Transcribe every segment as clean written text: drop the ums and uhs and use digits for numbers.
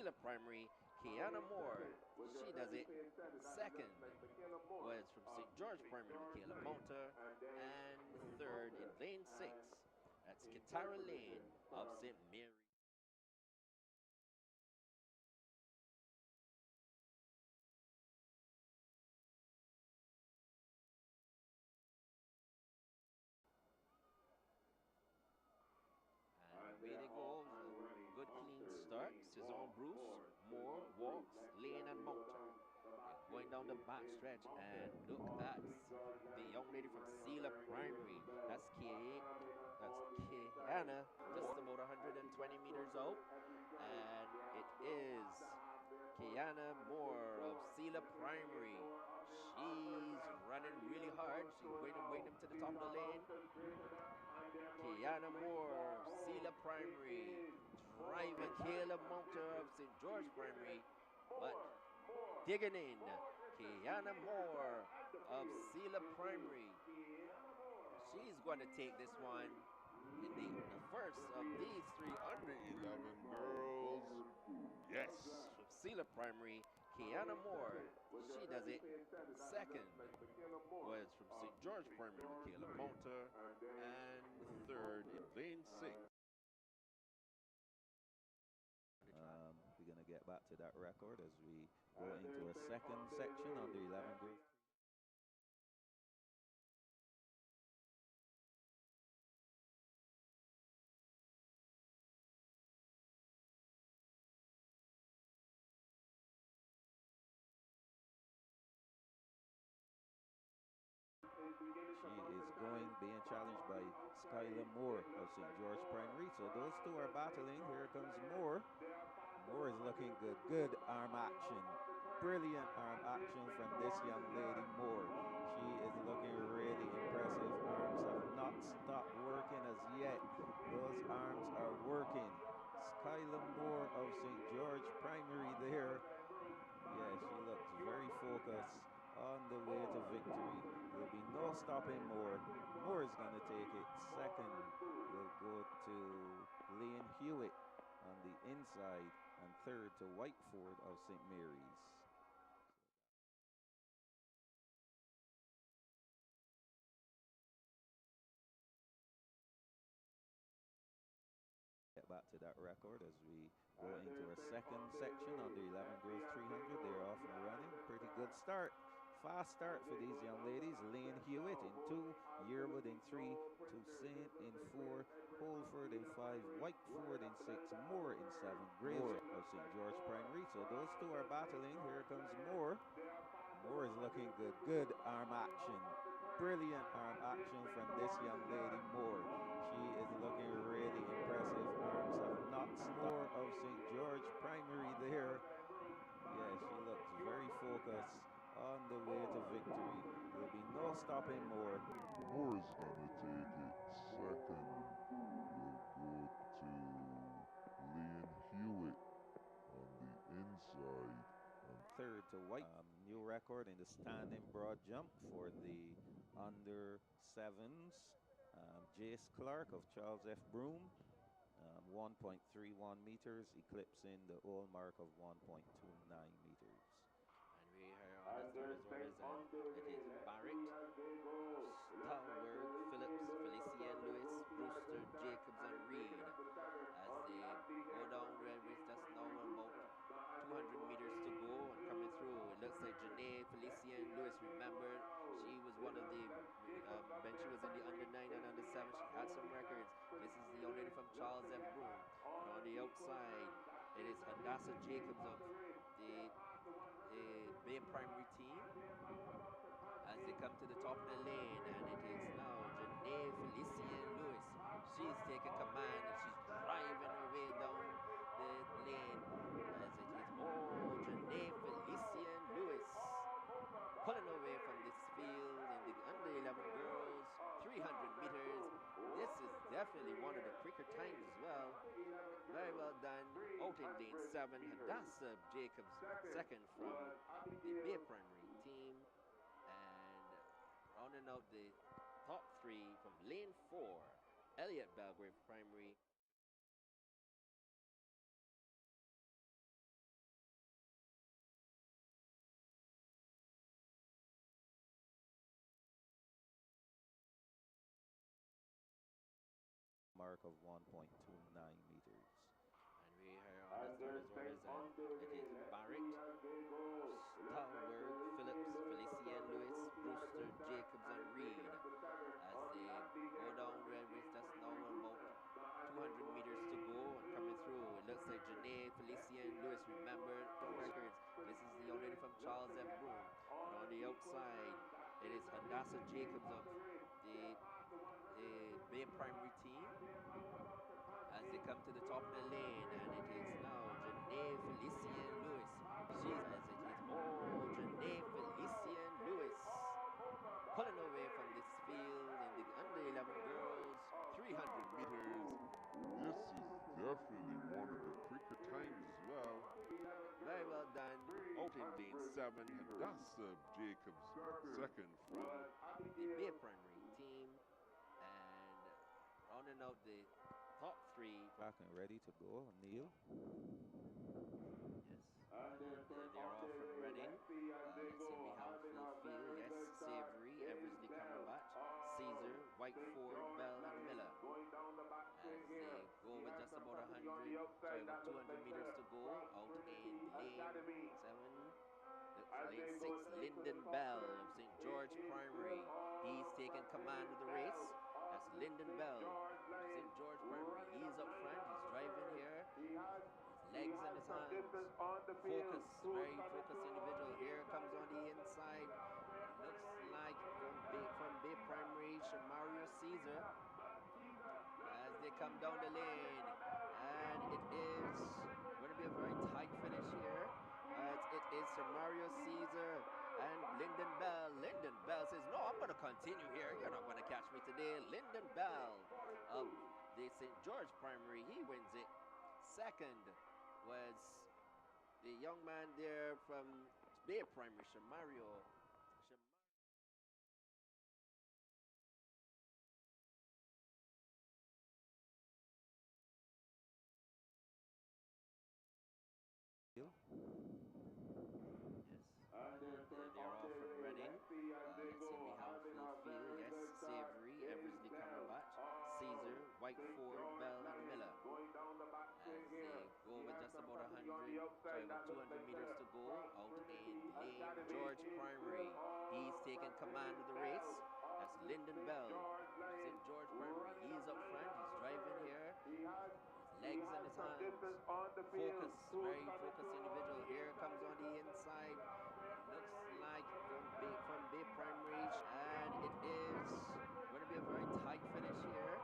Sealer Primary, Kiana Moore, she does it. Second was from St. George Primary, Michaela Mounter. And third in lane 6, that's Kitara Lane of St. Mary. And away they go. Good clean start. Saison Bruce, Moore, Walks, Lane, and Mounter. They're going down the back stretch, and look at the young lady from Sealer Primary. That's Kiana, just about 120 meters out. And it is Kiana Moore of Sealer Primary. She's running really hard. She's waiting to the top of the lane. Kiana Moore of Sealer Primary, driving Caleb Mounter of St. George Primary, but digging in. Kiana Moore of Sealer Primary. She's going to take this one in the first of these 3 under 11 girls. Yes, from Sealer Primary, Kiana Moore, she does it. Second was from St. George Primary, Michaela Mounter. And third in lane 6. We're going to get back to that record as we go into our second section on the 11 girls. She is being challenged by Skylar Moore of St. George Primary. So those two are battling. Here comes Moore. Moore is looking good. Good arm action. Brilliant arm action from this young lady, Moore. She is looking really impressive. Arms have not stopped working as yet. Those arms are working. Skylar Moore of St. George Primary there. Yeah, she looks very focused on the way to victory. There'll be no stopping Moore. Moore is going to take it. Second will go to Lane Hewitt on the inside, and third to Whiteford of St. Mary's. Get back to that record as we go into our second section on the 11 girls 300. They're off and running. Pretty good start. Fast start for these young ladies. Lane Hewitt in 2, Yearwood in 3, Toussaint in 4, Holford in 5, Whiteford in 6, Moore in 7, Graves of St. George Primary. So those two are battling. Here comes Moore. Moore is looking good. Good arm action. Brilliant arm action from this young lady, Moore. She is looking really impressive. Arms have not stopped. Moore of St. George Primary there. Yeah, she looks very focused on the way to victory. There'll be no stopping Moore. Moore is going to take it. Second will go to Lane Hewitt on the inside. And third to White. New record in the standing broad jump for the under 7s. Jace Clark of Charles F. Broome. 1.31 meters, eclipsing the old mark of 1.29 meters. And we are on the third as well as it is Barrett, Stallberg, Phillips, Felician Lewis, Brewster, Jacobs, and Reed as they go down with just now about 200 meters to go and coming through. It looks like Janae Felician Lewis, remember, she was one of the, when she was in the under 9 and under 7, she had some records. This is the young lady from Charles F. Broome. And on the outside, it is Hadassah Jacobs of the Bay Primary team as they come to the top of the lane, and it is now Janae Felician Lewis. She's taking command and she's driving her way down the lane as it is, Janae Felician Lewis pulling away from this field in the under 11 girls 300 meters. This is definitely one of the quicker times as well. Very well done. Out in lane 7, Hadassah Jacobs second from the Bay Primary team, and rounding out the top 3 from lane 4, Elliott Belgrave Primary. of 1.29 meters. And we hear on the starters' orders, and it is Barrett, Stallworth, Phillips, Felicien Lewis, Brewster, Jacobs, and Reed as they go down with just now about 200 meters to go and coming through. It looks like Janae, Felicien Lewis, remember from records, this is the young lady from Charles F. Broom. But on the outside, it is Hadassah Jacobs of the Bay Primary team as they come to the top of the lane, and it is now Janae Felicien Lewis. She's as it is Janae Felicien Lewis pulling away from this field in the under 11 girls 300 meters. This is definitely one of the quicker times as well. Very well done. Out in lane 7, Hadassah Jacobs, second from The Bay Primary team, and rounding out the top three. Back and ready to go, Neil. Yes. They're off and running. Let's see, we have full field. Yes, Savory, Eversley, Cumberbatch, Caesar, Whiteford, Bell, and Miller. As they go with just about 200 meters to go out in lane 7. Lane 6, Lyndon Bell of St. George Primary. He's taking command of the race. That's Lyndon Bell of St. George Primary. He's up front. He's driving here. His legs in his hands. Focus, very focused individual. Here comes on the inside. It looks like from Bay Primary, Shamario Caesar. As they come down the lane. And it is going to be a very tight finish here. It is Shamario Caesar and Lyndon Bell. Lyndon Bell says, no, I'm going to continue here. You're not going to catch me today. Lyndon Bell of the St. George Primary, he wins it. Second was the young man there from Bay Primary, Shamario. Yes. They're off and running. Let's see, we have full field. Yes, Savory, Eversley, Cumberbatch, Caesar, Whiteford, Bell, and Miller. As they go with just about 200 meters to go out in lane George Primary. He's taking command of the race. That's Lyndon Bell, St. George Primary. He's up front. He's driving here. Legs in his hands. Focus, very focused individual. Here comes on the inside. It looks like from Bay Primary, and it is going to be a very tight finish here.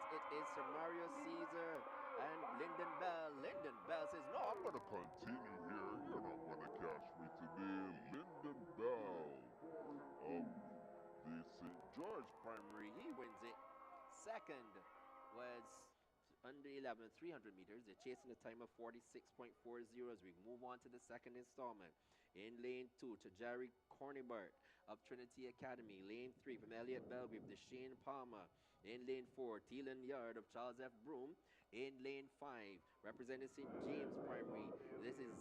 It is Shamario Caesar and Lyndon Bell. Lyndon Bell says, no, I'm going to continue here. You're not going to catch me today. Lyndon Bell of the St. George Primary, he wins it. Second was under 11, 300 meters. They're chasing a time of 46.40 as we move on to the second installment. In lane 2, Tajari Cornibert of Trinity Academy. Lane 3 from Elliott Belgrave, Deshane Palmer. In lane 4, Teelan Yard of Charles F. Broom. In lane 5, representing St. James Primary, this is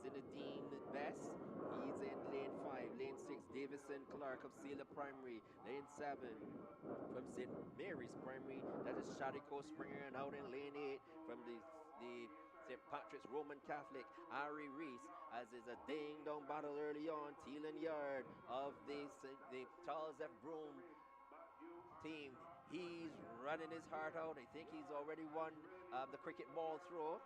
Zinedine Best. He's in lane 5. Lane 6, Davison Clark of Sealer Primary. Lane 7, from St. Mary's Primary, that is Shadiko Springer, and out in lane 8 from the St. Patrick's Roman Catholic, Ari Reese, as is a ding-dong battle early on. Teelan Yard of the Charles F. Broom team. He's running his heart out. I think he's already won the cricket ball throw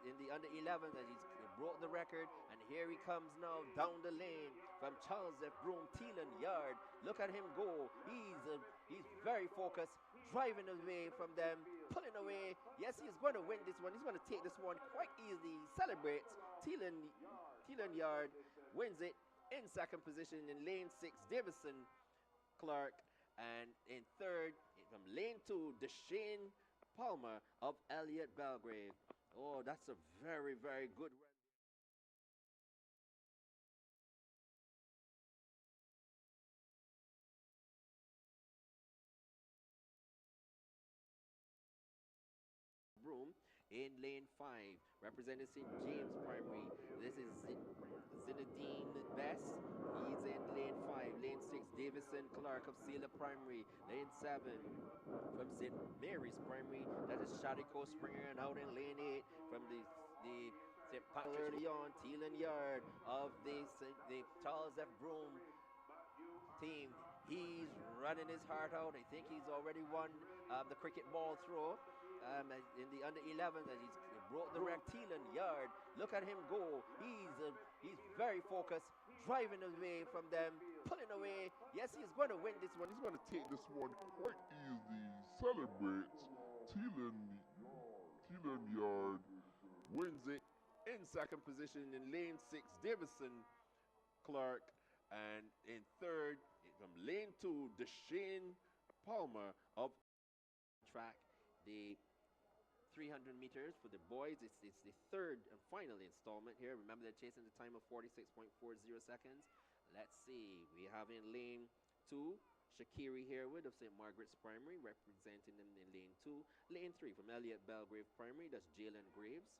in the under 11s, as he's broke the record, and here he comes now down the lane from Charles F. Broom, Teelan Yard. Look at him go. He's very focused, driving away from them, pulling away. Yes, he's going to win this one. He's going to take this one quite easily. He celebrates. Teelan Yard wins it in second position in lane 6, Davison Clark. And in third, from lane 2, Deshane Palmer of Elliott Belgrave. Oh, that's a very, very good run. Broom In lane 5, representing St. James Primary, this is Zinedine Best. He's in lane 5. Lane 6, Davison Clark of Sealer Primary. Lane 7, from St. Mary's Primary, that is Shadiko Springer. And out in lane 8, from the St. Patrick's early on, Teelan Yard of the Charles F. Broom team. He's running his heart out. I think he's already won the cricket ball throw in the under 11s, as he broke the record. Teelan Yard, look at him go. He's very focused, driving away from them, pulling away. Yes, he's going to win this one. He's going to take this one quite easily. Celebrates. Teelan Yard Wins it in second position in lane 6, Davison Clark. And in third, from lane 2, Deshane Palmer of track. The 300 meters for the boys. It's the third and final installment here. Remember, they're chasing the time of 46.40 seconds. Let's see. We have in lane 2, Shakiri Harewood of St. Margaret's Primary, representing them in lane 2. Lane 3, from Elliott Belgrave Primary, that's Jalen Graves.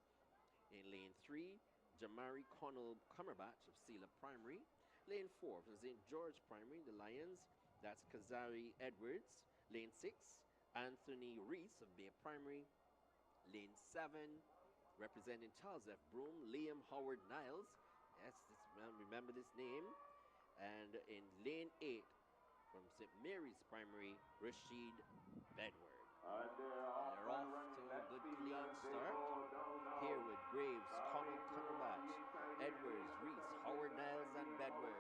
In lane 3, Jamari Connell Cumberbatch of Sealer Primary. Lane 4, from St. George Primary, the Lions, that's Kazari Edwards. Lane 6, Anthony Reese of Bay Primary. Lane 7, representing Charles F. Broom, Liam Howard Niles. Yes, remember this name. And in lane 8, from St. Mary's Primary, Rashid Bedward. They're off to a good clean start. Harewood, Graves, Connell Cumberbatch, Edwards, Reese, Howard Niles, and Bedward,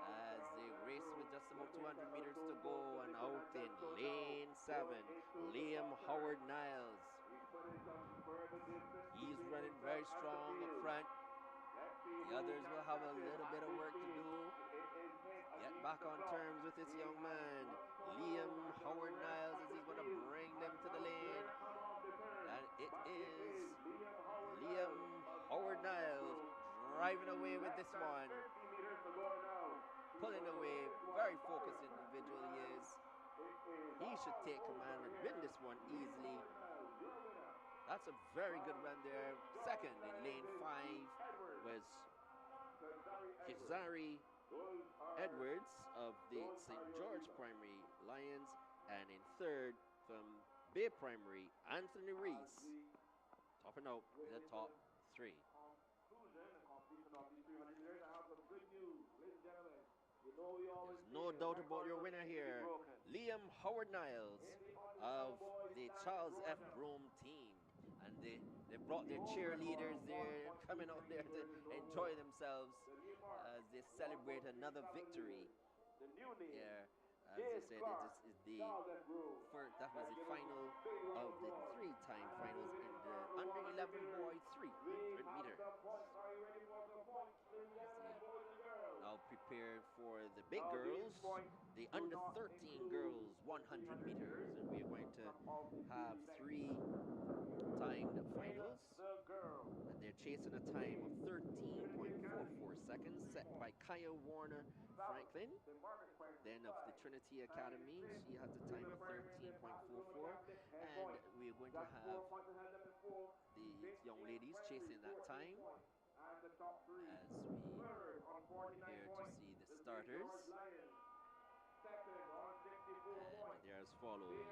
as they race with just about 200 meters to go. And out in lane 7, Liam Howard Niles. He's running very strong up front. The others will have a little bit of work to do. Get back on terms with this young man, Liam Howard Niles, as he's going to bring them to the lane. And it is Liam Howard Niles driving away with this one. Pulling away, very focused individual he is. He should take command and win this one easily. That's a very good run there. Second in lane 5 was Kizari Edwards of the St. George Primary Lions. And in third, from Bay Primary, Anthony Reese, topping out the top 3. There's no doubt about your winner here, Liam Howard Niles of the Charles F. Broom team. And they brought their cheerleaders there, coming out there to enjoy themselves as they celebrate another victory here. As I said, this is the first, that was the final of the 3-time finals in the under 11 boy 300 meters. Now prepare for the big girls, the under 13 girls 100 meters, and we are going to have 3 timed finals, and they're chasing a time of 13.44 seconds, set by Kaya Warner Franklin, then of the Trinity Academy. She has a time of 13.44, and we're going to have these young ladies chasing that time as we prepare to see the starters. And they're as follows.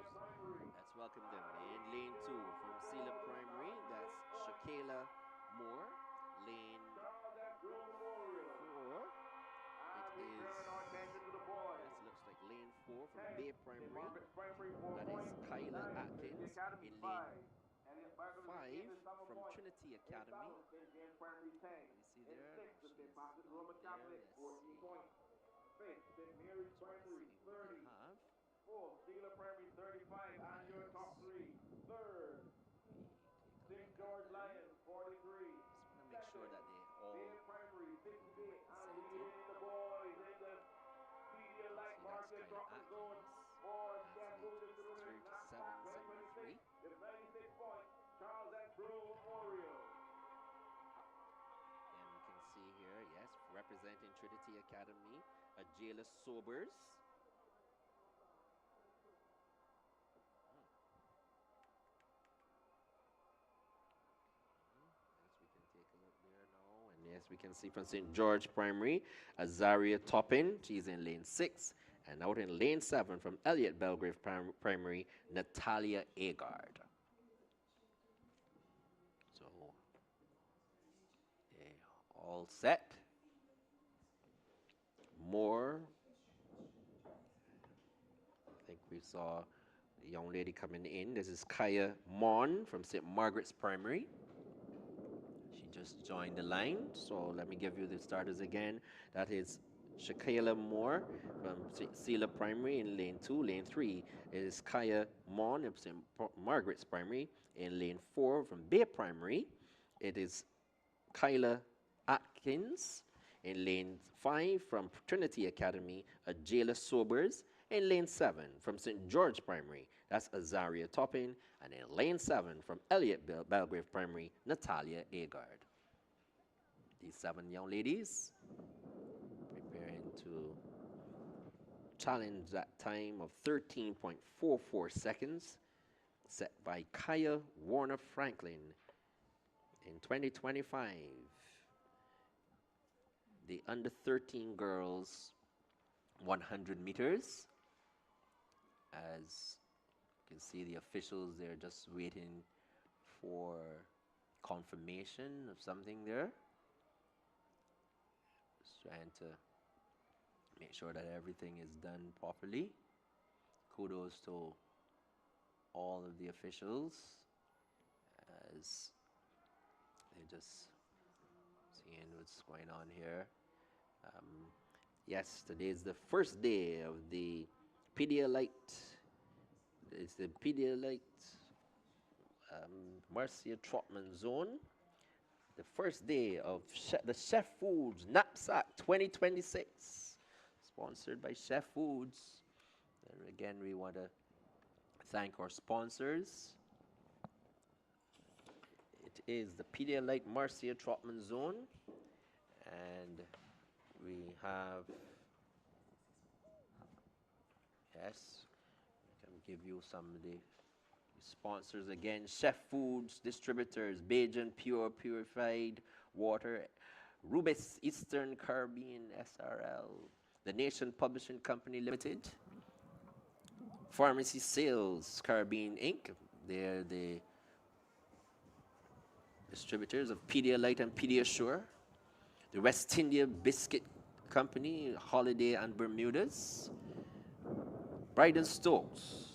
Let's welcome them. In lane 2 from Sealer Primary, that's Shakayla Moore. Lane 4, it is, yes, looks like lane 4 from Bay Primary, that is Kyla Atkins. In lane 5 from Trinity Academy, you see there, she's there, let's see. What they have. Sealer Primary 35, Andrew top 3. Third, St. George Lions 43. Just want to make sure that they all Primary 68, represented. the boys in the media light market dropping zone for Anthony 37.73. With 96 points, Charles F. Broom Memorial. And we can see here, yes, representing Trinity Academy, Ajayla Sobers. we can see from St. George Primary, Azaria Toppin, she's in lane 6. And out in lane 7 from Elliott Belgrave Primary, Natalia Agard. So, all set. More. I think we saw a young lady coming in. This is Kaya Mon from St. Margaret's Primary. She just joined the line. So let me give you the starters again. That is Shakayla Moore from St. Cecilia Primary in lane 2. Lane 3 is Kaya Mon of St. Margaret's Primary. In lane 4 from Bay Primary, it is Kyla Atkins. In lane 5 from Trinity Academy, Ajayla Sobers. In lane 7 from St. George Primary, that's Azaria Toppin. And in lane 7 from Elliott Belgrave Primary, Natalia Agard. These 7 young ladies preparing to challenge that time of 13.44 seconds set by Kaya Warner Franklin in 2025. The under 13 girls 100 meters. As you can see, the officials, they're just waiting for confirmation of something there. Just trying to make sure that everything is done properly. Kudos to all of the officials as they're just seeing what's going on here. Yes, today is the first day of the Pedialyte. It's the Pedialyte Marcia Trotman Zone. The first day of the Chef Foods NAPSACbb 2026, sponsored by Chef Foods. And again, we want to thank our sponsors. It is the Pedialyte Marcia Trotman Zone, and we have, yes, I can give you some of the sponsors again. Chef Foods Distributors, Bajan Pure Purified Water, Rubis Eastern Caribbean SRL, The Nation Publishing Company Limited, Pharmacy Sales Caribbean Inc. They're the distributors of Pedialyte and Pediasure. The West India Biscuit Company, Holiday and Bermudas. Bryden Stokes,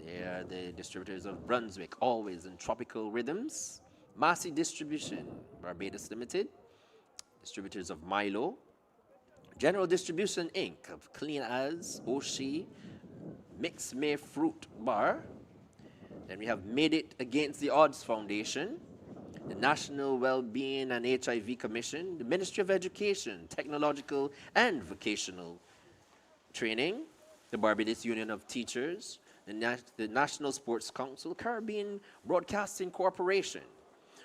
they are the distributors of Brunswick, Always, and Tropical Rhythms. Massey Distribution, Barbados Limited, distributors of Milo. General Distribution Inc. of Clean As, Oshie, Mixed May Fruit Bar. Then we have Made It Against the Odds Foundation, the National Wellbeing and HIV Commission, the Ministry of Education, Technological and Vocational Training, the Barbados Union of Teachers, the National Sports Council, Caribbean Broadcasting Corporation,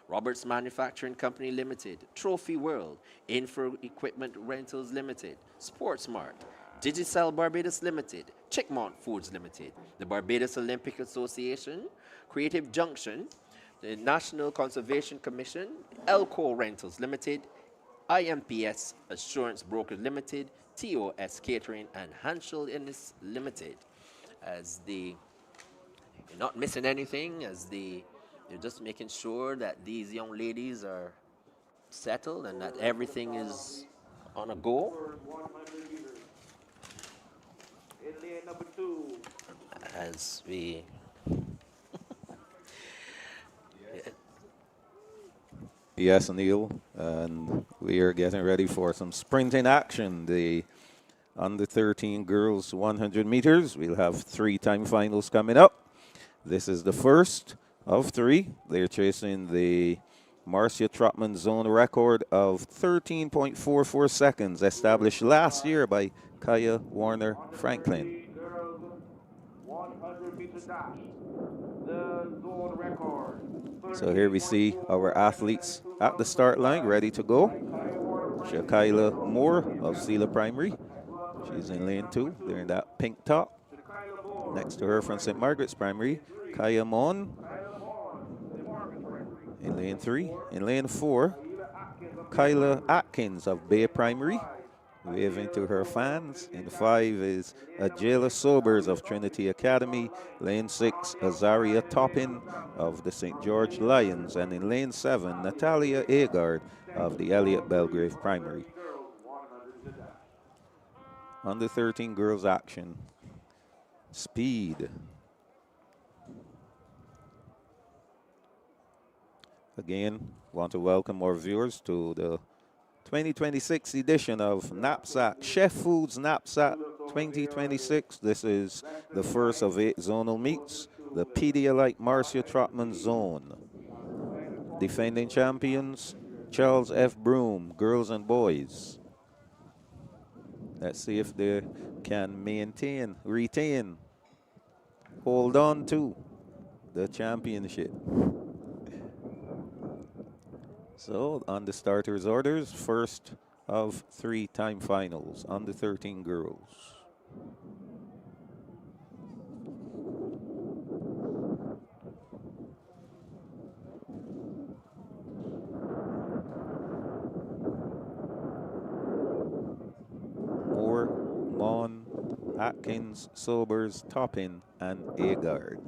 Roberts Manufacturing Company Limited, Trophy World, Info Equipment Rentals Limited, Sportsmart, Digicel Barbados Limited, Chickmont Foods Limited, the Barbados Olympic Association, Creative Junction, the National Conservation Commission, Elco Rentals Limited, IMPS Assurance Brokers Limited, TOS Catering, and Hanschel Innes Limited. As you're not missing anything, you're just making sure that these young ladies are settled and that everything is on a go. Number 2. As we Yes, Neil, and we are getting ready for some sprinting action. The under 13 girls 100 meters. We'll have 3 time finals coming up. This is the first of 3. They're chasing the Marcia Trotman zone record of 13.44 seconds established last year by Kaya Warner Franklin. 100 meter dash. The zone record. So here we see our athletes at the start line, ready to go. Shakayla Moore of Sela Primary. She's in lane 2. They're in that pink top. Next to her from St. Margaret's Primary, Kaya Mon in lane 3. In lane 4, Kyla Atkins of Bay Primary, waving to her fans. In 5 is Ajayla Sobers of Trinity Academy. Lane 6, Azaria Toppin of the St. George Lions. And in lane 7, Natalia Agard of the Elliott Belgrave Primary. Under 13 girls action. Speed. Again, want to welcome our viewers to the 2026 edition of NAPSAC, Chef Foods NAPSAC 2026. This is the first of 8 zonal meets, the Pedialyte Marcia Trotman Zone. Defending champions, Charles F. Broom, girls and boys. Let's see if they can retain, hold on to the championship. So on the starters' orders, first of 3 time finals, under 13 girls. Moore, Mon, Atkins, Sobers, Toppin, and Agard.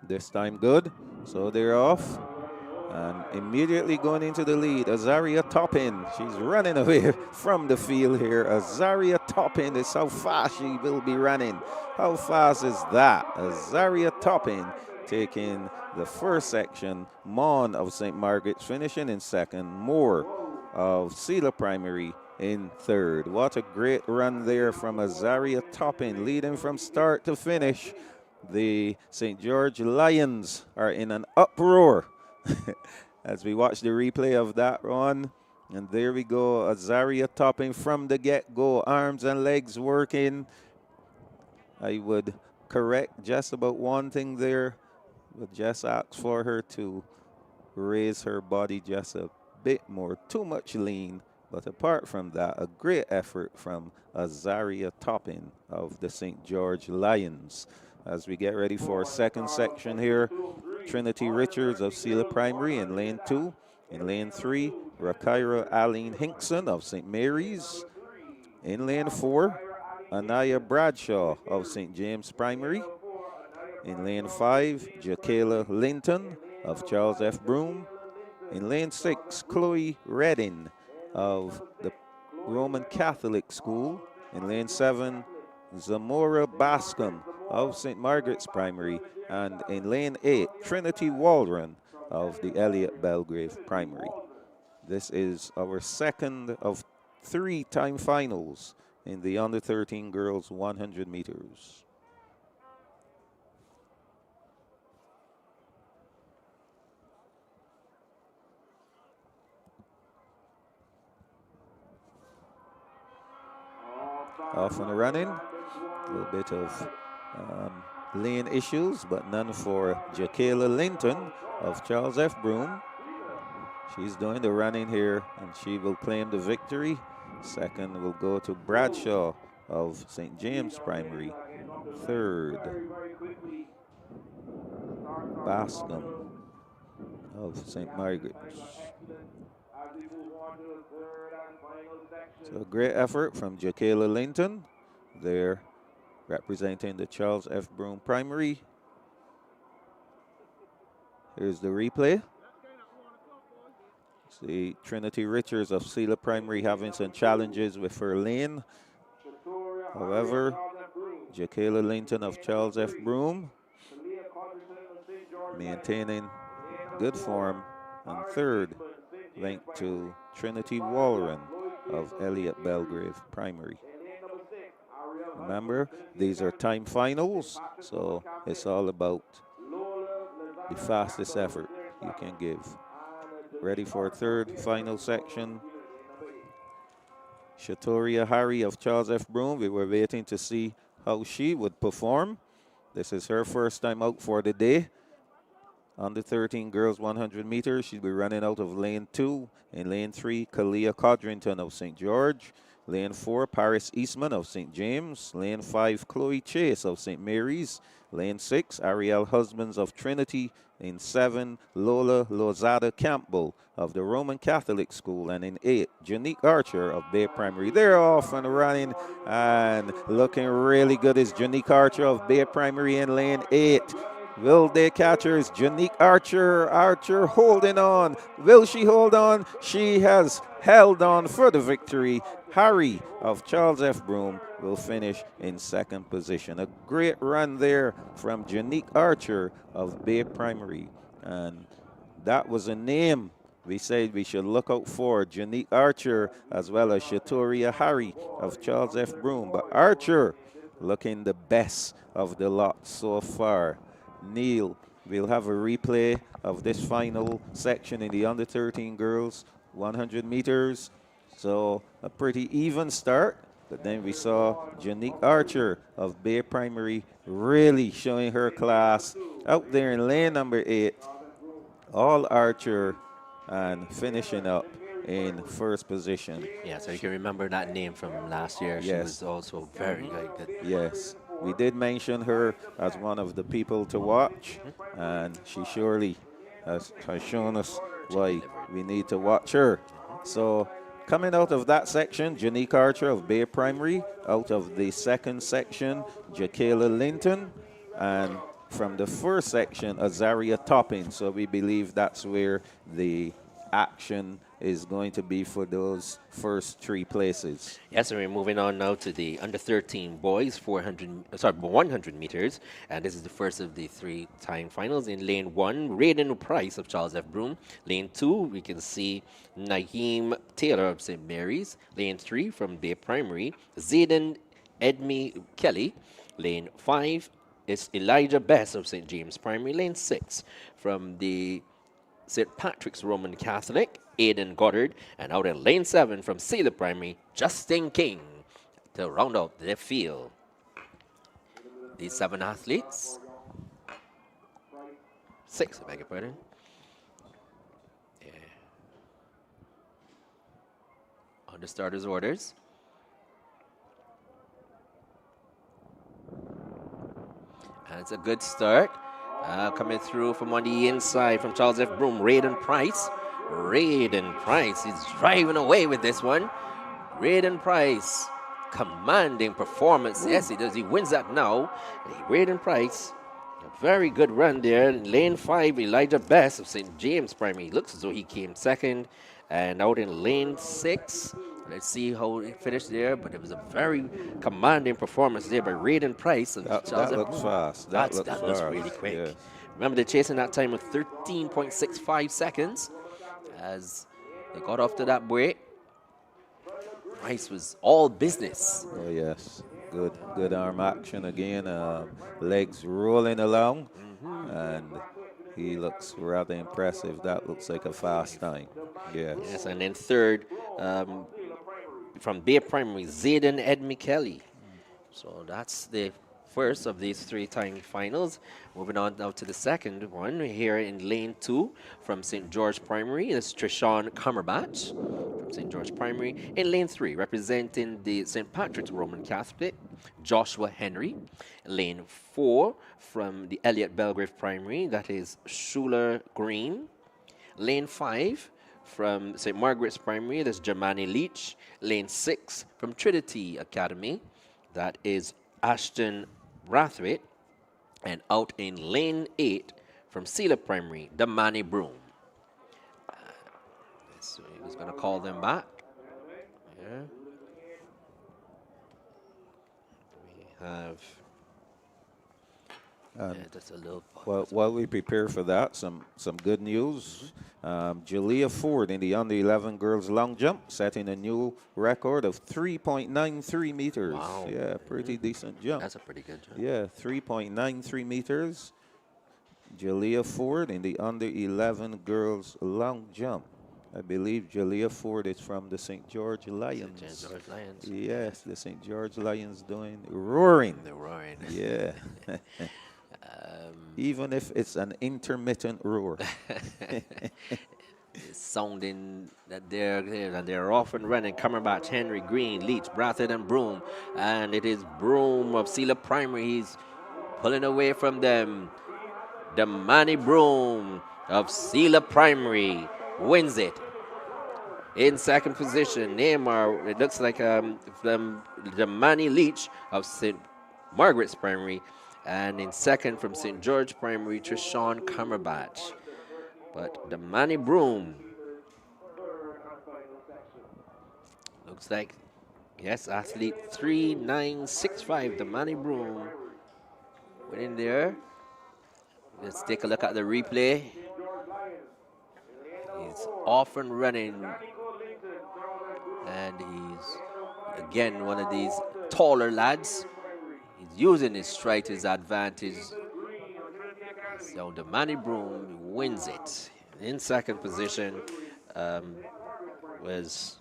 This time good, so they're off. And immediately going into the lead, Azaria Toppin. She's running away from the field here. Azaria Toppin is how fast she will be running. How fast is that? Azaria Toppin taking the first section. Mon of St. Margaret's finishing in second. Moore of Cedar Primary in third. What a great run there from Azaria Toppin, leading from start to finish. The St. George Lions are in an uproar as we watch the replay of that run. And there we go, Azaria Toppin from the get-go, arms and legs working. I would correct just about one thing there, but just ask for her to raise her body just a bit more. Too much lean, but apart from that, a great effort from Azaria Toppin of the St. George Lions. As we get ready for a second section here, Trinity Richards of Sealer Primary in lane 2. In lane 3, Rakaira Aline Hinkson of St. Mary's. In lane 4, Anaya Bradshaw of St. James Primary. In lane 5, Jakayla Linton of Charles F. Broom. In lane 6, Chloe Redding of the Roman Catholic School. In lane 7, Zamora Bascom of St. Margaret's Primary. And in lane 8, Trinity Waldron of the Elliott Belgrave Primary. This is our second of 3 time finals in the under 13 girls 100 meters. Off and running, a little bit of lane issues, but none for Jakayla Linton of Charles F. Broom. She's doing the running here, and she will claim the victory. Second will go to Bradshaw of St. James Primary. Third, Bascom of St. Margaret's. So a great effort from Jakayla Linton there, representing the Charles F. Broom Primary. Here's the replay. See Trinity Richards of Sealer Primary having some challenges with her lane. However, Jakayla Linton of Charles F. Broom maintaining good form. And third, linked to Trinity Waldron of Elliott Belgrave Primary. Remember, these are time finals, so it's all about the fastest effort you can give. Ready for a third final section. Shatoria Harry of Charles F. Broom. We were waiting to see how she would perform. This is her first time out for the day Under 13 girls 100 meters. She'll be running out of lane 2. In lane 3, Kalia Codrington of St. George. Lane 4, Paris Eastman of St. James. Lane 5, Chloe Chase of St. Mary's. Lane 6, Ariel Husbands of Trinity. In 7, Lola Lozada Campbell of the Roman Catholic School. And in 8, Janique Archer of Bay Primary. They're off and running and looking really good is Janique Archer of Bay Primary in lane 8. Will they catch her? Is Janique Archer. Archer holding on. Will she hold on? She has held on for the victory. Harry of Charles F. Broome will finish in second position. A great run there from Janique Archer of Bay Primary. And that was a name we said we should look out for. Janique Archer as well as Shatoria Harry of Charles F. Broome. But Archer looking the best of the lot so far. Neil, we'll have a replay of this final section in the under 13 girls 100 meters. So a pretty even start, but then we saw Janique Archer of Bay Primary really showing her class out there in lane number 8. All Archer and finishing up in first position. Yeah, so you can remember that name from last year. Yes. She was also very good. Yes. We did mention her as one of the people to watch, and she surely has shown us why we need to watch her. So coming out of that section, Janique Archer of Bay Primary. Out of the second section, Jakayla Linton. And from the first section, Azaria Topping. So we believe that's where the action is going to be for those first 3 places. Yes, and we're moving on now to the under 13 boys 100 meters, and this is the first of the 3 time finals. In lane 1, Raiden Price of Charles F. Broome. Lane 2, we can see Naheem Taylor of St. Mary's. Lane 3 from Bay Primary, Zayden Edmi Kelly. Lane 5 is Elijah Bess of St. James Primary. Lane 6 from the St. Patrick's Roman Catholic, Aiden Goddard. And out in lane 7 from Sailor Primary, Justin King to round out the field. These 7 athletes, 6, I beg your pardon. Yeah. On the starters' orders. And it's a good start. Coming through from on the inside from Charles F. Broome, Raiden Price. Raiden Price is driving away with this one. Raiden Price, commanding performance. Yes, he does. He wins that now. Raiden Price, a very good run there. In lane 5, Elijah Bess of St. James Primary. Looks as though he came second. And out in lane 6, let's see how he finished there, but it was a very commanding performance there by Raiden Price. That looks fast. That looks really quick. Yeah. Remember, they're chasing that time of 13.65 seconds as they got off to that break. Price was all business. Oh, yes. Good arm action again. Legs rolling along. And he looks rather impressive. That looks like a fast time. Yes. Yes, and then third, from Bay Primary, Zayden Edmi Kelly. So that's the first of these 3 time finals. Moving on now to the second one here in lane 2 from St. George Primary is Trishawn Cumberbatch from St. George Primary. In lane 3, representing the St. Patrick's Roman Catholic, Joshua Henry. Lane 4 from the Elliott Belgrave Primary, that is Schuler Green. Lane 5 from St. Margaret's Primary, that's Jamani Leach. Lane 6 from Trinity Academy, that is Ashton Brathwaite. And out in lane 8 from Sealer Primary, Damani Broome. So he was going to call them back. Yeah. We have just a little. Well, while we prepare for that, some good news. Jalea Ford in the under 11 girls long jump, setting a new record of 3.93 meters. Wow. Yeah, pretty decent jump. That's a pretty good jump. Yeah, 3.93 meters. Jalea Ford in the under 11 girls long jump. I believe Jalea Ford is from the St. George Lions. St. George Lions. Yes, the St. George Lions doing roaring. They're roaring. Yeah. even if it's an intermittent roar. Sounding that they're there and they're off and running. Cumberbatch, Henry, Green, Leach, Brathwaite, and Broom. And it is Broom of Sealer Primary. He's pulling away from them. The Manny Broom of Sealer Primary wins it. In second position, Neymar, it looks like the Manny Leach of St. Margaret's Primary. And in second from St. George Primary, Trishawn Cumberbatch. But the Manny Broom looks like, yes, athlete 3965, the Manny Broom went in there. Let's take a look at the replay. He's off and running, and he's again one of these taller lads. He's using his stride to his advantage. So the Manny Broom wins it. In second position was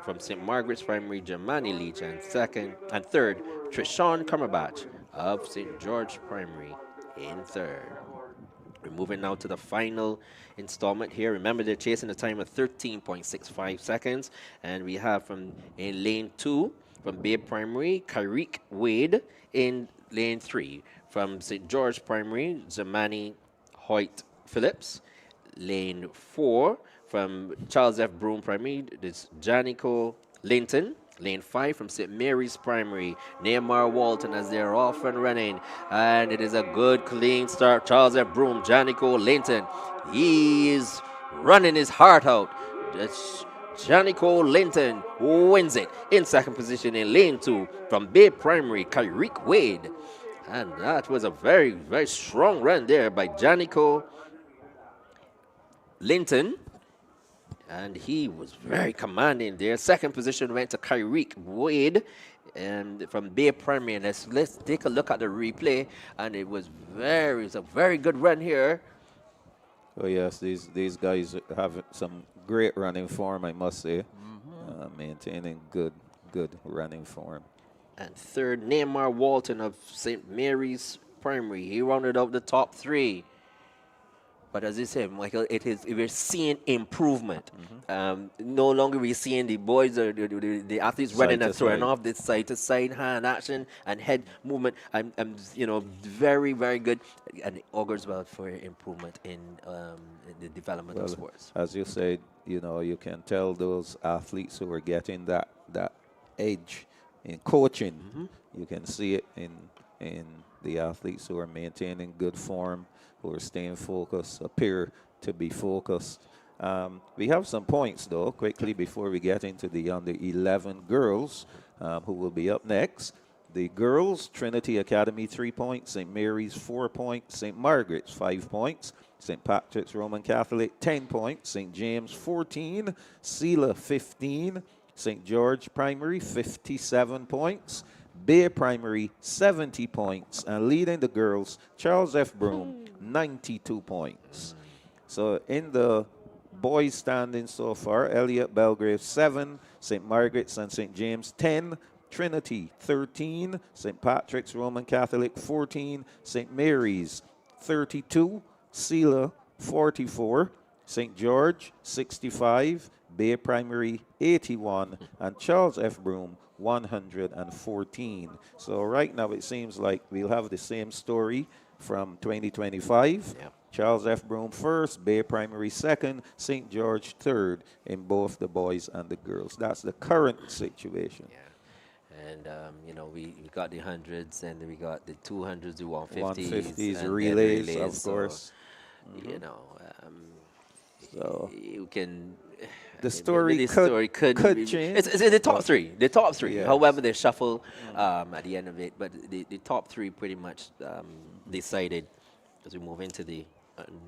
from St. Margaret's Primary, Jamani Leach, and third, Trishawn Cumberbatch of St. George Primary in third. We're moving now to the final installment here. Remember, they're chasing a time of 13.65 seconds. And we have in lane 2 from Bay Primary, Kyrique Wade. In lane 3 from St. George Primary, Zamani Hoyt Phillips. Lane 4 from Charles F. Broom Primary, this Janico Linton. Lane 5 from St. Mary's Primary, Neymar Walton as they're off and running. And it is a good, clean start. Charles F. Broom, Janico Linton. He is running his heart out. That's Janico Linton wins it. In second position in lane 2 from Bay Primary, Kyrique Wade. And that was a very, very strong run there by Janico Linton. And he was very commanding there. Second position went to Kyrique Wade and from Bay Primary. And let's take a look at the replay. And it was a very good run here. Oh yes, these guys have some great running form, I must say. Maintaining good running form. And third, Neymar Walton of St. Mary's Primary. He rounded out the top 3. But as I said, Michael, we're seeing improvement. No longer we're seeing the boys or the athletes running and throwing off this side to side hand action and head movement. I'm very, very good, and it augurs well for improvement in the development of sports. As you said, you can tell those athletes who are getting that edge in coaching. You can see it in the athletes who are maintaining good form, who are staying focused, appear to be focused. We have some points, though, quickly before we get into the under 11 girls, who will be up next. The girls, Trinity Academy, 3 points. St. Mary's, 4 points. St. Margaret's, 5 points. St. Patrick's Roman Catholic, 10 points. St. James, 14. Sealer, 15. St. George Primary, 57 points. Bay Primary, 70 points. And leading the girls, Charles F. Broom, 92 points. So in the boys standing so far, Elliott Belgrave, 7. St. Margaret's and St. James, 10. Trinity, 13. St. Patrick's Roman Catholic, 14. St. Mary's, 32. Sealer, 44. St. George, 65. Bay Primary, 81. And Charles F. Broom, 114. So right now it seems like we'll have the same story from 2025. Yep. Charles F. Broom first, Bay Primary second, St. George third in both the boys and the girls. That's the current situation. Yeah. And, we got the hundreds and we got the 200s, the 150s. Relays, of course. So you can... The story could change. It's the top 3. The top 3. Yes. However, they shuffle at the end of it. But the top 3 pretty much decided as we move into the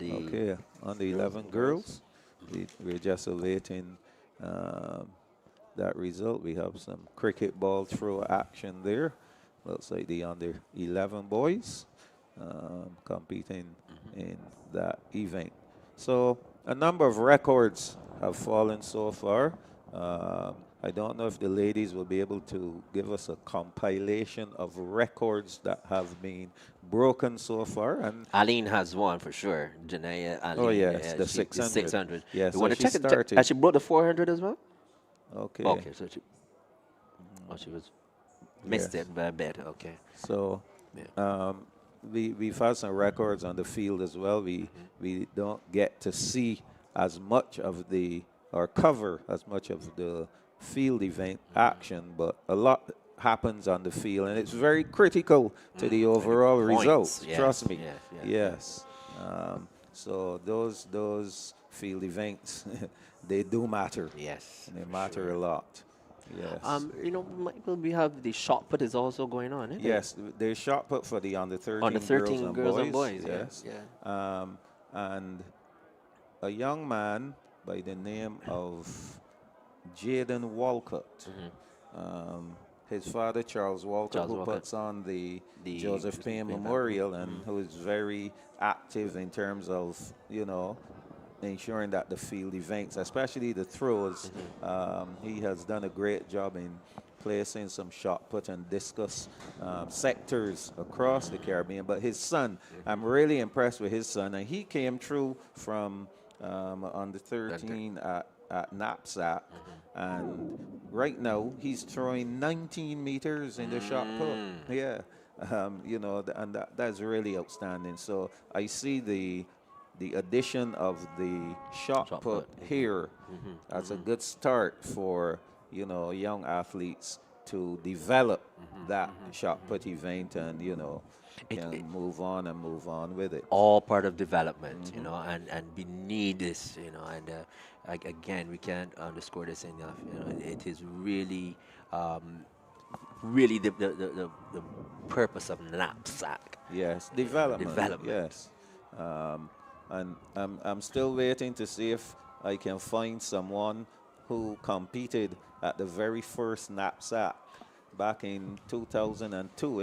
okay, on the 11 girls. We're just awaiting that result. We have some cricket ball throw action there. Looks like the under 11 boys competing in that event. So a number of records have fallen so far. I don't know if the ladies will be able to give us a compilation of records that have been broken so far. And Aline has one for sure. Janaya oh Aline, yes, the she is 600. 600. Yeah, You so want to she check it? Has started. she broke the 400 as well? Okay. Okay, so she was missed Yes. it by a bit. Okay. So Yeah. we've had some records on the field as well. We don't get to see as much of the or cover as much of the field event action, but a lot happens on the field, and it's very critical to the And the overall points. results. Trust Yes, me. yes, yes, yes. Yes. So those field events, they do matter, Yes, and they for matter sure. a lot. Yes. Michael, we have the shot put is also going on, isn't it? Yes, they shot put for the under On the 13 girls 13 and girls and boys. boys, yeah, Yes. yeah. And a young man by the name of Jaden Walcott. Um, his father, Charles Walcott, Charles who Walker, puts on the the Joseph Payne Payne Memorial and who is very active in terms of, ensuring that the field events, especially the throws, he has done a great job in placing some shot put and discus sectors across the Caribbean. But his son, I'm really impressed with his son, and he came through from under 13 at NAPSAC, and right now he's throwing 19 meters in the shot put. Yeah, and that's really outstanding. So I see the addition of the shot shot put put. here as a good start for young athletes to develop that shot put event, and It can move on with it. all part of development, and we need this, and again, we can't underscore this enough. It is really, really the purpose of knapsack. Yes, development. Development. Yes, um, and I'm still waiting to see if I can find someone who competed at the very first knapsack back in 2002.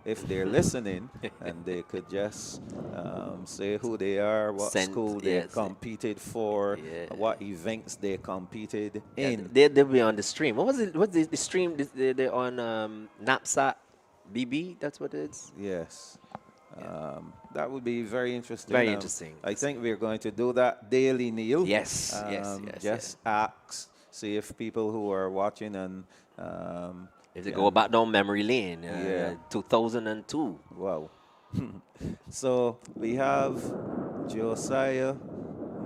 If they're listening, and they could just say who they are, what Sent, school they yes, competed for, yeah. what events they competed Yeah, in. they'll be on the stream. What was it? What's the stream? They're on Knapsack BB. That's what it is. Yes. That would be very interesting. Very interesting. I think we're going to do that daily, Neil. Yes, yes, yes. Just ask, see if people who are watching and If they go back down memory lane, Yeah. 2002. wow. So we have Josiah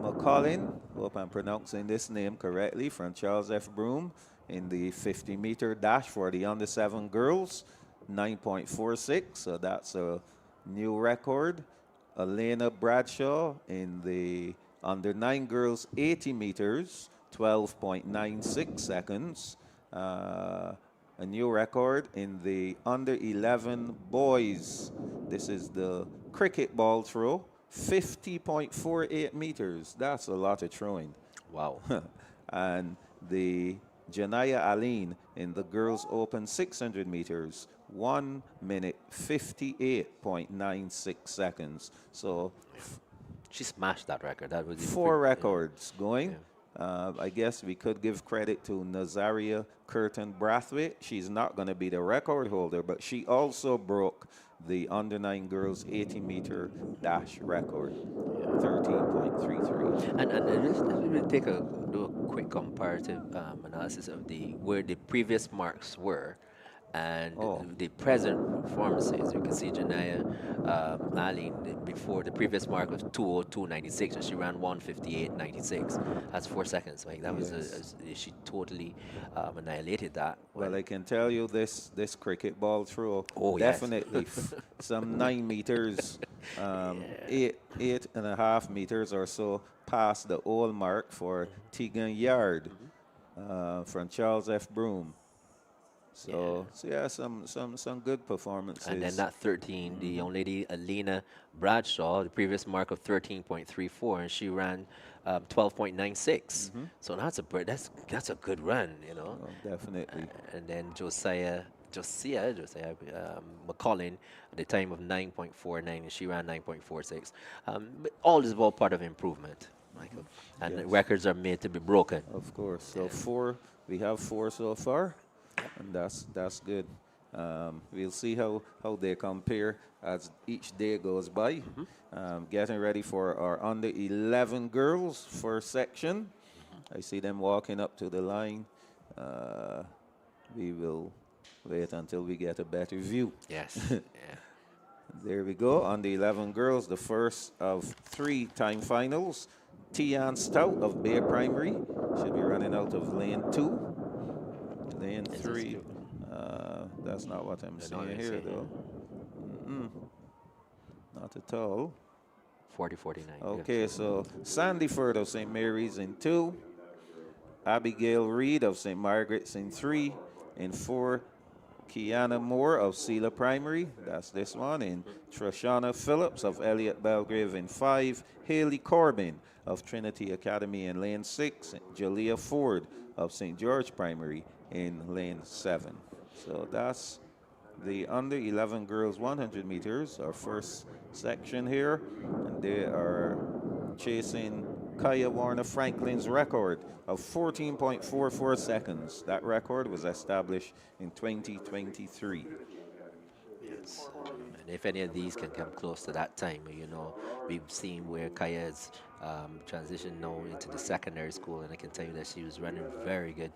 McCollin, hope I'm pronouncing this name correctly, from Charles F. Broome in the 50-meter dash for the under 7 girls, 9.46. So that's a new record. Elena Bradshaw in the under 9 girls 80 meters, 12.96 seconds. A new record in the under 11 boys. This is the cricket ball throw, 50.48 meters. That's a lot of throwing. Wow. And the Janaya Aline in the girls open 600 meters, 1 minute 58.96 seconds. So She smashed that record. That was 4 records going. I guess we could give credit to Nazaria Curtin Brathwaite. She's not going to be the record holder, but she also broke the under 9 girls 80-meter dash record, 13.33. And let's do a quick comparative analysis of where the previous marks were and the present performances. You can see Janaya Ali before the previous mark was 2:02.96, and she ran 1:58.96. That's 4 seconds. Like that was she totally annihilated that. Well, I can tell you this cricket ball throw, Oh, definitely some 9 meters, 8.5 meters or so past the old mark for Tegan Yard from Charles F. Broome. So some good performances. And then that 13, the young lady Alina Bradshaw, the previous mark of 13.34, and she ran 12.96. So that's a good run, Oh, definitely. And then Josiah McCollin at the time of 9.49, and she ran 9.46. But all is all part of improvement, Michael. And records are made to be broken. Of course. So we have 4 so far, and that's good. We'll see how they compare as each day goes by. Getting ready for our under 11 girls first section. I see them walking up to the line. We will wait until we get a better view. Yes. Yeah. There we go. On the 11 girls, the first of 3 time finals. Tian Stout of Bay Primary should be running out of lane 2. Lane 3. That's not what I'm seeing here, though. Not at all. 40-49. Okay, yeah. so Sandyford of St. Mary's in 2. Abigail Reed of St. Margaret's in 3. In 4, Kiana Moore of Sela Primary, that's this one. In Trishana Phillips of Elliott Belgrave in 5. Haley Corbin of Trinity Academy in lane 6. Jalea Ford of St. George Primary in lane 7. So that's the under 11 girls 100 meters, our first section here. And they are chasing Kaya Warner Franklin's record of 14.44 seconds. That record was established in 2023. Yes. And if any of these can come close to that time, we've seen where Kaya's transitioned now into the secondary school, and I can tell you that she was running very good.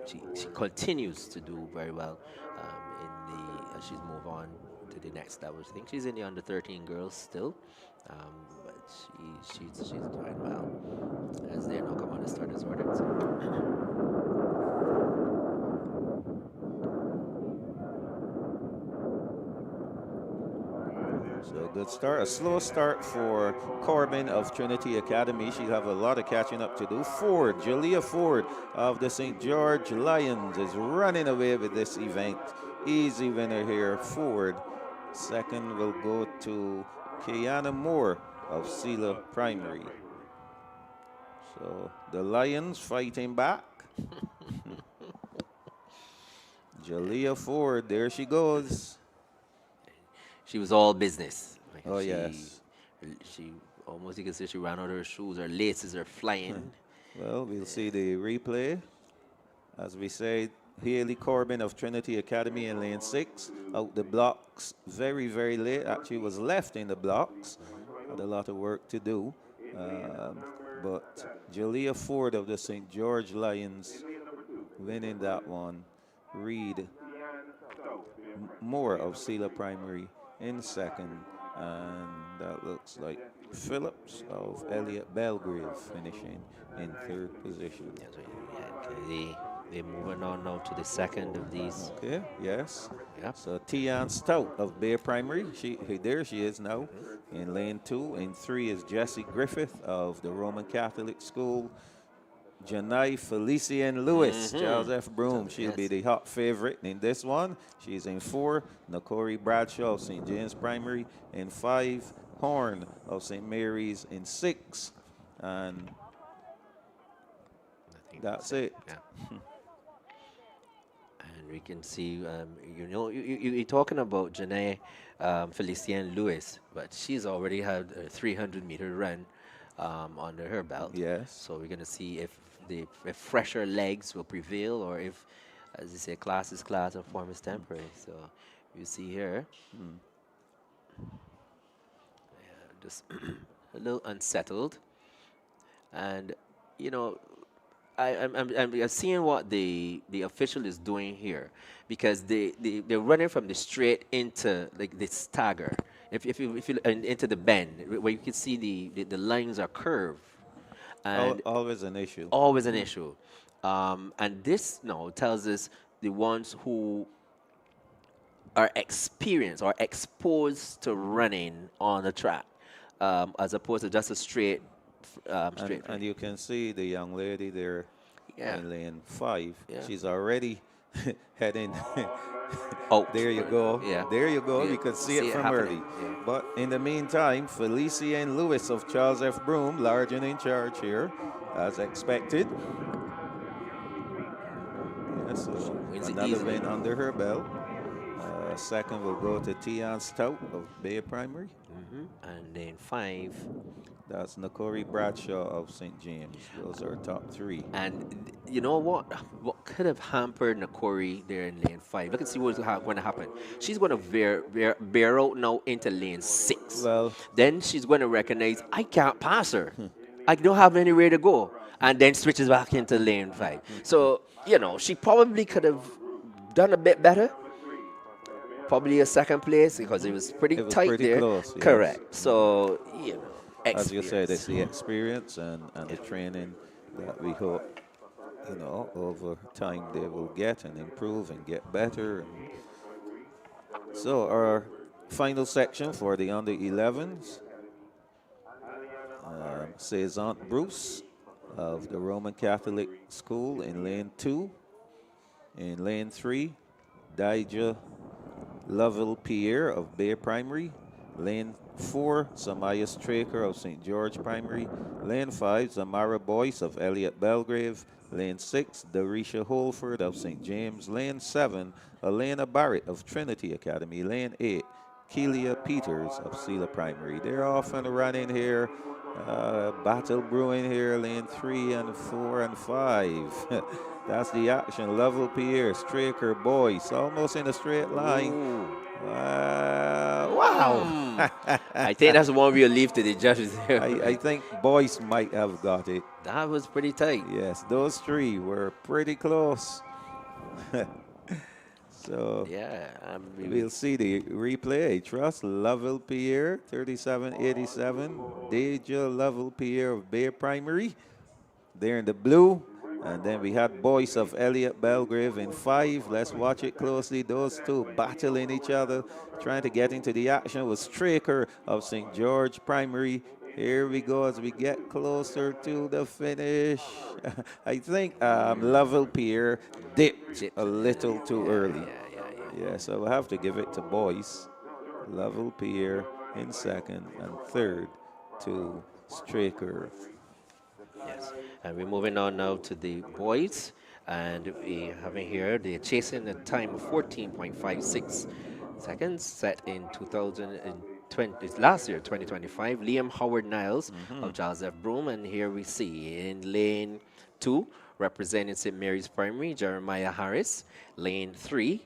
She continues to do very well as she's moved on to the next level. I think she's in the under 13 girls still, but she's doing well as they now come on the starters order. So good start. A slow start for Corbin of Trinity Academy. She'll have a lot of catching up to do. Ford, Jalea Ford of the St. George Lions is running away with this event. Easy winner here, Ford. Second will go to Kiana Moore of Sela Primary. So the Lions fighting back. Jalea Ford, there she goes. She was all business. Yes. She almost, you can say she ran out of her shoes. Her laces are flying. Well, we'll see the replay. As we said, Haley Corbin of Trinity Academy in lane 6. Out the blocks very, very late. Actually was left in the blocks. Had a lot of work to do. But Jalea Ford of the St. George Lions winning that one. Reed Moore of Sela Primary in second, and that looks like Phillips of Elliott Belgrave finishing in third position. Okay, they're moving on now to the second of these. Okay, yes. Yep. So Tian Stout of Bay Primary, there she is now in lane 2. In 3 is Jessie Griffith of the Roman Catholic School. Janai Felician Lewis, Charles F. Broom. She'll be the hot favorite in this one. She's in 4. Nakori Bradshaw of St. James Primary in 5. Horn of St. Mary's in 6. And that's it. Yeah. And we can see, you're talking about Janai Felician Lewis, but she's already had a 300-meter run under her belt. Yes. So we're going to see if fresher legs will prevail, or if, as you say, class is class and form is temporary. So you see here, just a little unsettled. And, I'm seeing what the official is doing here, because they're running from the straight into like the stagger. If you into the bend where you can see the lines are curved, and always an issue. Always an issue, and this now tells us the ones who are experienced or exposed to running on the track, as opposed to just a straight. And you can see the young lady there in lane 5. Yeah. She's already heading. Oh, there you go. Yeah. There you go. Yeah. You could see it from happening. early. Yeah. But in the meantime, Felician Lewis of Charles F. Broom, large and in charge here, as expected. Yeah, so another win under her belt. Second will go to Tian Stout of Bay Primary. And then 5. That's Nakori Bradshaw of St. James. Those are top 3. And you know what? What could have hampered Nakori there in lane 5? Look and see what's going to happen. She's going to bear out now into lane 6. Well, Then she's going to recognize, I can't pass her. I don't have anywhere to go. And then switches back into lane 5. So, she probably could have done a bit better. Probably a second place because it was pretty tight pretty there. close, yes. Correct. So, as you said, experience. it's the experience and the training that we hope, over time they will get and improve and get better. So our final section for the under 11s, says Aunt Bruce of the Roman Catholic School in lane 2. In lane 3, Dijah Lovell Pierre of Bay Primary. Lane 4, Samaya Straker of St. George Primary. Lane 5, Zamara Boyce of Elliott Belgrave. Lane 6, Darisha Holford of St. James. Lane 7, Elena Barrett of Trinity Academy. Lane 8, Kelia Peters of Sela Primary. They're off and running here. Battle brewing here, lane 3 and 4 and 5. That's the action. Lovell Pierre, Straker, Boyce, almost in a straight line. Wow. I think that's one we'll leave to the judges here. I think Boyce might have got it. That was pretty tight. Yes, those 3 were pretty close. So yeah, we'll see the replay. Trust Lovell Pierre, 3787. Deja Lovell Pierre of Bay Primary. There in the blue. And then we had Boyce of Elliott Belgrave in 5. Let's watch it closely. Those 2 battling each other, trying to get into the action was Straker of St. George Primary. Here we go as we get closer to the finish. I think Lovell Pierre dipped a little too early. Yeah, so we'll have to give it to Boyce. Lovell Pierre in second and third to Straker. Yes, and we're moving on now to the boys. And we having here, they're chasing a time of 14.56 seconds set in 2020, last year, 2025. Liam Howard Niles of Charles F. Broome. And here we see in lane 2, representing St. Mary's Primary, Jeremiah Harris. Lane 3,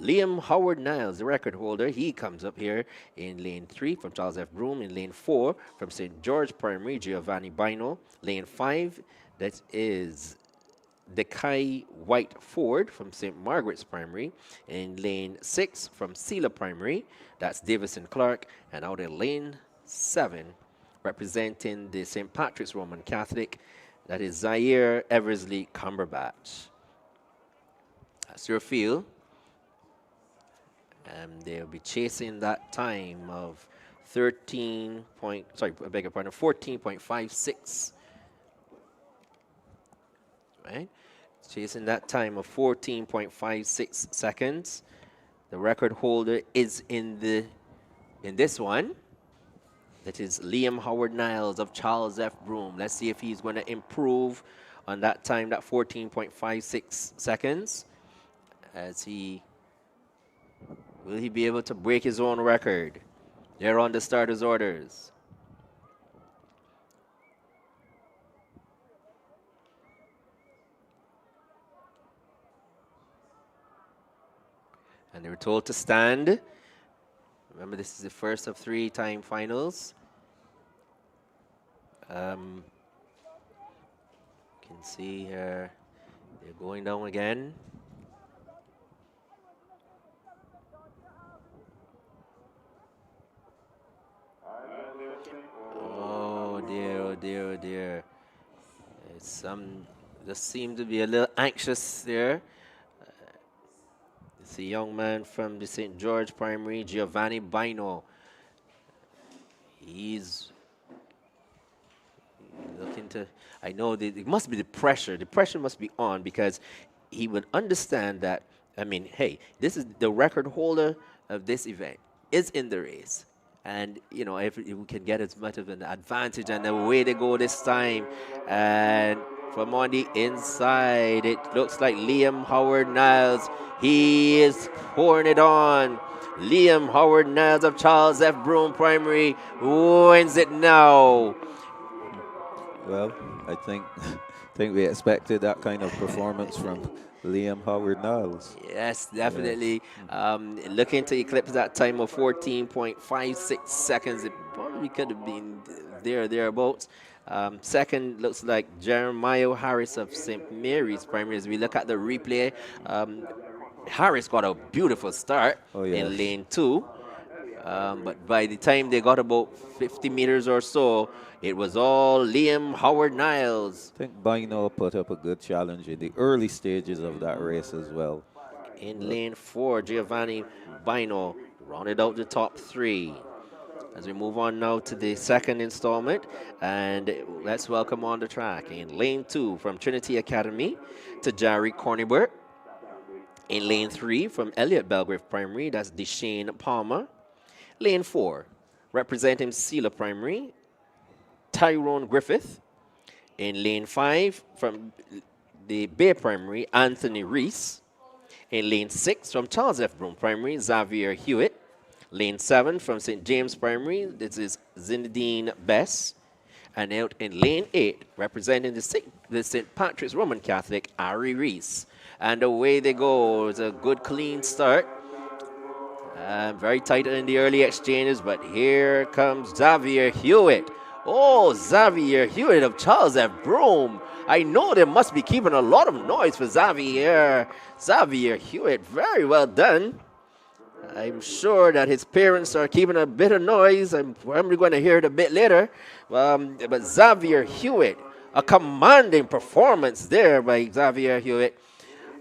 Liam Howard Niles, the record holder, he comes up here in lane 3 from Charles F. Broome. In lane 4 from St. George Primary, Giovanni Bino. Lane 5, that is Dekai White Ford from St. Margaret's Primary. In lane 6 from Sela Primary, that's Davison Clark. And out in lane 7, representing the St. Patrick's Roman Catholic, that is Zaire Eversley Cumberbatch. That's your field. And they'll be chasing that time of 14.56. Right? Chasing that time of 14.56 seconds. The record holder is in this one. That is Liam Howard Niles of Charles F. Broome. Let's see if he's going to improve on that time, that 14.56 seconds. Will he be able to break his own record? They're on the starter's orders. And they were told to stand. Remember, this is the first of 3-time finals. You can see here, they're going down again. Oh dear, oh dear. Just seem to be a little anxious there. It's a young man from the St. George Primary, Giovanni Bino. He's looking to, I know it must be the pressure. The pressure must be on because he would understand that, hey, this is the record holder of this event is in the race. And, if we can get as much of an advantage and the way they go this time, and from on the inside. It looks like Liam Howard Niles. He is pouring it on. Liam Howard Niles of Charles F. Broome Primary wins it now. Well, I think we expected that kind of performance from Liam Howard Niles. Yes, definitely. Looking to eclipse that time of 14.56 seconds. It probably could have been thereabouts. Second looks like Jeremiah Harris of St. Mary's Primary. As we look at the replay, Harris got a beautiful start in lane 2. But by the time they got about 50 meters or so, it was all Liam Howard Niles. I think Bino put up a good challenge in the early stages of that race as well. In lane 4, Giovanni Bino rounded out the top 3. As we move on now to the second installment, and let's welcome on the track in lane 2 from Trinity Academy to Jerry Cornybert. In lane 3 from Elliott Belgrave Primary, that's Deshane Palmer. Lane 4, representing Sealer Primary, Tyrone Griffith. In lane 5, from the Bay Primary, Anthony Reese. In lane 6, from Charles F. Broome Primary, Xavier Hewitt. Lane 7, from St. James Primary, this is Zinedine Bess. And out in lane 8, representing the St. Patrick's Roman Catholic, Ari Reese. And away they go. It's a good, clean start. Very tight in the early exchanges, but here comes Xavier Hewitt. Oh, Xavier Hewitt of Charles F. Broome. I know they must be keeping a lot of noise for Xavier. Xavier Hewitt, very well done. I'm sure that his parents are keeping a bit of noise. I'm probably going to hear it a bit later. But Xavier Hewitt, a commanding performance there by Xavier Hewitt.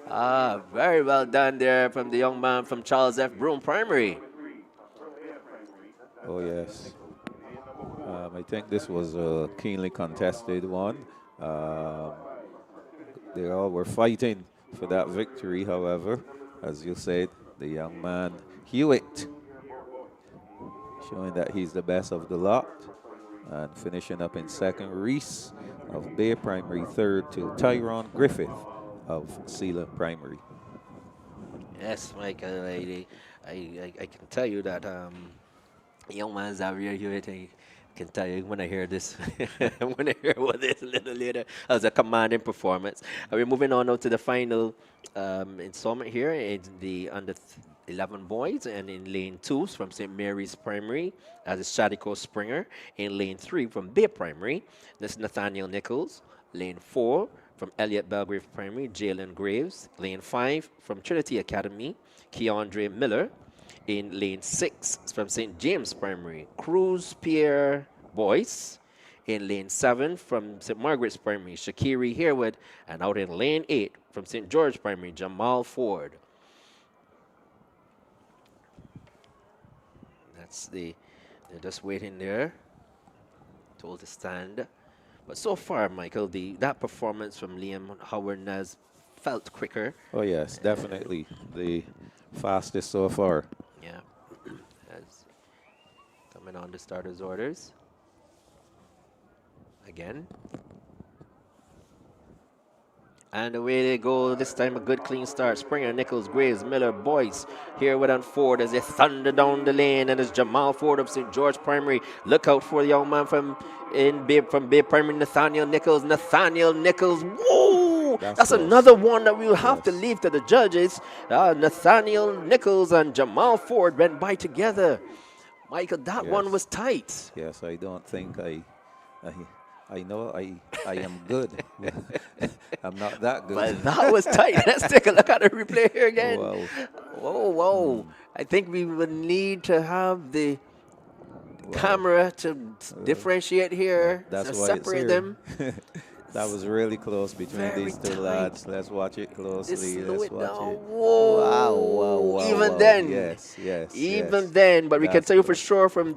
Very well done there from the young man from Charles F. Broome Primary. Oh, yes. I think this was a keenly contested one. They all were fighting for that victory, however. As you said, the young man, Hewitt, showing that he's the best of the lot. And finishing up in second, Reese of Bay Primary, third to Tyrone Griffith of Sealer Primary. Yes, Michael, I can tell you that young man Xavier Hewitt, I can tell you when I hear this, when I hear what this a little later, as a commanding performance. We're moving on now to the final installment here in the under 11 boys, and in lane 2 from St. Mary's Primary, as is Shadiko Springer. In lane 3 from Bay Primary, that's Nathaniel Nichols. Lane 4 from Elliott Belgrave Primary, Jalen Graves. Lane 5 from Trinity Academy, Keandre Miller. In lane 6 from St. James Primary, Cruz Pierre Boyce. In lane 7 from St. Margaret's Primary, Shakiri Harewood. And out in lane 8 from St. George Primary, Jamal Ford. They're just waiting there, told to stand. But so far, Michael, that performance from Liam Howard Niles felt quicker. Oh, yes, definitely the fastest so far. Yeah, as coming on the starter's orders again. And away they go. This time a good clean start. Springer, Nichols, Graves, Miller, Boyce, Harewood and Ford as they thunder down the lane. And it's Jamal Ford of St. George Primary. Look out for the young man from Bay Primary, Nathaniel Nichols. Nathaniel Nichols, whoa! That's another one that we'll have to leave to the judges. Nathaniel Nichols and Jamal Ford went by together. Michael, that one was tight. Yes, I don't think I know I am good. I'm not that good. But that was tight. Let's take a look at the replay here again. Wow. Whoa. I think we would need to have the camera to differentiate here, That's to why separate them. That was really close between these two lads. Let's watch it closely. Let's watch down. it. Whoa. Wow. Even then. Yes. Even then. But we can tell you for sure from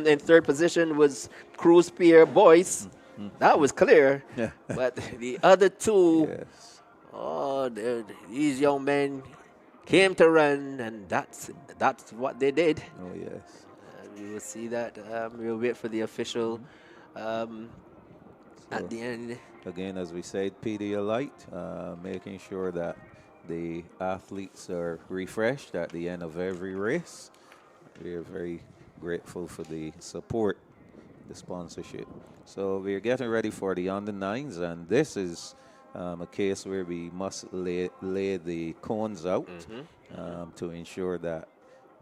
in third position was Cruz Pierre Boyce. That was clear. But the other two, these young men came to run, and that's what they did. Oh, yes. And we will see that. We'll wait for the official At So the end, again, as we said, Pedialyte, making sure that the athletes are refreshed at the end of every race. We are very grateful for the support, the sponsorship. So we're getting ready for the under nines, and this is a case where we must lay the cones out to ensure that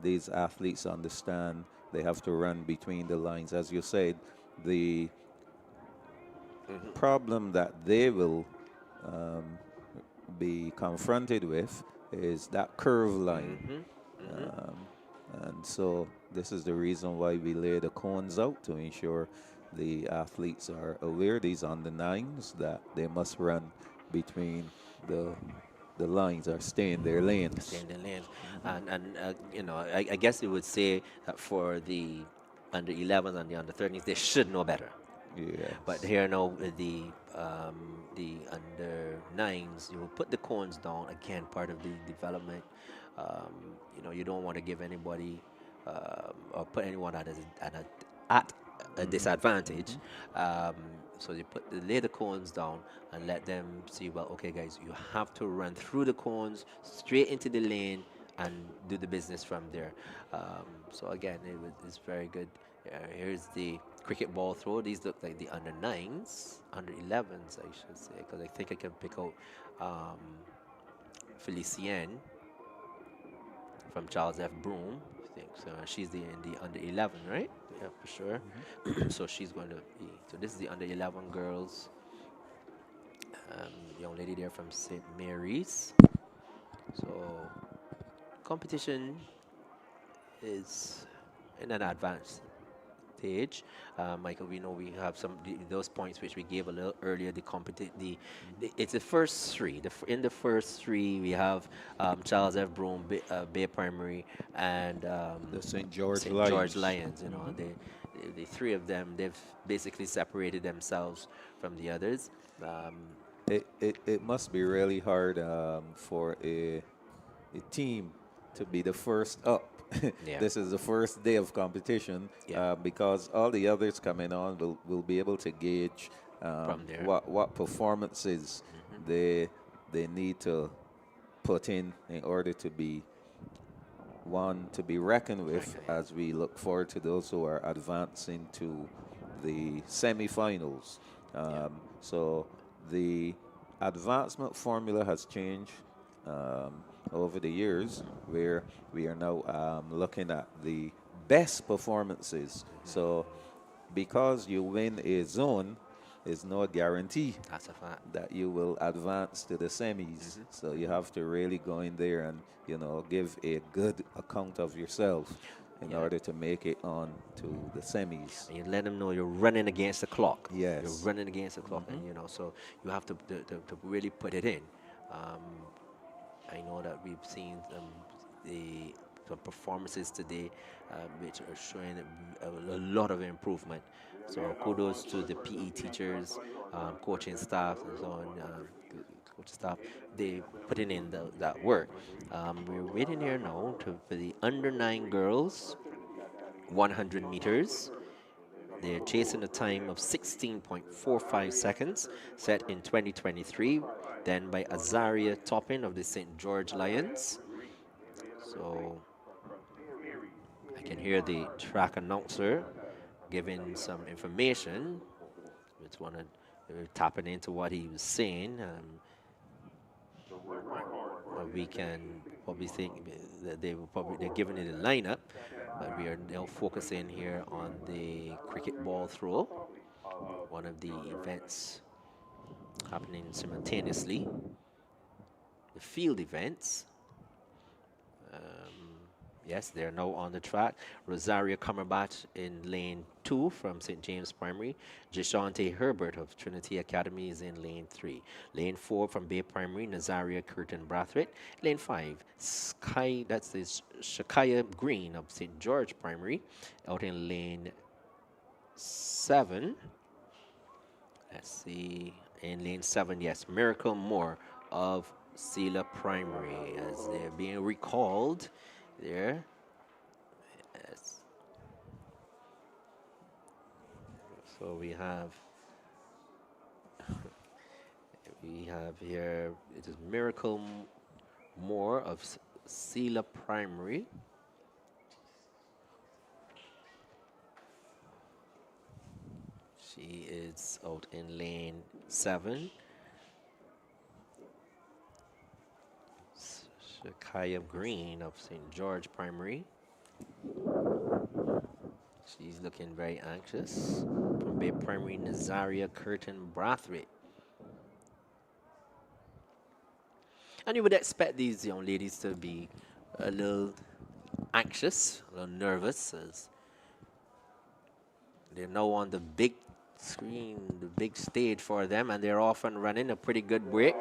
these athletes understand they have to run between the lines. As you said, the problem that they will be confronted with is that curve line. And so this is the reason why we lay the cones out to ensure the athletes are aware, these on the nines, that they must run between the lines or stay in their stay lanes. in the lanes. And you know, I guess you would say that for the under 11s and the under 13s, they should know better. But Yes. here now with the under nines, you will put the cones down again, part of the development. You know, you don't want to give anybody or put anyone at a disadvantage. Um, so you lay the cones down and let them see. Well, okay, guys, you have to run through the cones straight into the lane and do the business from there. So again, it's very good. Here's the cricket ball throw. These look like the under nines, under 11s, I should say, because I think I can pick out um, Felicienne from Charles F. Broom. I think so. She's in the under 11, right? Yeah, for sure. So she's going to be. So this is the under 11 girls. Young lady there from St. Mary's. So competition is in an advanced stage. Michael, we know we have those points which we gave a little earlier. It's the first three. In the first three, we have Charles F. Broom, Bay Primary, and The St. George St. George Lions. Lions. You know, the three of them, they've basically separated themselves from the others. Um, It must be really hard for a team to be the first up. yeah, This is the first day of competition yeah, because all the others coming on will be able to gauge from there. what performances they they need to put in order to be one to be reckoned with Okay. as we look forward to those who are advancing to the semifinals. Yeah. So the advancement formula has changed over the years, where we are now looking at the best performances. So because you win a zone is no guarantee That's a fact. that you will advance to the semis. So you have to really go in there and, give a good account of yourself in Yeah. order to make it on to the semis. And you let them know you're running against the clock. You're Yes. running against the clock, and so you have to really put it in. Um, I know that we've seen some performances today, which are showing a lot of improvement. So kudos to the PE teachers, coaching staff, and so on. Coaching staff, they putting in that work. We're waiting here now for the under 9 girls, 100 meters. They're chasing a time of 16.45 seconds, set in 2023, then by Azaria Toppin of the St. George Lions. So I can hear the track announcer giving some information. It's one of tapping into what he was saying. We can probably think that they're giving it a lineup, but we are now focusing here on the cricket ball throw, one of the events happening simultaneously, the field events. Yes, they're now on the track. Rosario Cumberbatch in lane 2 from St. James Primary. Jashante Herbert of Trinity Academy is in lane 3. Lane 4 from Bay Primary, Nazaria Curtin Brathwaite. Lane 5, that's the Shakaya Green of St. George Primary. Out in lane 7, let's see, in lane 7, yes, Miracle Moore of Sela Primary as they're being recalled there. Yes. So we have we have here, it is Miracle Moore of Sela Primary. She is out in lane 7. Shakaya Green of St. George Primary. She's looking very anxious. From Bay Primary, Nazaria Curtin Brathwaite. And you would expect these young ladies to be a little anxious, a little nervous, as they're now on the big screen, the big stage for them, and they're off and running a pretty good break.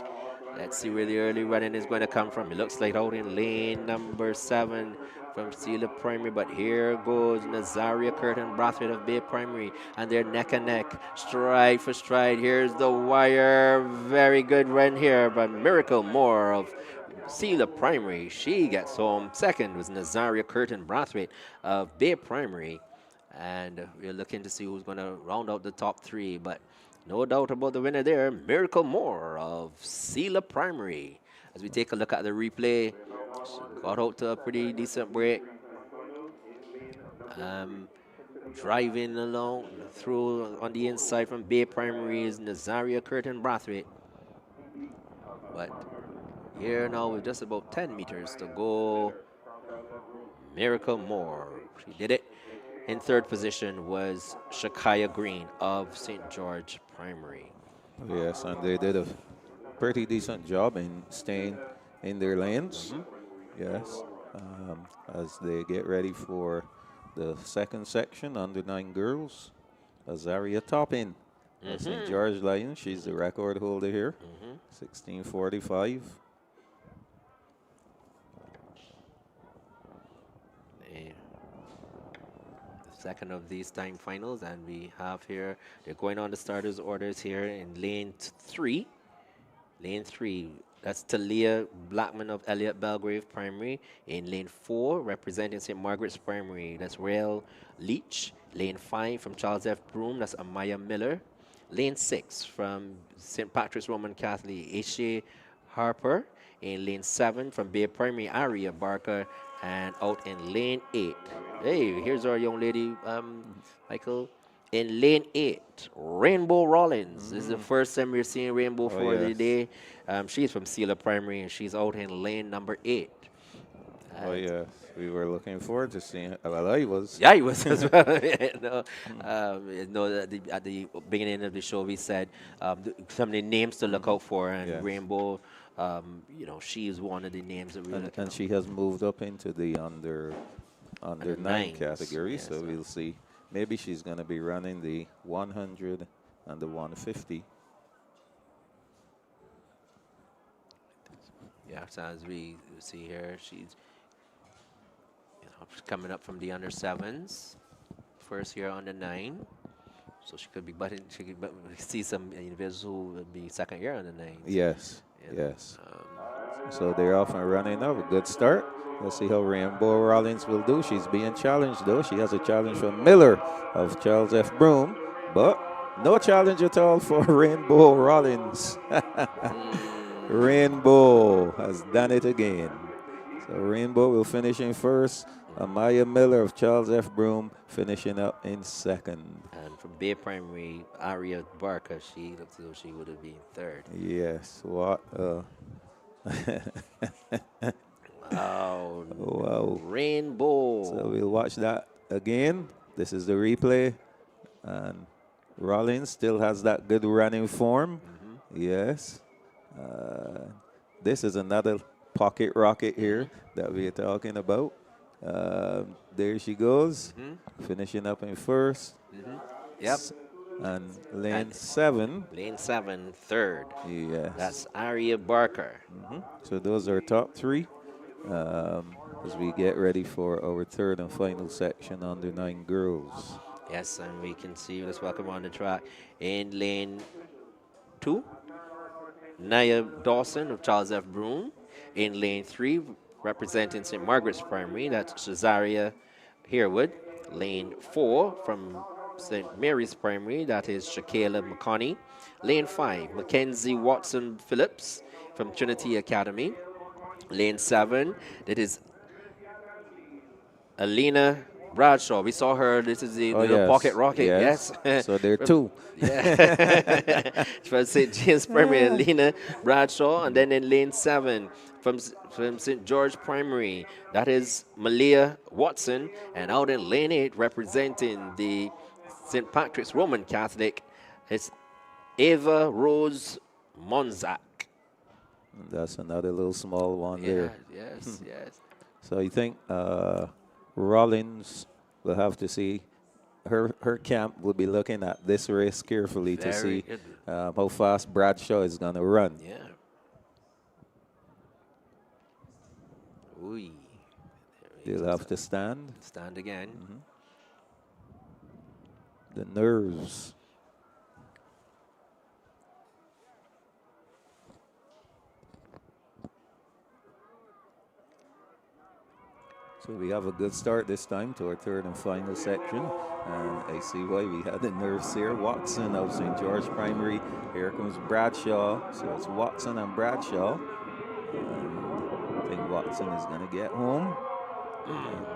Let's see where the early running is going to come from. It looks like out in lane number 7 from Sela Primary, but here goes Nazaria Curtin Brathwaite of Bay Primary, and they're neck and neck, stride for stride. Here's the wire. Very good run here by Miracle Moore of Sela Primary. She gets home. Second was Nazaria Curtin Brathwaite of Bay Primary. And we're looking to see who's going to round out the top 3. But no doubt about the winner there, Miracle Moore of Sela Primary. As we take a look at the replay, she got out to a pretty decent break. Driving along through on the inside from Bay Primary is Nazaria Curtin Brathwaite. But here now with just about 10 meters to go, Miracle Moore. She did it. In third position was Shakaya Green of St. George Primary. Yes, and they did a pretty decent job in staying in their lanes. Yes, as they get ready for the second section, under 9 girls. Azaria Toppin, St. George Lions. She's the record holder here, 16:45. Second of these time finals, and we have here, they're going on the starters orders here in lane 3. Lane 3, that's Talia Blackman of Elliott Belgrave Primary. In lane 4, representing St. Margaret's Primary, that's Rael Leach. Lane 5 from Charles F. Broome, that's Amaya Miller. Lane 6 from St. Patrick's Roman Catholic, Ishe Harper. In lane 7 from Bay Primary, Aria Barker. And out in lane 8, hey, here's our young lady, Michael. In lane 8, Rainbow Rollins. This is the first time we're seeing Rainbow for the day. She's from Sela Primary, and she's out in lane number 8. Yes, we were looking forward to seeing it. Well, I was. Yeah, he was as well. At the beginning of the show, we said some of the names to look out for, and Rainbow, she is one of the names that we look And she has moved up into the under 9 category, so we'll see. Maybe she's going to be running the 100 and the 150. Yeah, so as we see here, she's coming up from the under 7s. First year under 9. So she could be she could see some individuals who would be second year under 9. Yes, yes. So they're off and running now. A good start. Let's see how Rainbow Rollins will do. She's being challenged, though. She has a challenge from Miller of Charles F. Broome, but no challenge at all for Rainbow Rollins. Rainbow has done it again. So Rainbow will finish in first. Amaya Miller of Charles F. Broome finishing up in second. And from Bay Primary, Aria Barker, she looks as though she would have been third. Yes, what? Wow. Wow. Rainbow. So we'll watch that again. This is the replay. And Rollins still has that good running form. Yes. This is another pocket rocket here that we're talking about. There she goes, finishing up in first. Yep. And lane 7. Lane 7, third. Yes. That's Aria Barker. So those are top 3 as we get ready for our third and final section under 9 girls. Yes, and we can see, let's welcome on the track. In lane 2, Naya Dawson of Charles F. Broome. In lane 3, representing St. Margaret's Primary, that's Cesaria Herwood. Lane 4 from St. Mary's Primary, that is Shakayla McConney. Lane 5, Mackenzie Watson Phillips from Trinity Academy. Lane 7, that is Alina Bradshaw. We saw her. This is the Oh, little pocket yes. rocket. Yes. Yes. So there are From- two. yeah. From St. James Primary, Alina Bradshaw. And then in lane 7, from St. George Primary, that is Malia Watson. And out in lane 8, representing the St. Patrick's Roman Catholic, it's Ava Rose Monzak. That's another little small one there. Yes, yes. So you think Rollins will have to see her camp will be looking at this race carefully to Very see good. how fast Bradshaw is going to run. Yeah. Ooh. They'll have to stand. Stand again. The nerves. So we have a good start this time to our third and final section. And I see why we had the nerves here. Watson of St. George Primary. Here comes Bradshaw. So it's Watson and Bradshaw. And I think Watson is going to get home.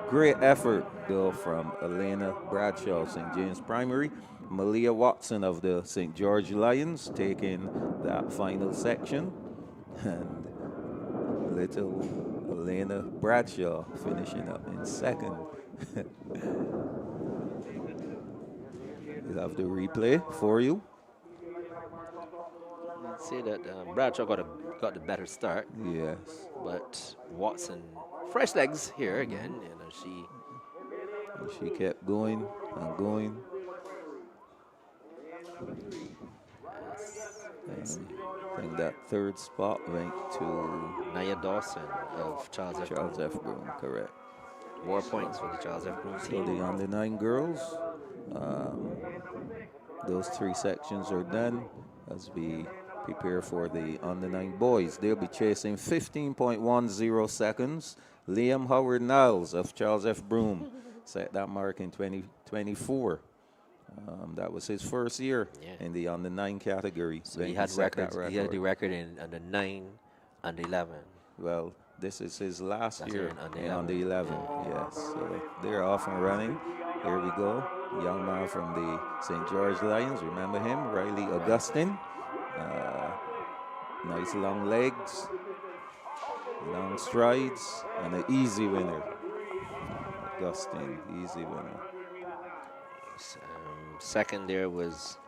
Great effort, though, from Elena Bradshaw of St. James Primary. Malia Watson of the St. George Lions taking that final section. And little Elena Bradshaw finishing up in second. We'll have the replay for you. I'd say that Bradshaw got the better start, Yes. but Watson, fresh legs here again. And she kept going and going. Yes. I think that third spot went to Naya Dawson of Charles F. Charles F. Broom, correct. More points for the Charles F. Broom So team. the under 9 girls, those 3 sections are done as we prepare for the under 9 boys. They'll be chasing 15.10 seconds. Liam Howard Niles of Charles F. Broom set that mark in 2024. That was his first year in the under 9 category. So he had records. He had the record in under 9, under 11. Well, this is his last year in under 11. Yes, so they're off and running. Here we go. Young man from the St. George Lions. Remember him? Riley Augustine. Nice long legs, long strides, and an easy winner. Augustine, easy winner. Second there was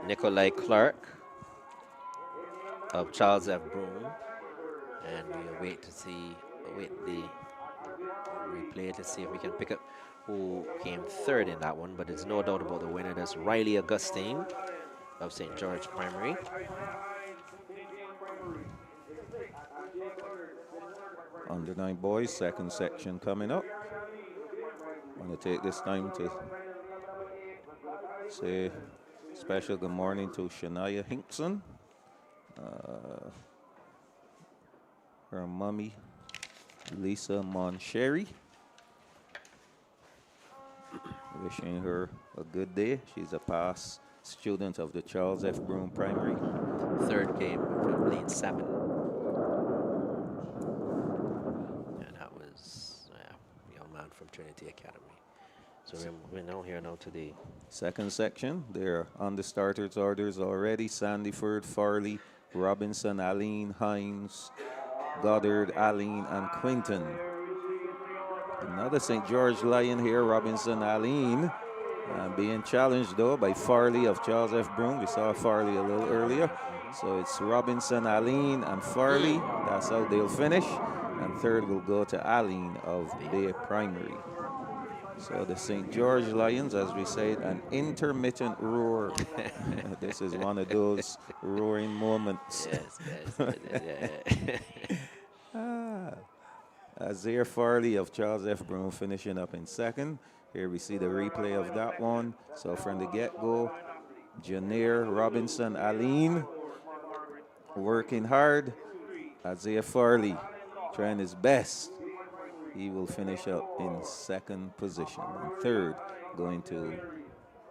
Nikolai Clark of Charles F. Broom. And we'll wait the replay to see if we can pick up who came third in that one. But there's no doubt about the winner. That's Riley Augustine of St. George Primary. Under 9 boys, second section coming up. I'm going to take this time to say special good morning to Shania Hinkson. Her mommy, Lisa Moncherry. Wishing her a good day. She's a past student of the Charles F. Broom Primary. Third game from lane 7. And that was a young man from Trinity Academy. So we're now here to the second section. They're on the starters' orders already. Sandyford, Farley, Robinson, Aline, Hines, Goddard, Aline, and Quinton. Another St. George Lion here, Robinson, Aline. Being challenged, though, by Farley of Charles F. Broom. We saw Farley a little earlier. So it's Robinson, Aline, and Farley. That's how they'll finish. And third will go to Aline of Bay Primary. So the St. George Lions, as we said, an intermittent roar. This is one of those roaring moments. Yes. Isaiah Farley of Charles F. Broom finishing up in second. Here we see the replay of that one. So from the get-go, Janair, Robinson, Aline working hard. Isaiah Farley trying his best. He will finish up in second position. And third going to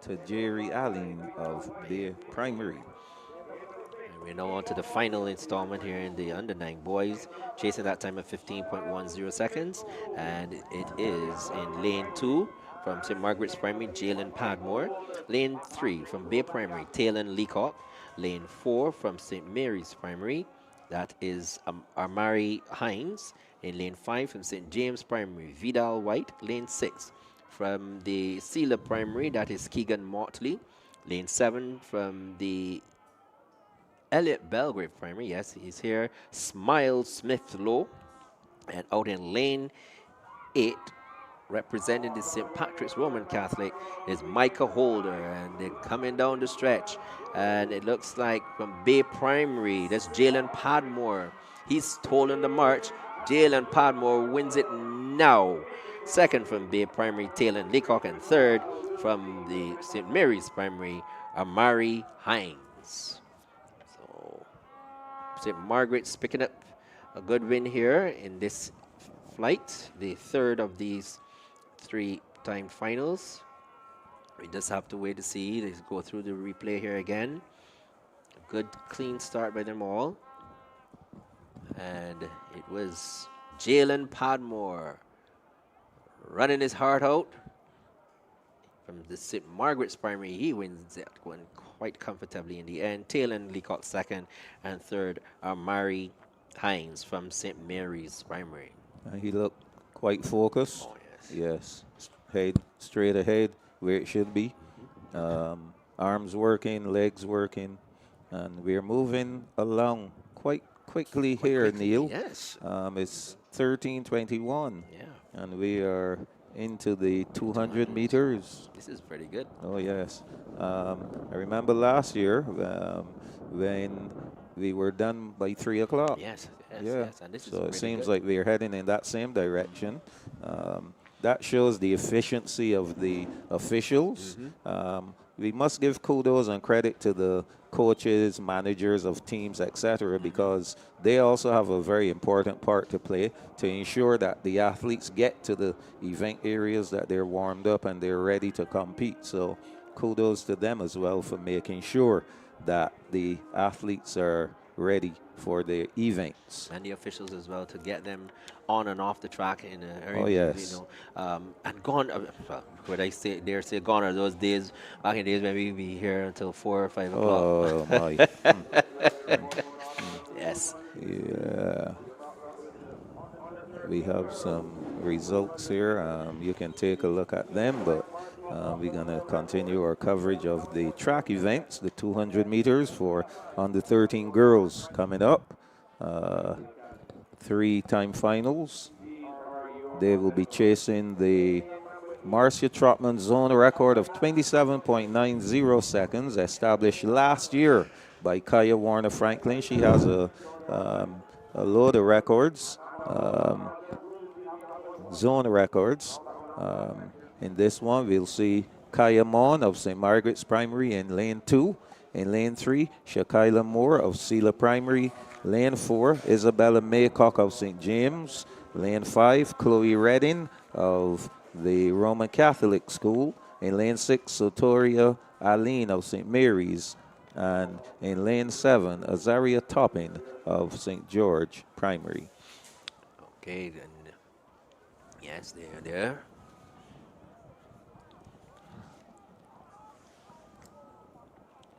to Jerry Allen of Bay Primary. And we're now on to the final installment here in the under 9 boys, chasing that time of 15.10 seconds. And it is in lane 2 from St. Margaret's Primary, Jalen Padmore. Lane 3 from Bay Primary, Talon Leacock. Lane 4 from St. Mary's Primary, that is Amari Hines. In lane 5 from St. James Primary, Vidal White. Lane 6 from the Sealer Primary, that is Keegan Motley. Lane 7 from the Elliot Belgrave Primary, yes, he's here. Smile Smith Low. And out in lane 8, representing the St. Patrick's Roman Catholic, is Micah Holder. And they're coming down the stretch. And it looks like from Bay Primary, that's Jalen Padmore. He's stolen the march. Jalen Padmore wins it now. Second from Bay Primary, Talon Leacock. And third from the St. Mary's Primary, Amari Hines. So St. Margaret's picking up a good win here in this flight, the third of these 3-time finals. We just have to wait to see. Let's go through the replay here again. A good, clean start by them all. And it was Jalen Padmore running his heart out. From the St. Margaret's Primary, he wins that one quite comfortably in the end. Talon Leacock second, and third, Amari Hines from St. Mary's Primary. He looked quite focused. Oh, yes. Yes, head straight ahead where it should be. Arms working, legs working, and we're moving along quite quickly here, Neil. Yes. It's 13:21. Yeah. And we are into the 200 meters. This is pretty good. Oh, yes. I remember last year when we were done by 3 o'clock. Yes, yes, Yeah. yes. And this So is it seems good. like we're heading in that same direction. That shows the efficiency of the officials. We must give kudos and credit to the coaches, managers of teams, etc., because they also have a very important part to play to ensure that the athletes get to the event areas that they're warmed up and they're ready to compete. So kudos to them as well for making sure that the athletes are ready for the events. And the officials as well to get them on and off the track in a hurry. Oh, yes. You know, and gone, would I say, dare say gone are those days, back in the days when we'd be here until 4 or 5 o'clock. Oh, my. Yes. Yeah. We have some results here. You can take a look at them, but we're going to continue our coverage of the track events, the 200 meters for under 13 girls coming up. 3-time finals. They will be chasing the Marcia Trotman zone record of 27.90 seconds, established last year by Kaya Warner Franklin. She has a load of records, zone records. In this one, we'll see Kaya Mon of St. Margaret's Primary in lane 2. In lane 3, Shakaila Moore of Sealer Primary. Lane 4, Isabella Maycock of St. James. Lane 5, Chloe Redding of the Roman Catholic School. In lane 6, Sotoria Aline of St. Mary's. And in lane 7, Azaria Toppin of St. George Primary. Okay, then. Yes, they're there.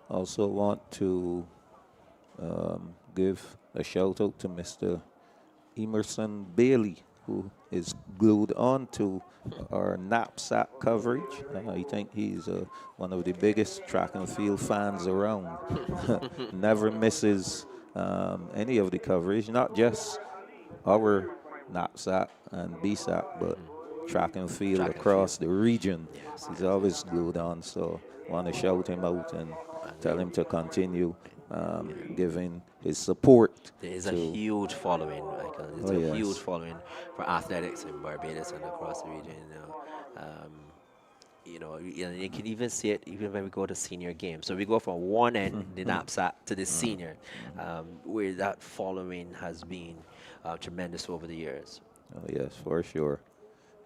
Also want to give a shout out to Mr. Emerson Bailey, who is glued on to our NAPSAC coverage. I think he's one of the biggest track and field fans around. Never misses any of the coverage, not just our NAPSAC and BSAC, but track and field across the region. Yes, He's always glued on, so want to shout him out and tell him to continue giving his support. There is a huge following, Michael. There's a yes. huge following for athletics in Barbados and across the region. You can even see it even when we go to senior games. So we go from one end, the NAPSAC, to the senior, where that following has been tremendous over the years. Oh, yes, for sure.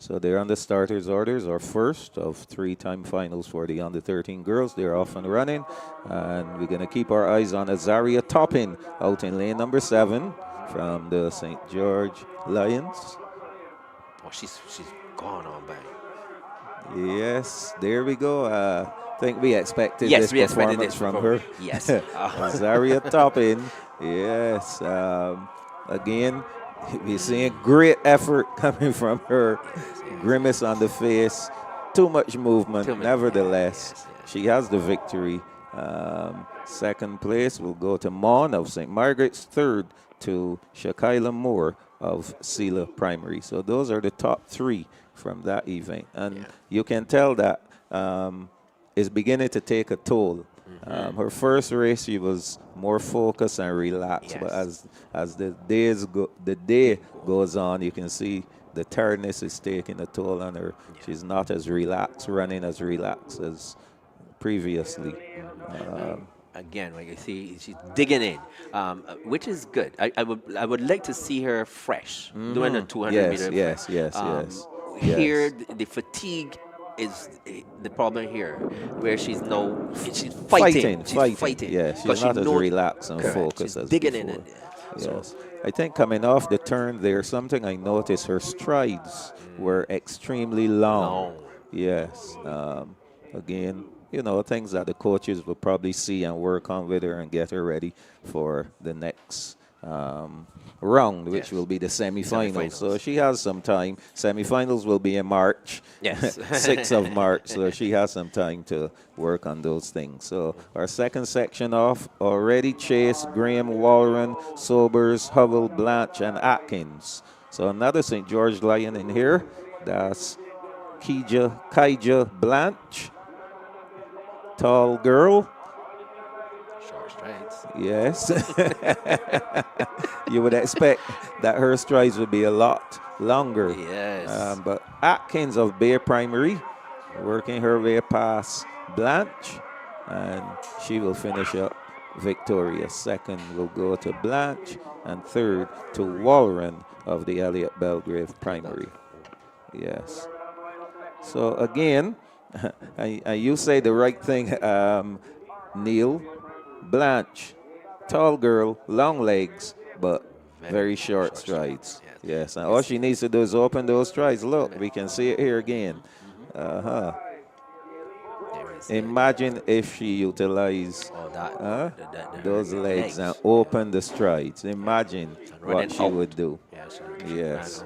So they're on the starters' orders, our first of 3-time finals for the under-13 girls. They're off and running, and we're going to keep our eyes on Azaria Toppin out in lane number 7 from the St. George Lions. Oh, she's gone on by. Yes, there we go. I think we expected Yes, this we expected performance this from performance. her. Yes. Azaria Toppin. Yes. Again, we're seeing great effort coming from her. Grimace on the face. Too much movement. Nevertheless, she has the victory. Second place will go to Mon of St. Margaret's. Third to Shakaila Moore of Sela Primary. So those are the top 3 from that event. And you can tell that it's beginning to take a toll. Her first race, she was more focused and relaxed. But as the day goes on, you can see the tiredness is taking a toll on her. She's not as relaxed, running as relaxed as previously. Again, like you see, she's digging in, which is good. I would like to see her fresh doing a 200 meter. Yes. Here, the fatigue is the problem here, where she's fighting. She's fighting. Yeah, she's not as relaxed and focused as digging before. in. Yes. I think coming off the turn there, something I noticed, her strides were extremely long. Yes. Again, things that the coaches will probably see and work on with her and get her ready for the next round, which will be the semifinals. So she has some time. Semifinals will be in March. Yes. 6th of March. So she has some time to work on those things. So our second section off already: Chase, Graham, Walren, Sobers, Hubble, Blanche, and Atkins. So another St. George Lion in here. That's Kaija Blanche. Tall girl. Short strides. Yes. You would expect that her strides would be a lot longer. Yes. But Atkins of Bay Primary working her way past Blanche, and she will finish up victorious. Second will go to Blanche, and third to Walren of the Elliott Belgrave Primary. Yes. So again, you say the right thing, Neil. Blanche, tall girl, long legs, but very short strides. Yes, and all she needs to do is open those strides. Look, we can see it here again. Imagine if she utilized those legs and opened the strides. Imagine what she would do. Yes.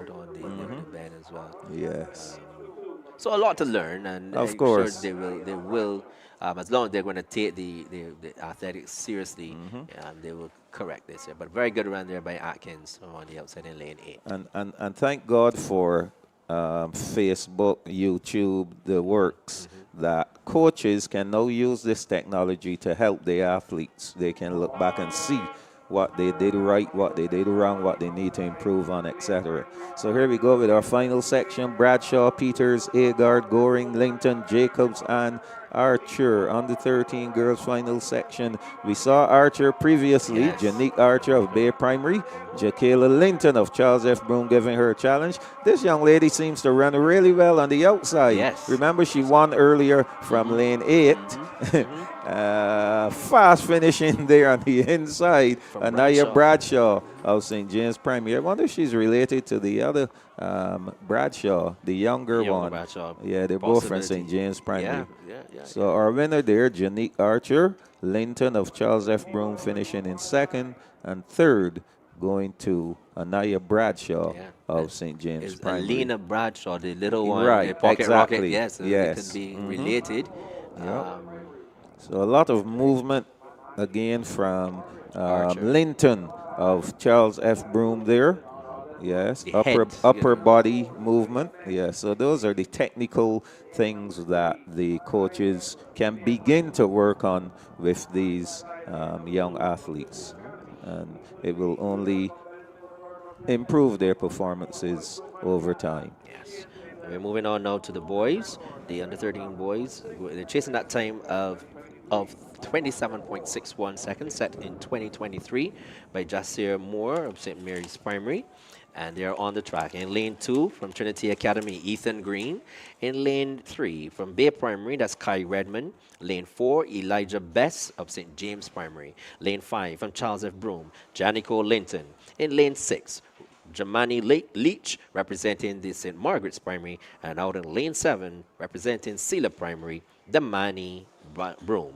Yes. So a lot to learn, and of course sure they will. As long as they're going to take the athletics seriously, they will correct this here. But very good run there by Atkins on the outside in lane 8. And thank God for Facebook, YouTube, the works, that coaches can now use this technology to help the athletes. They can look back and see what they did right, what they did wrong, what they need to improve on, etc. So here we go with our final section: Bradshaw, Peters, Agard, Goring, Linton, Jacobs, and Archer. On the 13 girls final section, we saw Archer previously. Janique Archer of Bay Primary, Jaquela Linton of Charles F. Broome giving her a challenge. This young lady seems to run really well on the outside. Remember, she won earlier from lane 8. Fast finishing there on the inside. Anaya Bradshaw of St. James Primary. I wonder if she's related to the other Bradshaw, the younger one. Bradshaw. Yeah, they're both from St. James Primary. So our winner there, Janique Archer, Linton of Charles F. Broome finishing in second, and third going to Anaya Bradshaw of St. James Primary. Alina Bradshaw, the little one, right? The pocket exactly. rocket. Yes, yes. They could be related. So a lot of movement again from Linton of Charles F. Broome there. Yes, upper body movement. Yes, so those are the technical things that the coaches can begin to work on with these young athletes, and it will only improve their performances over time. Yes. We're moving on now to the boys, the under 13 boys. They're chasing that time of 27.61 seconds set in 2023 by Jasir Moore of St. Mary's Primary. And they're on the track. In lane 2 from Trinity Academy, Ethan Green. In lane 3 from Bay Primary, that's Kai Redmond. Lane 4, Elijah Bess of St. James Primary. Lane 5 from Charles F. Broome, Janico Linton. In lane 6, Jamani Leach representing the St. Margaret's Primary. And out in lane 7, representing Sela Primary, Damani Broome.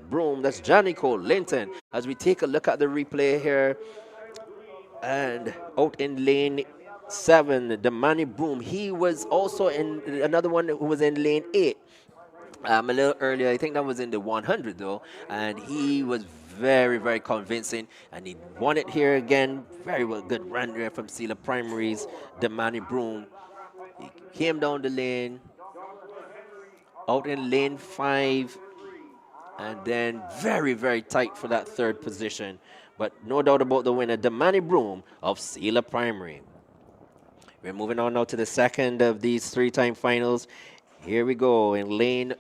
Broome, that's Janico Linton. As we take a look at the replay here, and out in lane 7, the Manny Broome, he was also in another one who was in lane 8 a little earlier. I think that was in the 100 though, and he was very, very convincing, and he won it here again. Very well, good run there from Sela Primaries, the Manny Broome. He came down the lane, out in lane 5, and then very, very tight for that third position. But no doubt about the winner, Damani Broome of Sela Primary. We're moving on now to the second of these 3-time finals. Here we go in lane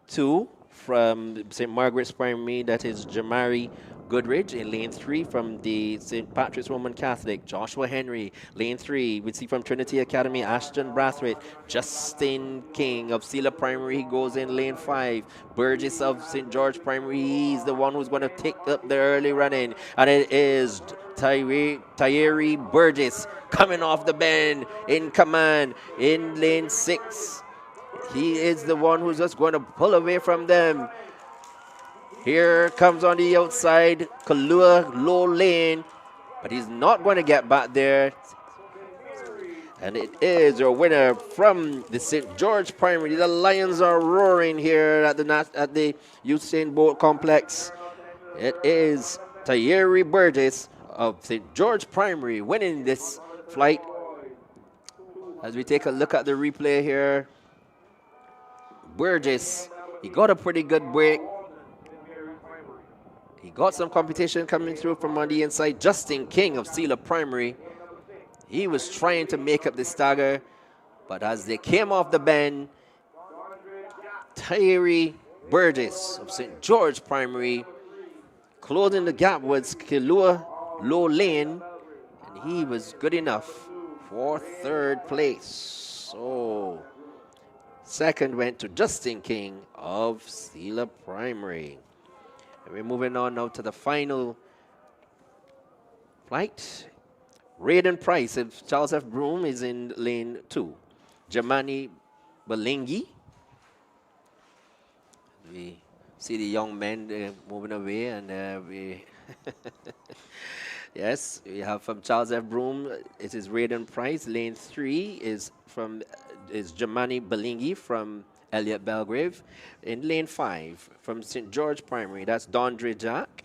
2 from St. Margaret's Primary, that is Jamari Goodridge. In lane 3 from the St. Patrick's Roman Catholic, Joshua Henry. Lane 3, we see from Trinity Academy, Ashton Brathwaite. Justin King of Sela Primary, he goes in lane 5. Burgess of St. George Primary, he's the one who's going to take up the early running. And it is Tyree Burgess coming off the bend in command in lane 6. He is the one who's just going to pull away from them. Here comes on the outside, Kalua low lane, but he's not going to get back there. And it is your winner from the St. George Primary. The Lions are roaring here at the Usain Bolt Complex. It is Tayeri Burgess of St. George Primary winning this flight. As we take a look at the replay here, Burgess, he got a pretty good break. He got some competition coming through from on the inside. Justin King of Sela Primary, he was trying to make up the stagger, but as they came off the bend, Tyree Burgess of St. George Primary closing the gap with Kilua Low Lane, and he was good enough for third place. So second went to Justin King of Sela Primary. And we're moving on now to the final flight. Raiden Price of Charles F. Broome is in lane 2. Jamani Balingi. We see the young men moving away, and we yes, we have from Charles F. Broome, it is Raiden Price. Lane 3 is Jamani Balingi from Elliot Belgrave. In lane 5 from St. George Primary, that's Dondre Jack.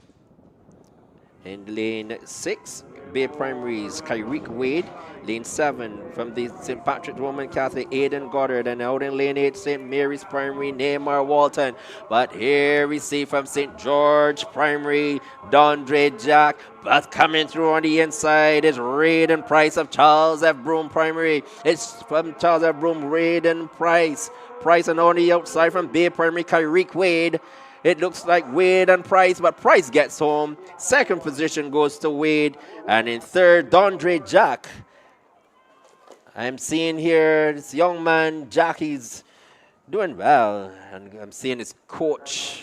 In lane 6, Bay Primaries, Kyrique Wade. Lane 7 from the St. Patrick Roman Catholic, Aidan Goddard. And out in lane 8, St. Mary's Primary, Neymar Walton. But here we see from St. George Primary, Dondre Jack. But coming through on the inside is Raiden Price of Charles F. Broome Primary. It's from Charles F. Broome, Raiden Price. Price, and on the outside from Bay Primary, Kyrique Wade. It looks like Wade and Price, but Price gets home. Second position goes to Wade. And in third, Dondre Jack. I'm seeing here this young man, Jack, he's doing well, and I'm seeing his coach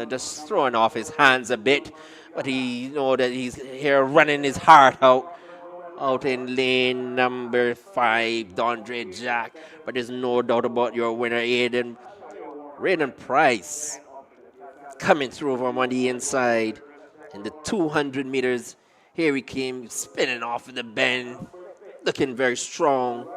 just throwing off his hands a bit, but he know that he's here running his heart out in lane number 5, Dondre Jack. But there's no doubt about your winner, Raiden Price, coming through from on the inside in the 200 meters. Here he came, spinning off in the bend, looking very strong.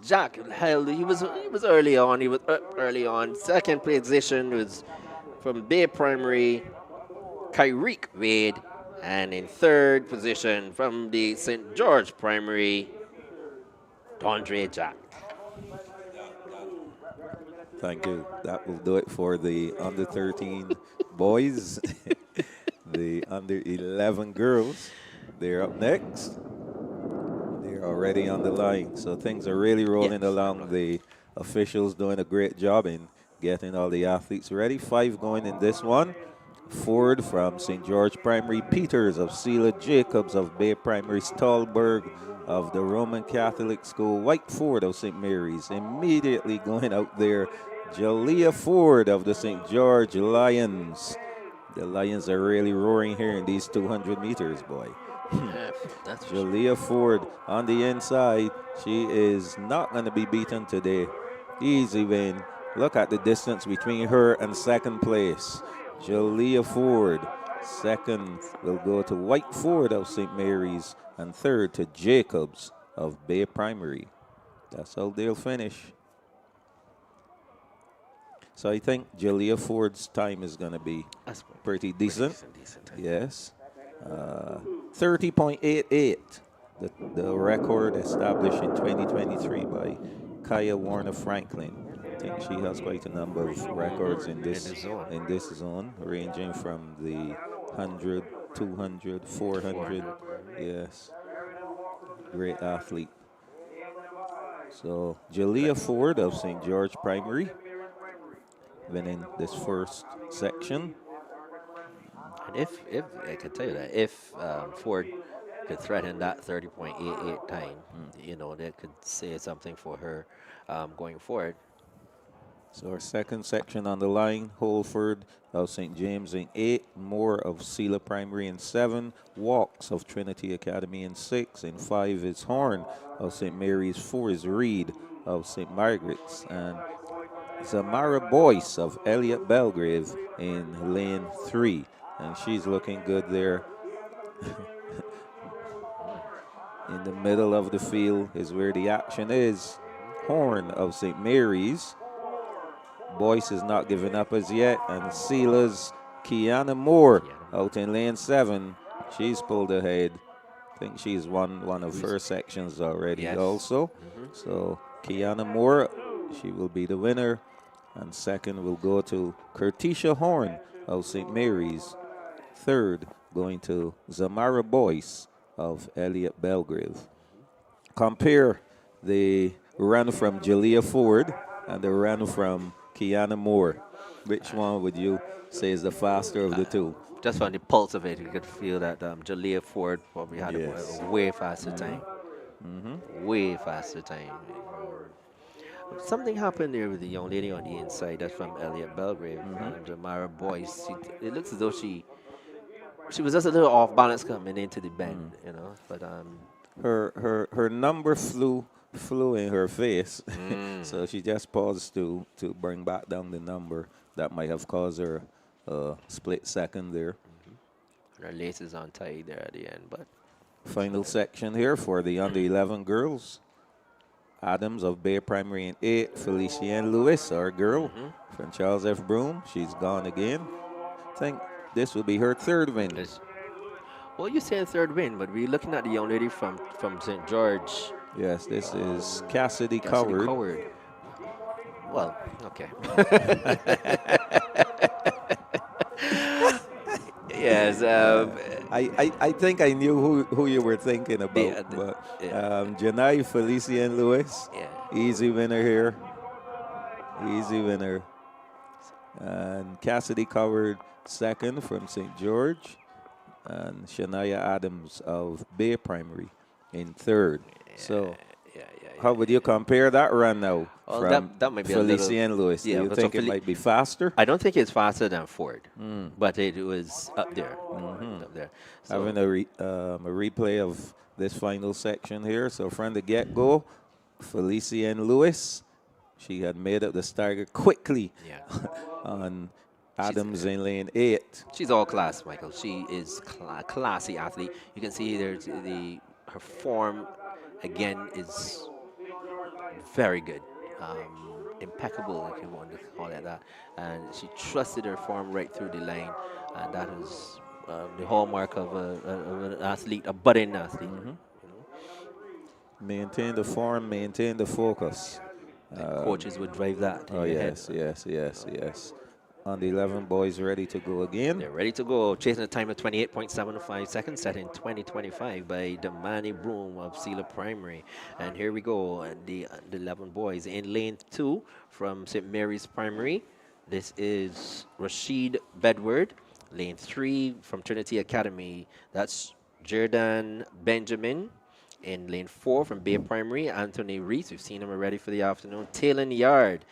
Jack held. He was early on. He was up early on. Second position was from Bay Primary, Kyreek Wade, and in third position from the St. George Primary, Dondre Jack. Thank you. That will do it for the under 13 boys. The under 11 girls, they're up next. They're already on the line. So things are really rolling along. The officials doing a great job in getting all the athletes ready. 5 going in this one. Ford from St. George Primary, Peters of Sela, Jacobs of Bay Primary, Stolberg of the Roman Catholic School, White Ford of St. Mary's. Immediately going out there, Jalea Ford of the St. George Lions. The Lions are really roaring here in these 200 meters, boy. That's Jalea Ford on the inside. She is not going to be beaten today. Easy win. Look at the distance between her and second place. Jalea Ford. Second will go to White Ford of St. Mary's, and third to Jacobs of Bay Primary. That's how they'll finish. So I think Jalea Ford's time is going to be pretty decent. Yes. 30.88, the record established in 2023 by Kaya Warner Franklin. I think she has quite a number of records in this zone, ranging from the 100, 200, 400. Yes. Great athlete. So Jalea Ford of St. George Primary winning this first section. And if I can tell you that if Ford could threaten that 30.88 time, that could say something for her going forward. So our second section on the line, Holford of St. James in 8, Moore of Sela Primary in 7, Walks of Trinity Academy in 6, in 5 is Horn of St. Mary's, 4 is Reed of St. Margaret's, and Zamara Boyce of Elliott Belgrave in lane 3, and she's looking good there. In the middle of the field is where the action is. Horn of St. Mary's. Boyce is not giving up as yet, and Sela's Kiana Moore out in lane 7. She's pulled ahead. I think she's won one of her sections already also. So Kiana Moore, she will be the winner. And second will go to Curtisha Horn of St. Mary's. Third going to Zamara Boyce of Elliott Belgrave. Compare the run from Jalea Ford and the run from Kiana Moore. Which one would you say is the faster of the two? Just from the pulse of it, you could feel that Jalea Ford probably had a way faster time. Way faster time. Something happened there with the young lady on the inside. That's from Elliott Belgrave. Jamara Boyce. It looks as though she was just a little off balance coming into the bend, But her number flew in her face, so she just paused to bring back down the number. That might have caused her a split second there. Her laces untied there at the end, but final section here for the under 11 girls. Adams of Bay Primary in 8, Felicienne Lewis, our girl from Charles F. Broome. She's gone again. I think this will be her third win. Well, you said third win, but we're looking at the young lady from St. George. Yes, this is Cassidy Coward. Well, okay. Yes. I think I knew who you were thinking about, but Janai Felician Lewis, easy winner here. Easy winner. And Cassidy Coward second from St. George, and Shania Adams of Bay Primary in third. how would you compare that run now Well, from that might be a little. Felicien Lewis? Do Yeah, you but so think it might be faster? I don't think it's faster than Ford, but it was up there. Up there. Having So a replay of this final section here. So from the get-go, Felicien Lewis, she had made up the stagger quickly yeah, on Adams in lane 8. she's all class, Michael. She is classy athlete. You can see there's her form again is very good. Impeccable, if you want to call it that. And she trusted her form right through the line, and that is the hallmark of an athlete, a budding athlete. You know, Maintain the form, maintain the focus. and coaches would drive that in Oh, your head. yes. On the 11 boys ready to go again. They're ready to go, chasing a time of 28.75 seconds, set in 2025 by the Manny Broom of Sealer Primary. And here we go, and the 11 boys in lane 2 from St. Mary's Primary. This is Rashid Bedward. Lane 3 from Trinity Academy. That's Jordan Benjamin. In lane 4 from Bay Primary, Anthony Reese. We've seen him already for the afternoon. Talon Yard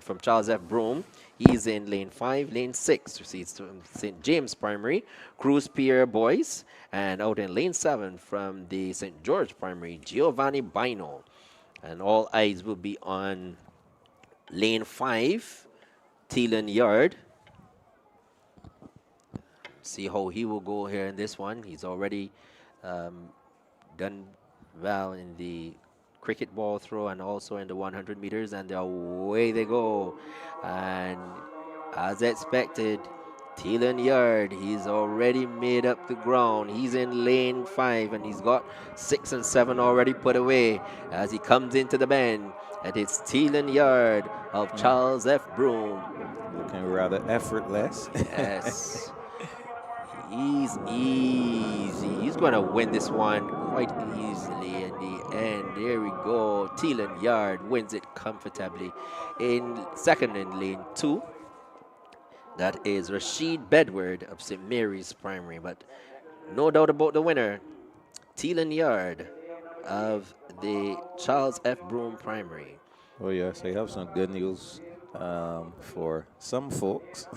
from Charles F. Broom. He's in lane 5. Lane 6 receives from St. James Primary, Cruz Pierre Boys. And out in lane 7 from the St. George Primary, Giovanni Bino. And all eyes will be on lane 5, Talon Yard. See how he will go here in this one. He's already done well in the cricket ball throw and also in the 100 meters, and away they go. And as expected, Talon Yard, he's already made up the ground. He's in lane 5, and he's got 6 and 7 already put away as he comes into the bend. And it's Talon Yard of Charles F. Broom. Looking rather effortless. Yes. He's easy. He's going to win this one quite easily in the end. There we go. Talon Yard wins it comfortably. In second in lane 2, that is Rashid Bedward of St. Mary's Primary. But no doubt about the winner, Talon Yard of the Charles F. Broom Primary. Oh, yes, I have some good news for some folks.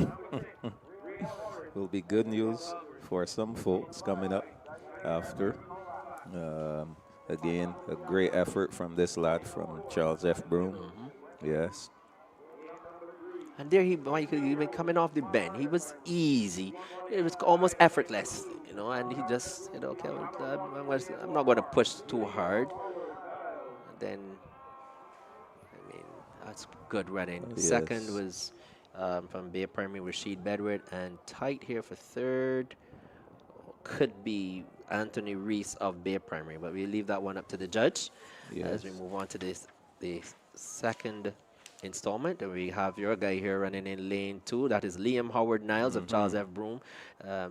Will be good news for some folks coming up after. Again, a great effort from this lad from Charles F. Broom. Yes. And there Michael, he been coming off the bend. He was easy. It was almost effortless, you know, and he just said, okay, I'm not going to push too hard. And then, I mean, that's good running. Yes. Second was from Bay Primary, Rashid Bedward, and tight here for third could be Anthony Reese of Bay Primary, but we leave that one up to the judge. Yes. As we move on to the second installment, and we have your guy here running in lane 2. That is Liam Howard Niles of Charles F. Broom.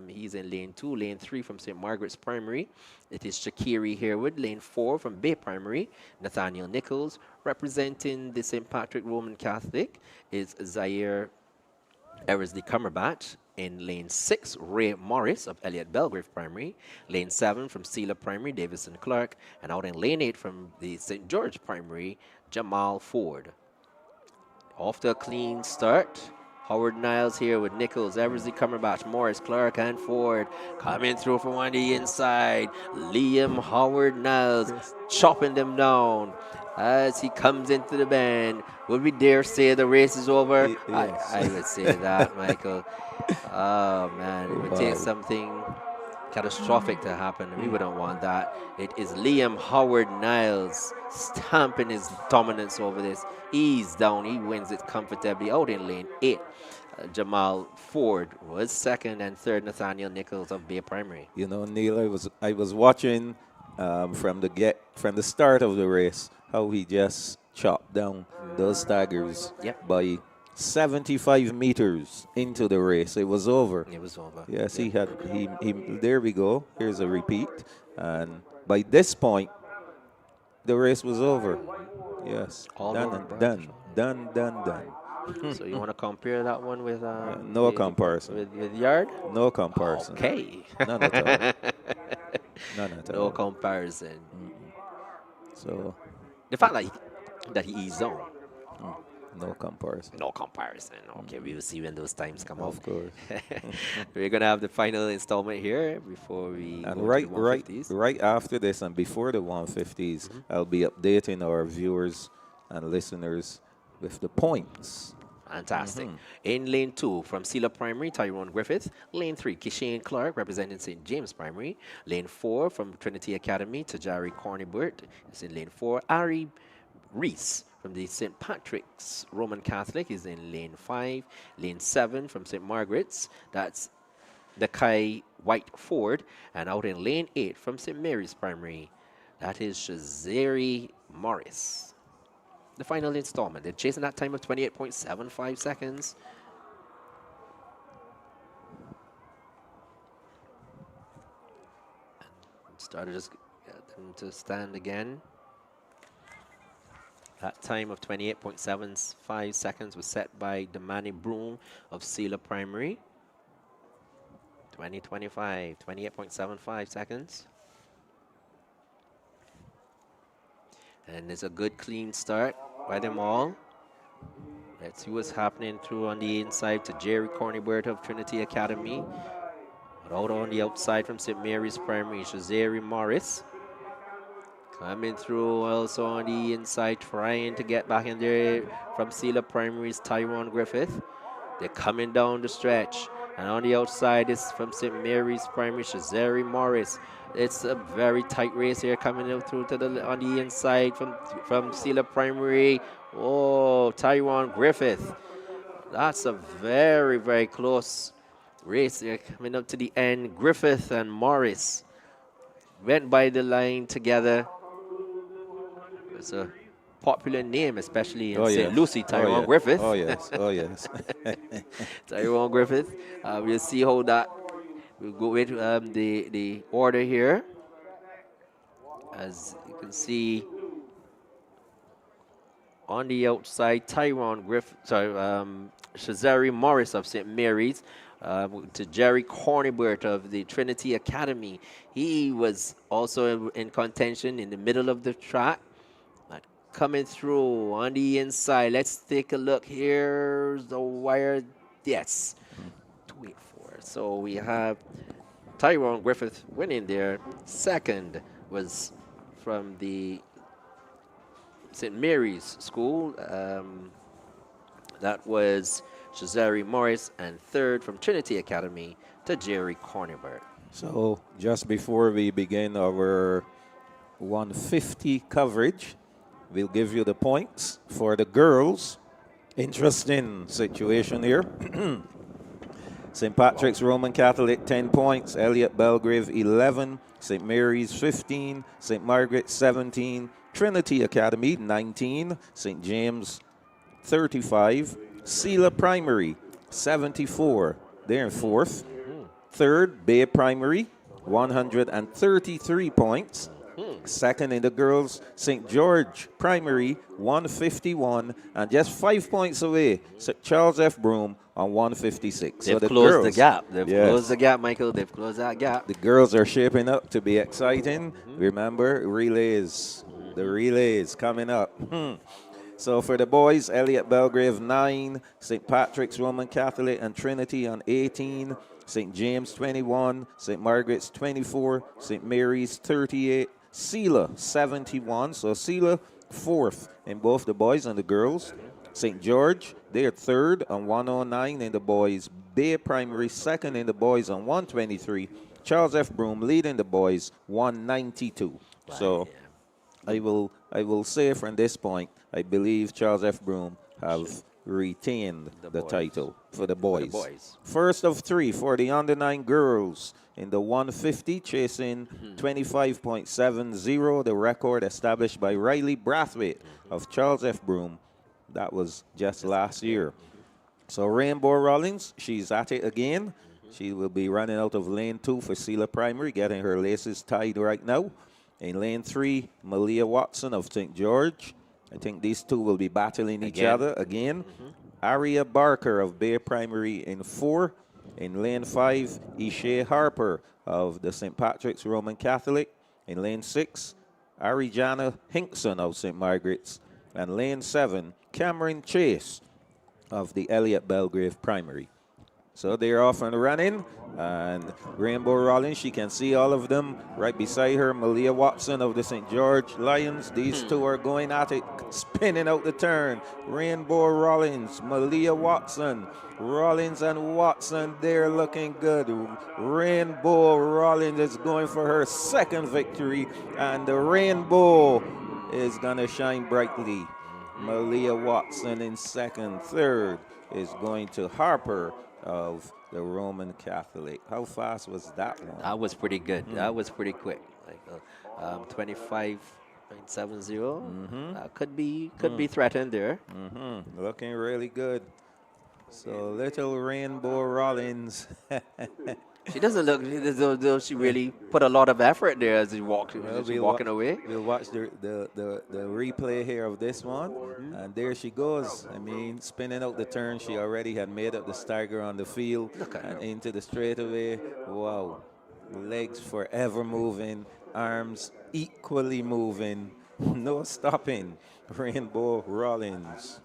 He's in lane 2. Lane 3 from St. Margaret's Primary. It is Shakiri Harewood. Lane 4 from Bay Primary, Nathaniel Nichols. Representing the St. Patrick Roman Catholic is Zaire Eversley Cumberbatch. In lane 6, Ray Morris of Elliott Belgrave Primary. Lane 7 from Sealer Primary, Davison Clark. And out in lane 8 from the St. George Primary, Jamal Ford. Off to a clean start. Howard Niles here with Nichols, Eversley, Cumberbatch, Morris, Clark, and Ford. Coming through from on the inside. Liam Howard Niles chopping them down as he comes into the bend. Would we dare say the race is over? Yes. I would say that, Michael. Oh, man. It would take something catastrophic to happen. We wouldn't want that. It is Liam Howard Niles stamping his dominance over this. Ease down. He wins it comfortably out in lane 8. Jamal Ford was second, and third Nathaniel Nichols of Bay Primary. You know, Neil, I was watching from the start of the race how he just chopped down those staggers by 75 meters into the race. It was over. It was over. Yes, he there we go. Here's a repeat. And by this point, the race was over. Yes. All over, bro. Done. So you want to compare that one with no comparison. With Yard? No comparison. Okay. None at all. None at all. No comparison. So The fact that he is zone. No comparison. No comparison. Okay, we will see when those times come out. Of course. We're gonna have the final installment here before we And go to the 150s. right after this and before the 150s, I'll be updating our viewers and listeners with the points. Fantastic. In lane 2, from Sela Primary, Tyrone Griffith. Lane 3, Kishane Clark, representing St. James Primary. Lane 4, from Trinity Academy, Tajari Cornybert. It's in lane 4. Ari Reese, from the St. Patrick's Roman Catholic, is in lane 5. Lane 7, from St. Margaret's, that's the Kai White Ford. And out in lane 8, from St. Mary's Primary, that is Shazari Morris. The final installment. They're chasing that time of 28.75 seconds. And started just get them to stand again. That time of 28.75 seconds was set by Damani Broom of Sela Primary. 28.75 seconds. And it's a good clean start by them all. Let's see what's happening through on the inside to Jerry Cornybert of Trinity Academy. But out on the outside from St. Mary's Primary, Shazari Morris. Coming through also on the inside, trying to get back in there from Sela Primary's Tyrone Griffith. They're coming down the stretch. And on the outside is from St. Mary's Primary, Shazari Morris. It's a very tight race here coming out through to on the inside from Sela Primary. Oh, Tyrone Griffith. That's a very, very close race here coming up to the end. Griffith and Morris went by the line together. It's a popular name, especially in St. Lucie, Tyrone Griffith. Oh, yes. Oh, yes. Tyrone Griffith. We'll see how that will go with the order here. As you can see on the outside, Tyrone Griffith, Shazari Morris of St. Mary's, to Jerry Cornybert of the Trinity Academy. He was also in contention in the middle of the track. Coming through on the inside. Let's take a look. Here's the wire. Yes. 284. So we have Tyrone Griffith winning there. Second was from the St. Mary's School. That was Shazari Morris. And third from Trinity Academy to Jerry Cornybert. So just before we begin our 150 coverage, we'll give you the points for the girls. Interesting situation here. St. Patrick's Roman Catholic, 10 points. Elliott Belgrave, 11. St. Mary's, 15. St. Margaret, 17. Trinity Academy, 19. St. James, 35. Sela Primary, 74. They're in fourth. Third, Bay Primary, 133 points. Second in the girls, St. George Primary, 151, and just 5 points away, St. Charles F. Broom on 156. They've so the closed girls, the gap. They've closed the gap, Michael. They've closed that gap. The girls are shaping up to be exciting. Remember, relays. The relays coming up. So for the boys, Elliott Belgrave, 9. St. Patrick's Roman Catholic and Trinity on 18. St. James, 21. St. Margaret's, 24. St. Mary's, 38. Sela, 71. So Sela, fourth in both the boys and the girls. St. George, they're third on 109 in the boys. Bay Primary, second in the boys on 123. Charles F. Broom leading the boys, 192. So I will say from this point, I believe Charles F. Broom have retained the title for the boys. First of three for the under 9 girls in the 150, chasing 25.70, the record established by Riley Brathwaite of Charles F. Broom. That was just last year. So Rainbow Rollins, she's at it again. She will be running out of lane 2 for Sela Primary, getting her laces tied right now. In lane 3, Malia Watson of St. George. I think these two will be battling each other again. Aria Barker of Bay Primary in 4. In lane 5, Ishe Harper of the St. Patrick's Roman Catholic. In lane 6, Arijana Hinkson of St. Margaret's. And lane 7, Cameron Chase of the Elliott Belgrave Primary. So they're off and running, and Rainbow Rollins, she can see all of them right beside her. Malia Watson of the St. George Lions. These two are going at it, spinning out the turn. Rainbow Rollins, Malia Watson. Rollins and Watson, they're looking good. Rainbow Rollins is going for her second victory, and the Rainbow is going to shine brightly. Malia Watson in second. Third is going to Harper of the Roman Catholic. How fast was that one? That was pretty good. That was pretty quick. Like 25.70. Could be threatened there. Looking really good. So little Rainbow Rollins. She doesn't look as though she really put a lot of effort there as she walking away. We'll watch the replay here of this one. And there she goes. I mean, spinning out the turn. She already had made up the stagger on the field. Look at her. Into the straightaway. Wow. Legs forever moving. Arms equally moving. No stopping. Rainbow Rollins.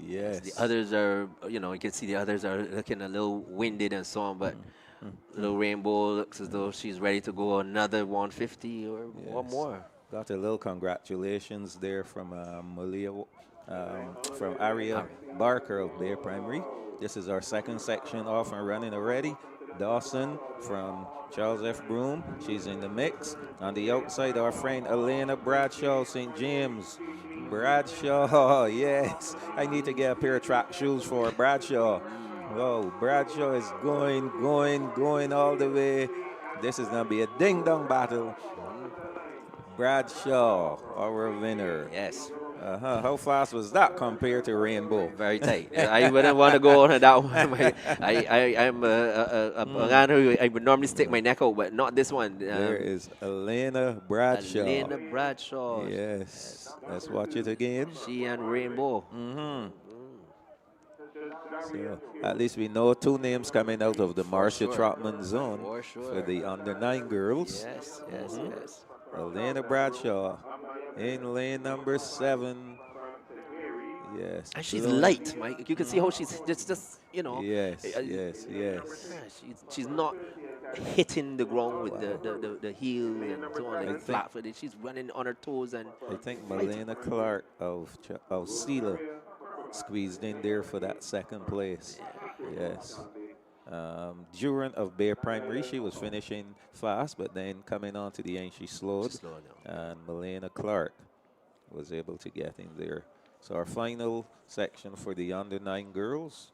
Yes. The others are, you can see the others are looking a little winded and so on, but little Rainbow looks as though she's ready to go another 150 or more. Got a little congratulations there from Malia, from Aria Barker of Bear Primary. This is our second section off and running already. Dawson from Charles F. Broome, she's in the mix. On the outside, our friend Elena Bradshaw, St. James. Bradshaw, yes. I need to get a pair of track shoes for Bradshaw. Whoa, Bradshaw is going all the way. This is going to be a ding-dong battle. Bradshaw, our winner. Yes. How fast was that compared to Rainbow? Very tight. I wouldn't want to go on that one. I'm a man who I would normally stick my neck out, but not this one. There is Elena Bradshaw. Elena Bradshaw. Yes. Let's watch it again. She and Rainbow. So at least we know two names coming out of the Marcia Trotman zone for the under-9 girls. Yes. Elena Bradshaw in lane number 7. Yes. And she's light, Mike. You can see how she's just Yes. She's not hitting the ground with the heel and so on, like flat-footed. She's running on her toes. And I think Melena Clark of Sela squeezed in there for that second place. Yes. Duran of Bear Primary, she was finishing fast, but then coming on to the end, she slowed and Melena Clark was able to get in there. So our final section for the under-9 girls,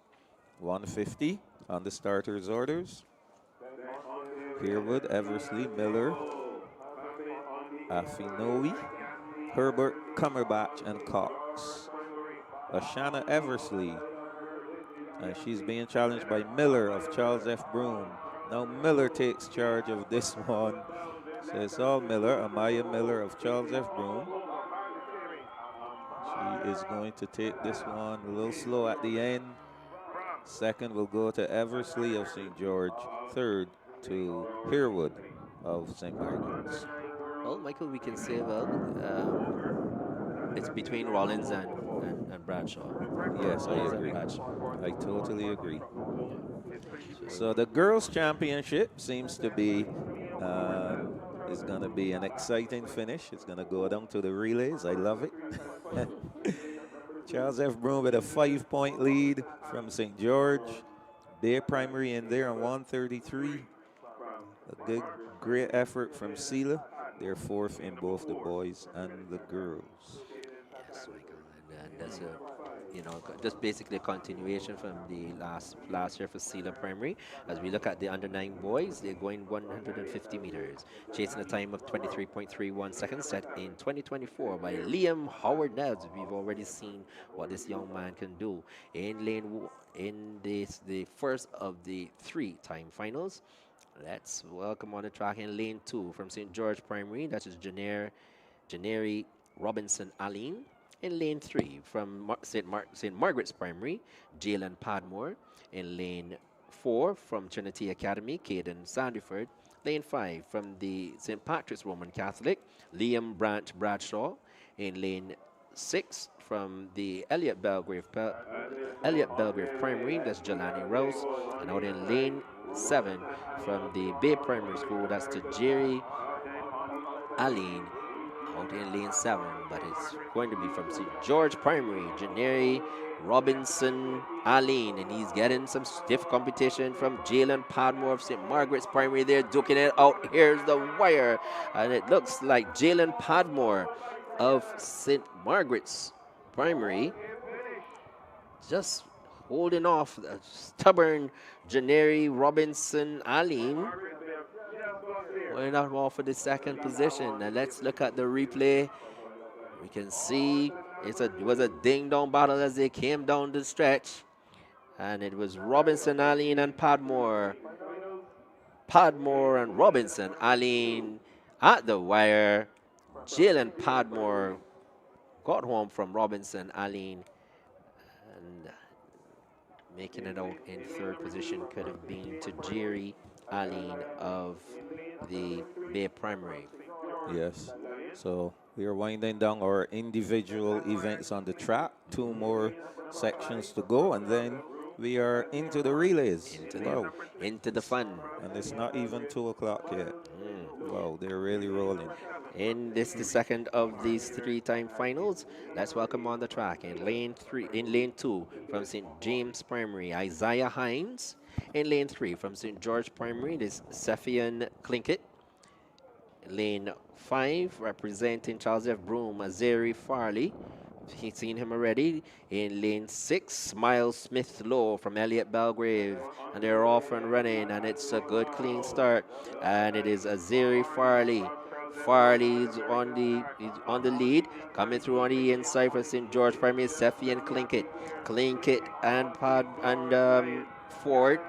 150 on the starters' orders. Peerwood, Eversley, Miller, Afinoe, Herbert, Cumberbatch, and Cox. Ashana Eversley, and she's being challenged by Miller of Charles F. Broome. Now Miller takes charge of this one. So it's all Miller, Amaya Miller of Charles F. Broome. She is going to take this one a little slow at the end. Second will go to Eversley of St. George. Third to Peerwood of St. Margaret's. Well, Michael, we can say, it's between Rollins and Bradshaw. Yes, I agree. I totally agree. So the girls' championship seems to be is going to be an exciting finish. It's going to go down to the relays. I love it. Charles F. Broome with a 5-point lead from St. George. Their primary in there on 133. A good, great effort from Sela. They're fourth in both the boys and the girls. Yes, and that's just basically a continuation from the last year for Sela Primary. As we look at the under-9 boys, they're going 150 meters, chasing a time of 23.31 seconds, set in 2024 by Liam Howard Neves. We've already seen what this young man can do in the first of the 3 time finals. Let's welcome on the track in lane 2 from St. George Primary. That is Janeri Robinson Aline. In lane 3 from St. Margaret's Primary, Jalen Padmore. In lane 4 from Trinity Academy, Caden Sandiford. Lane 5 from the St. Patrick's Roman Catholic, Liam Branch Bradshaw. In Lane 6 from the Elliott Belgrave Primary, that's Jelani Rouse. And out in Lane 7 from the Bay Primary School, that's to Jerry Aline out in lane 7, but it's going to be from St. George Primary, Janeri Robinson Aline, and he's getting some stiff competition from Jalen Padmore of St. Margaret's Primary there, duking it out. Here's the wire, and it looks like Jalen Padmore of St. Margaret's Primary just holding off the stubborn Janeri Robinson Aline. We're not all for the second position. Now let's look at the replay. We can see it was a ding-dong battle as they came down the stretch. And it was Robinson, Aline, and Padmore. Padmore and Robinson, Aline at the wire. Jalen Padmore got home from Robinson, Aline. And making it out in third position could have been to Jerry Aline of the Bay Primary. Yes. So we are winding down our individual events on the track. 2 more sections to go, and then we are into the relays. Into the fun. And it's not even 2 o'clock yet. Wow, they're really rolling. In this, the second of these 3-time finals. Let's welcome on the track in lane 2 from St. James Primary, Isaiah Hines. In lane 3 from St. George Primary, this Sephian Clinkett. Lane 5 representing Charles F. Broome, Azeri Farley. He's seen him already. In lane 6, Miles Smith Lowe from Elliott Belgrave. And they're off and running, and it's a good clean start. And it is Azeri Farley. Farley is on the lead. Coming through on the inside for St. George Primary, Sephian Clinkett. Clinkett and Ford.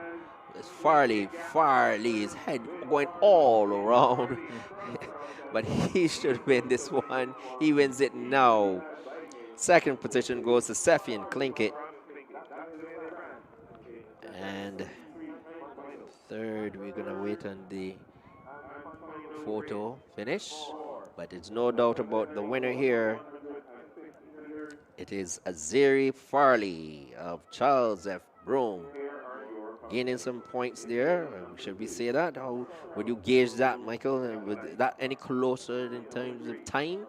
Farley's head going all around. But he should win this one. He wins it now. Second position goes to Sephian Clinkett. And third, we're going to wait on the photo finish. But there's no doubt about the winner here. It is Azeri Farley of Charles F. Broome. Gaining some points there. Should we say that? How would you gauge that, Michael? Was that any closer in terms of time?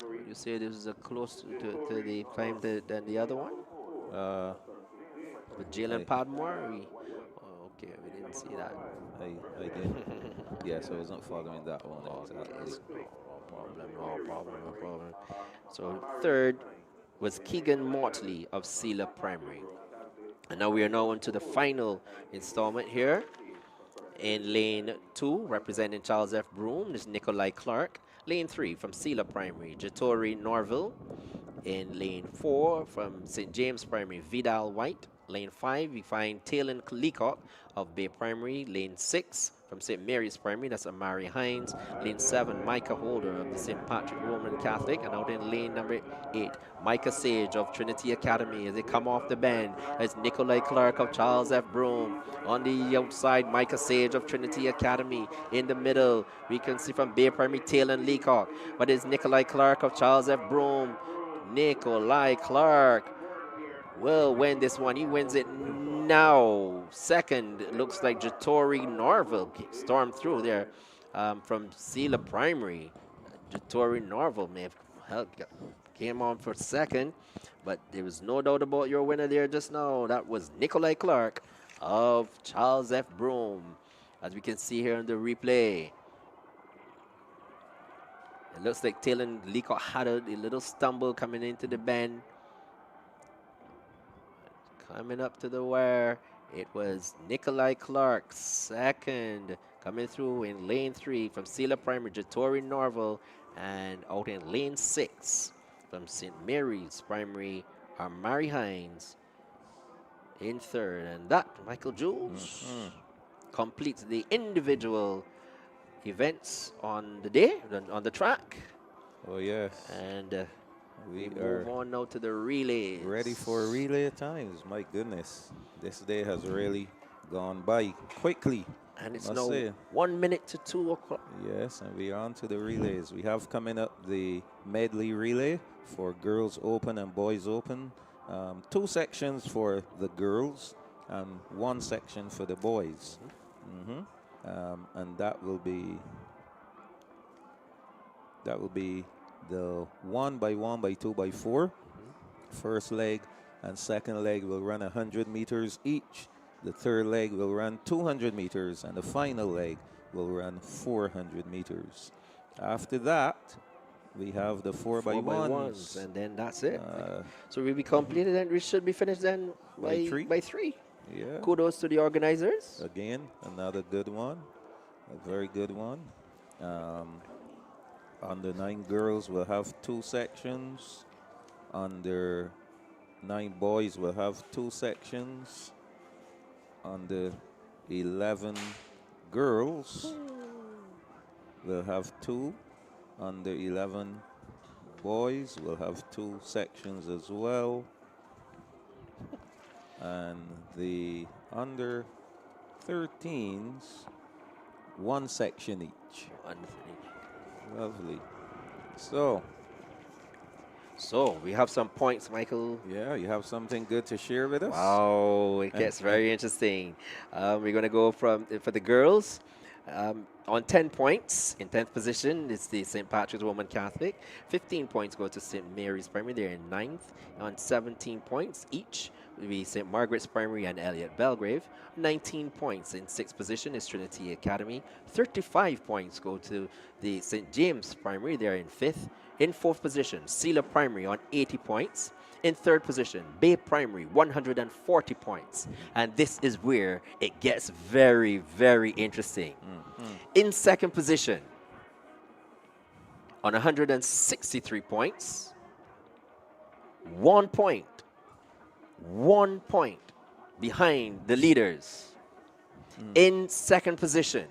Would you say this is a close to the time than the other one? With Jalen Padmore? Okay, we didn't see that. I didn't. Yes, I wasn't following that one. Exactly. No problem. So third was Keegan Mortley of Sealer Primary. And now we are now into the final installment here. In lane 2, representing Charles F. Broome, is Nikolai Clark. Lane 3 from Sealer Primary, Jatori Norville. In lane 4 from St. James Primary, Vidal White. Lane 5, we find Talon Leacock of Bay Primary. Lane 6 from St. Mary's Primary, that's Amari Hines. Lane 7, Micah Holder of the St. Patrick Roman Catholic. And out in lane number 8, Micah Sage of Trinity Academy. As they come off the bend, as Nikolai Clark of Charles F. Broome. On the outside, Micah Sage of Trinity Academy. In the middle, we can see from Bay Primary, Talon Leacock. But it's Nikolai Clark of Charles F. Broome. Nikolai Clark will win this one. He wins it now. Second, it looks like Jatori Norville stormed through there from Sealer Primary. Jatori Norville may have came on for second, but there was no doubt about your winner there just now. That was Nikolai Clark of Charles F. Broome, as we can see here in the replay. It looks like Talon Leacock had a little stumble coming into the bend. Coming up to the wire, it was Nikolai Clark, second. Coming through in lane 3 from Sealer Primary, Jatori Norville. And out in lane 6 from St. Mary's Primary, Amari Hines in third. And that, Michael Jules, completes the individual events on the day, on the track. Oh, yes. And we are move on now to the relays. Ready for relay times. My goodness. This day has really gone by quickly. And it's Must now say. 1 minute to 2 o'clock. Yes, and we are on to the relays. We have coming up the medley relay for girls open and boys open. 2 sections for the girls and 1 section for the boys. And that will be the 1 by 1 by 2 by 4. First leg and second leg will run 100 meters each. The third leg will run 200 meters, and the final leg will run 400 meters. After that, we have the 4 by 1s. And then that's it. So we'll be completed and we should be finished then By by 3. 3. Yeah. Kudos to the organizers. Again, another good one. A very good one. Under 9 girls will have 2 sections. Under 9 boys will have 2 sections. Under 11 girls will have 2. Under 11 boys will have 2 sections as well. And the under 13s, 1 section each. Lovely. So we have some points, Michael. Yeah, you have something good to share with us? Wow, it gets very interesting. We're going to go for the girls. On 10 points, in 10th position, it's the St. Patrick's Roman Catholic. 15 points go to St. Mary's Primary. They're in 9th. On 17 points each will be St. Margaret's Primary and Elliott Belgrave. 19 points in 6th position is Trinity Academy. 35 points go to the St. James Primary. They're in 5th. In 4th position, Sealer Primary on 80 points. In 3rd position, Bay Primary, 140 points. And this is where it gets very, very interesting. In 2nd position, on 163 points, 1 point behind the leaders. In 2nd position,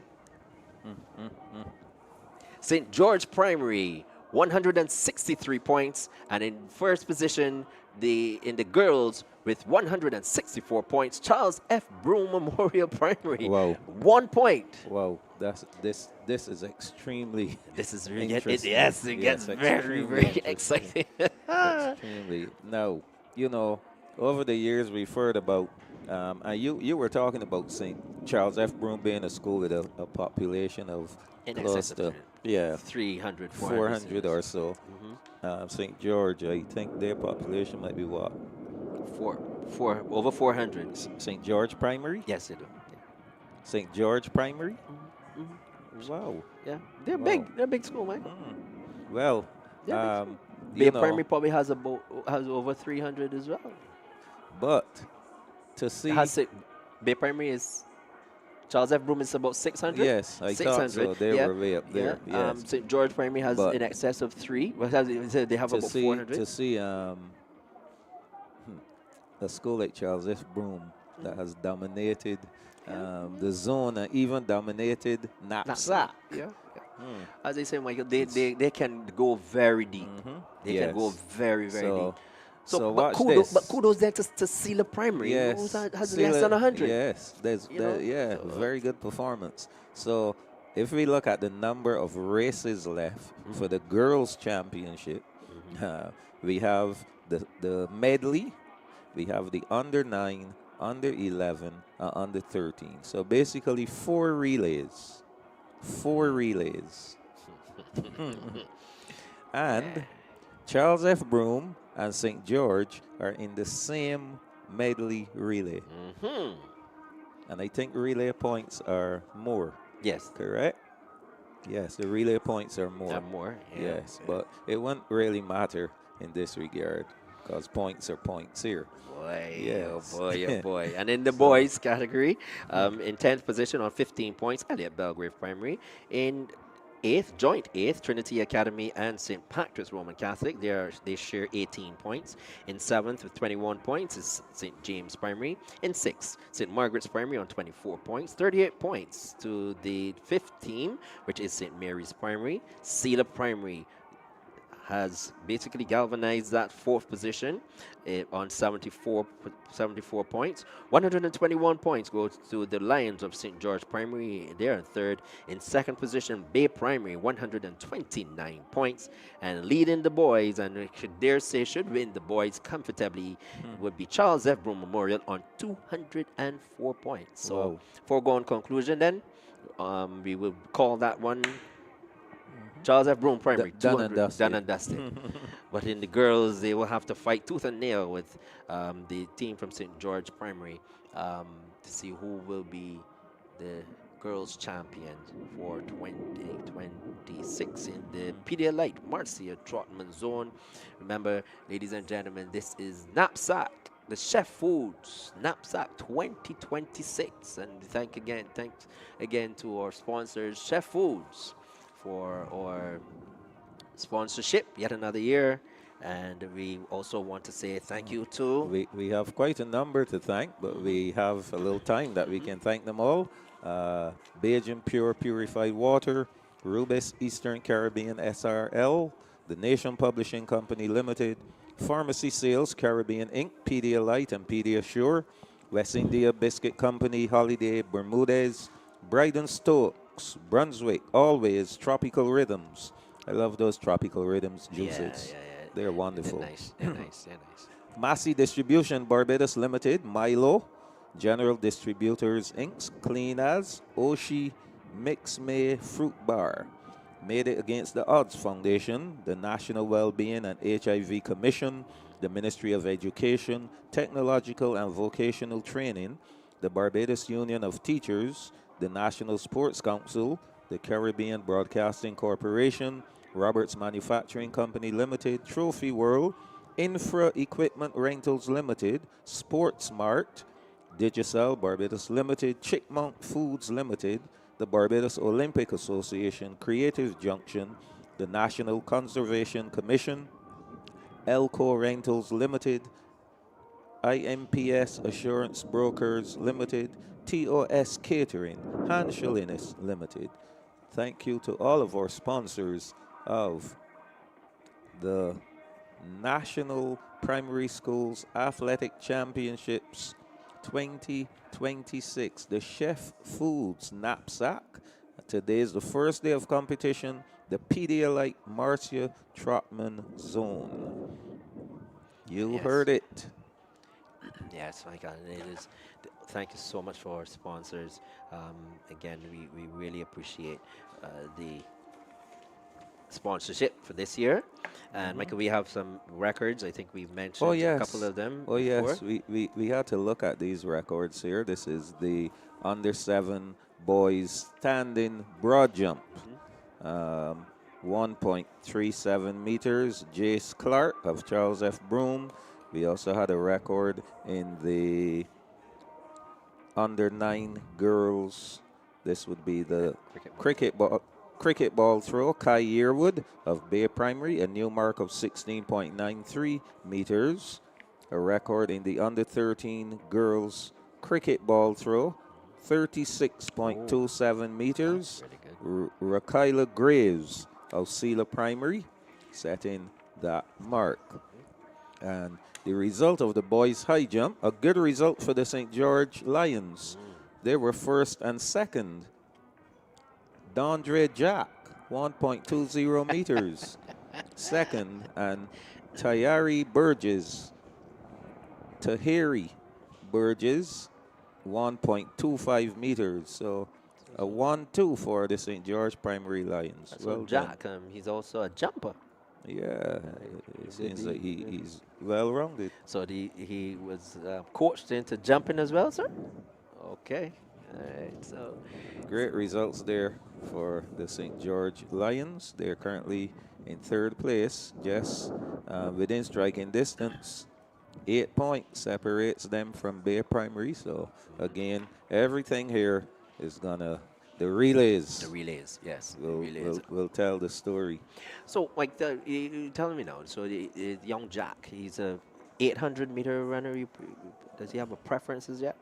St. George Primary, 163 points, and in 1st position, in the girls with 164 points, Charles F. Broom Memorial Primary. Wow. 1 point. Wow, this is extremely This is really interesting. it gets very, very exciting. Extremely. Now, over the years we've heard about, and you were talking about St. Charles F. Broom being a school with a population of In close excess of to 300, 400 or so. St. George, I think their population might be what? Over 400. St. George Primary? Yes, they do. Yeah. St. George Primary? Wow. Yeah, they're big. They're a big school, man. Well, Bay Primary probably has over 300 as well. But to see, Bay Primary is Charles F. Broom is about 600. Yes, I thought so. They were way up there. Yeah. Yes. St. George Primary has in excess of 3. They have about 400. To see a school like Charles F. Broom that has dominated the zone and even dominated NAPSACbb. Yeah. As I say, Michael, they can go very deep. They can go very, very deep. So but kudos then to Sealer Primary. Yes. Has less than 100. Yes. Very good performance. So if we look at the number of races left for the girls' championship, we have the medley, we have the under 9, under 11, and under 13. So basically 4 relays. 4 relays. And Charles F. Broom and St. George are in the same medley relay. And I think relay points are more. Yes. Correct? Yes, the relay points are more. Yes, but it won't really matter in this regard because points are points here. Boy, yes. oh boy. And in the boys category, in 10th position on 15 points, Elliott Belgrave Primary. In 8th, joint 8th, Trinity Academy and St. Patrick's Roman Catholic. They share 18 points. In 7th with 21 points is St. James Primary. In 6th, St. Margaret's Primary on 24 points. 38 points to the 5th team, which is St. Mary's Primary. Sealer Primary has basically galvanized that fourth position on 74 points. 121 points go to the Lions of St. George Primary. They're in third. In second position, Bay Primary, 129 points. And leading the boys, and I should dare say should win the boys comfortably, would be Charles F. Broom Memorial on 204 points. So, Wow. foregone conclusion then, we will call that one Charles F. Broom Primary, Done and 200, dusted. done and dusted. But in the girls, they will have to fight tooth and nail with the team from St. George Primary to see who will be the girls' champion for 2026 in the Pedialyte Marcia Trotman Zone. Remember, ladies and gentlemen, this is NAPSAC, the Chef Foods NAPSAC 2026. And thanks again to our sponsors, Chef Foods, for our sponsorship yet another year. And we also want to say thank you to We have quite a number to thank, but we have a little time that we can thank them all. Bajan Pure Purified Water, Rubis Eastern Caribbean SRL, the Nation Publishing Company Limited, Pharmacy Sales Caribbean Inc., Pedialyte and Pediasure, West India Biscuit Company, Holiday Bermudez, Bryden Stokes, Brunswick, Always, Tropical Rhythms. I love those Tropical Rhythms juices. They're wonderful. They're nice. They're nice. They're nice. Massey Distribution Barbados Limited, Milo, General Distributors Inc., Clean As, Oshi, Mix May Fruit Bar. Made It Against the Odds Foundation, the National Wellbeing and HIV Commission, the Ministry of Education, Technological and Vocational Training, the Barbados Union of Teachers, the National Sports Council, the Caribbean Broadcasting Corporation, Roberts Manufacturing Company Limited, Trophy World, Infra Equipment Rentals Limited, SportsMart, Digicel Barbados Limited, Chickmount Foods Limited, the Barbados Olympic Association, Creative Junction, the National Conservation Commission, Elco Rentals Limited, IMPS Assurance Brokers Limited, TOS Catering, Hanshalinis Limited. Thank you to all of our sponsors of the National Primary Schools Athletic Championships 2026, the Chef Foods Knapsack. Today is the first day of competition, the Pedialyte Marcia Trotman Zone. You heard it. Yes, my God, it is. Thank you so much for our sponsors. Again, we really appreciate the sponsorship for this year. And Michael, we have some records. I think we've mentioned a couple of them. Oh, before. yes. We had to look at these records here. This is the under-7 boys standing broad jump. 1.37 meters. Jace Clark of Charles F. Broom. We also had a record in the under-9 girls. This would be the cricket ball throw. Kai Yearwood of Bay Primary, a new mark of 16.93 meters. A record in the under-13 girls cricket ball throw, 36.27 meters. Rakaila Graves of Sela Primary setting that mark. And the result of the boys' high jump, a good result for the St. George Lions. They were first and second. Dondre Jack, 1.20 meters, second, and Tahiri Burgess, 1.25 meters. So a 1-2 for the St. George Primary Lions. So Jack, he's also a jumper. Yeah, it seems like he's well-rounded. So he was coached into jumping as well, sir? Okay. All right, so great results there for the St. George Lions. They're currently in third place, just within striking distance. 8 points separates them from Bay Primary. So again, everything here is gonna the relays. The relays, yes. Will tell the story. So, like, you telling me now? So the young Jack, he's a 800-meter runner. Does he have a preferences yet?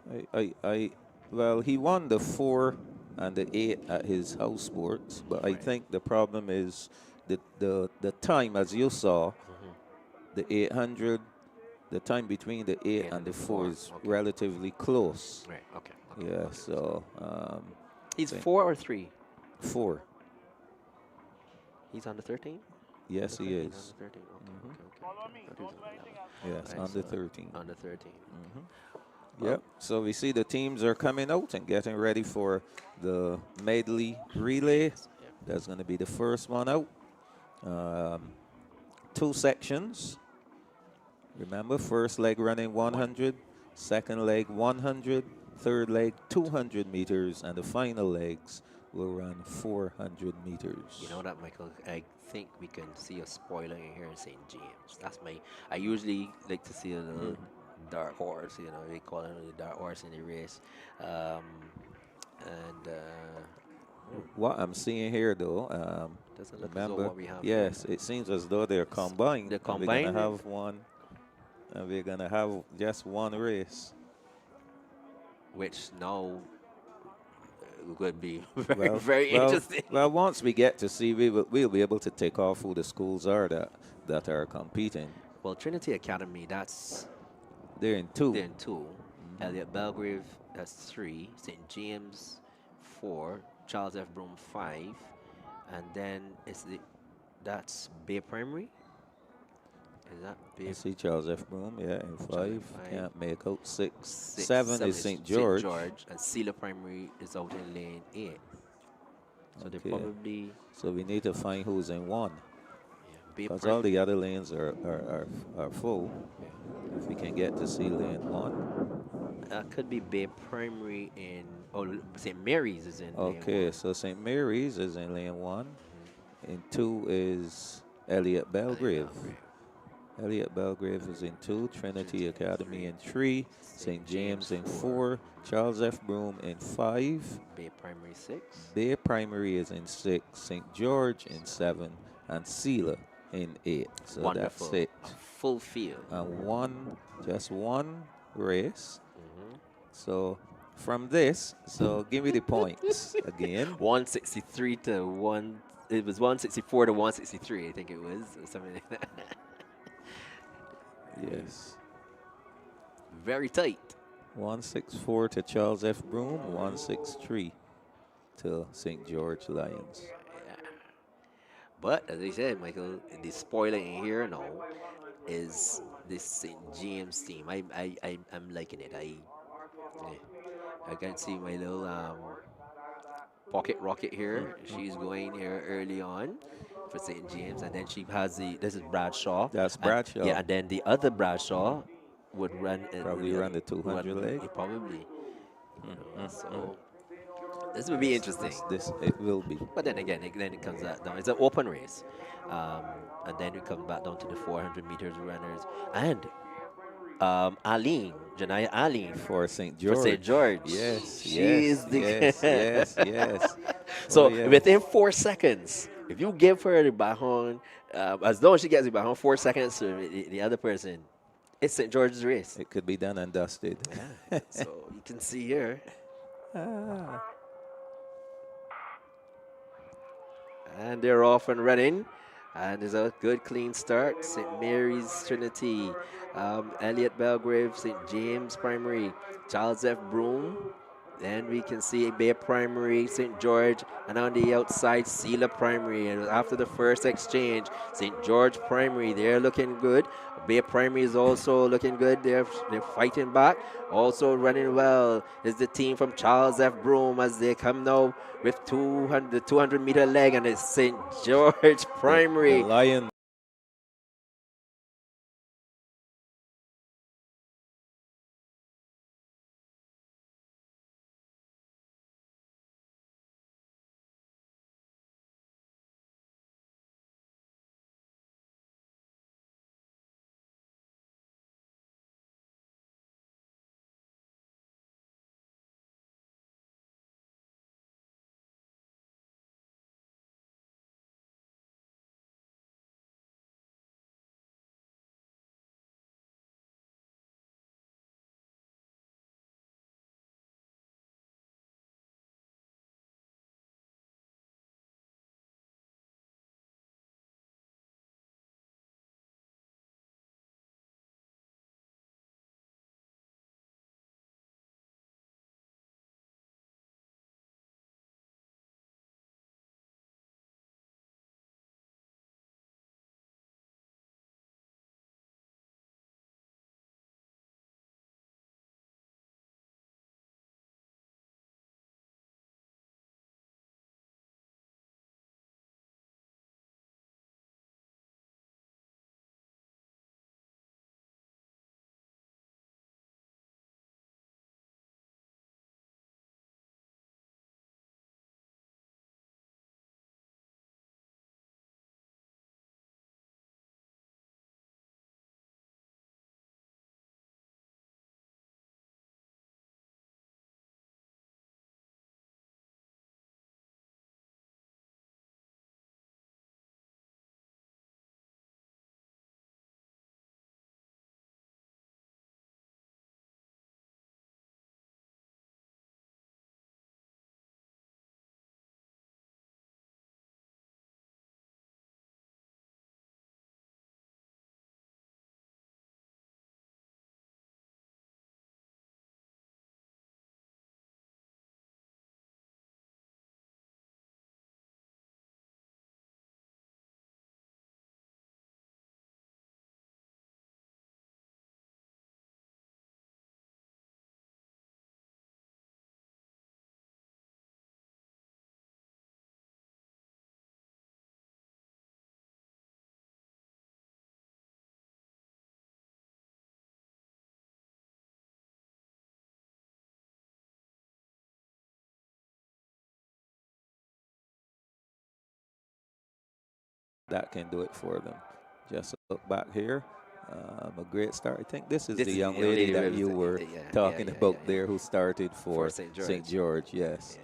Well, he won the 4 and the 8 at his house sports, but I think the problem is the time, as you saw, Mm-hmm. the 800, the time between the 8 8 and and the the 4 4. is Okay. relatively close. Right. Okay. Okay. Yeah, Okay. so He's think 4 or 3. 4. He's under 13. Yes, he Under is. 13. Okay. Hmm. Okay. Okay. Okay. That is Yes, right. under So 13. under 13. Hmm. Well, Yep. So we see the teams are coming out and getting ready for the medley relay. yeah. That's going to be the first one out. 2 sections. Remember, first leg running 100, second leg 100, third leg 200 meters, and the final legs will run 400 You know meters. that, Michael? I think we can see a spoiler in here in St. James. That's my. I usually like to see a little dark horse. You know, we call it a dark horse in the race. Um, and What I'm seeing here, though, doesn't look as though remember, what we have here. yes, it seems as though they're combined, The and we're going to combined, have one, and we're going to have just one race. which now would be very, Well, very well, interesting. well. Once we get to see, we'll be able to take off who the schools are that are competing. Well, Trinity Academy, They're in 2. they're in 2. Elliot Belgrave, that's 3. St. James, 4. Charles F. Broom, 5. And then that's Bay Primary. Is that I Bay? see Charles F. Broom, yeah, in Charles 5. F. 5. Can't make out 6. 6, 7 is St. George. and Sealer Primary is out in lane 8. So they Okay. probably, So we need to find who's in 1. yeah, Bay Because all Primary. the other lanes are full. If we can get to see lane 1. Could be Bay Primary in, oh, St. Mary's is in lane Okay, 1. so St. Mary's is in lane 1. In 2 is Elliot Elliot Belgrave. Belgrave. Elliot Belgrave is in 2. Trinity Academy in 3. St. James in 4. 4. Charles F. Broom in 5. Bay Primary 6. Bay Primary is in 6. St. George in 7. And Sealer in 8. So Wonderful. that's it. A full field. And just one race. Mhm. So from this, so give me the points again. 163 to 1. It was 164 to 163, I think it was, or something like that. Yes. Very tight. 164 to Charles F. Broom, 163 to St. George Lions. Yeah. But as I said, Michael, the spoiler in here now is this St. James team. I'm liking it. I can see my little pocket rocket here. She's going here early on for St. James, and then she has this is Bradshaw. That's And, Bradshaw. yeah, and then the other Bradshaw would run Probably run the 200 leg. probably. So this would be interesting. This it will be. But then again, then it comes down. It's an open race, and then it comes back down to the 400 meters runners and Janaya Aline For St. George. for St. George. Yes, She yes, is the yes. So Oh, yes. within 4 seconds, if you give her the baton, as long as she gets the baton, 4 seconds to the other person, it's St. George's race. It could be done and dusted. Yeah. So you can see here. And they're off and running. And there's a good clean start. St. Mary's Trinity, Elliot Belgrave, St. James Primary, Charles F. Broom. Then we can see Bay Primary, St. George, and on the outside, Sealer Primary. And after the first exchange, St. George Primary, they're looking good. Bay Primary is also looking good. They're fighting back. Also running well is the team from Charles F. Broom as they come now with 200-meter leg, and it's St. George Primary. The Lions that can do it for them. Just look back here. A great start. I think this is This the is young the lady that with you the- were yeah, talking about yeah. there who started For for St. St. George. George, yes.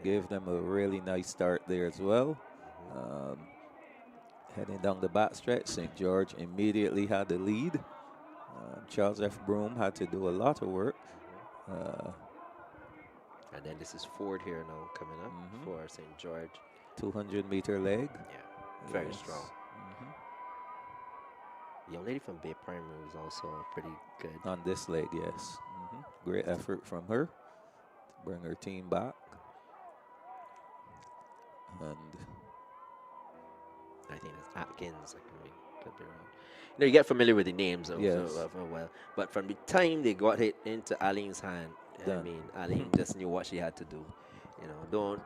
Gave them a really nice start there as well. Um, Heading down the back stretch, St. George immediately had the lead. Charles F. Broom had to do a lot of work. And then this is Ford here now coming up for St. George. 200-meter leg. Yeah, very strong. The young lady from Bay Primary was also pretty good. On this leg, yes. Great effort from her to bring her team back. And I think it's Atkins. Could be wrong. You know, you get familiar with the names of Yes. a while, but from the time they got it into Arlene's hand, I Done. mean, Arlene just knew what she had to do. You know, don't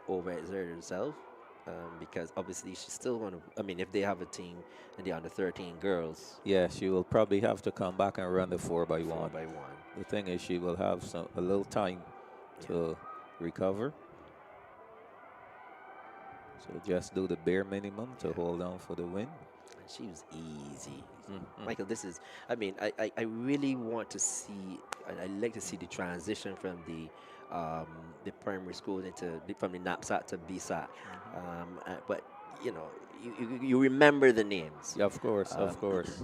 overexert herself, because obviously she still want to. I mean, if they have a team and they're under 13 girls, yeah, she will probably have to come back and run the 4x1. 4x1. The thing is, she will have a little time to recover. So just do the bare minimum to hold on for the win. And she was easy. Michael, this is, I mean, I really want to see, I like to see the transition from the primary schools from the NAPSAC to BSAC. But, you know, you remember the names. Yeah, of course, of course.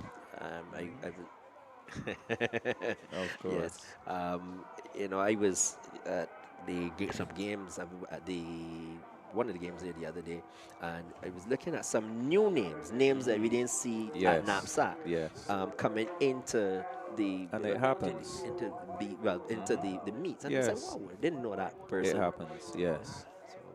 Of course. Yes. You know, I was at some games at one of the games there the other day, and I was looking at some new names that we didn't see at NAPSAC. Yes. Coming into the And it happens. into the meets, and Yes. I said, wow, I didn't know that person. It happens, yes.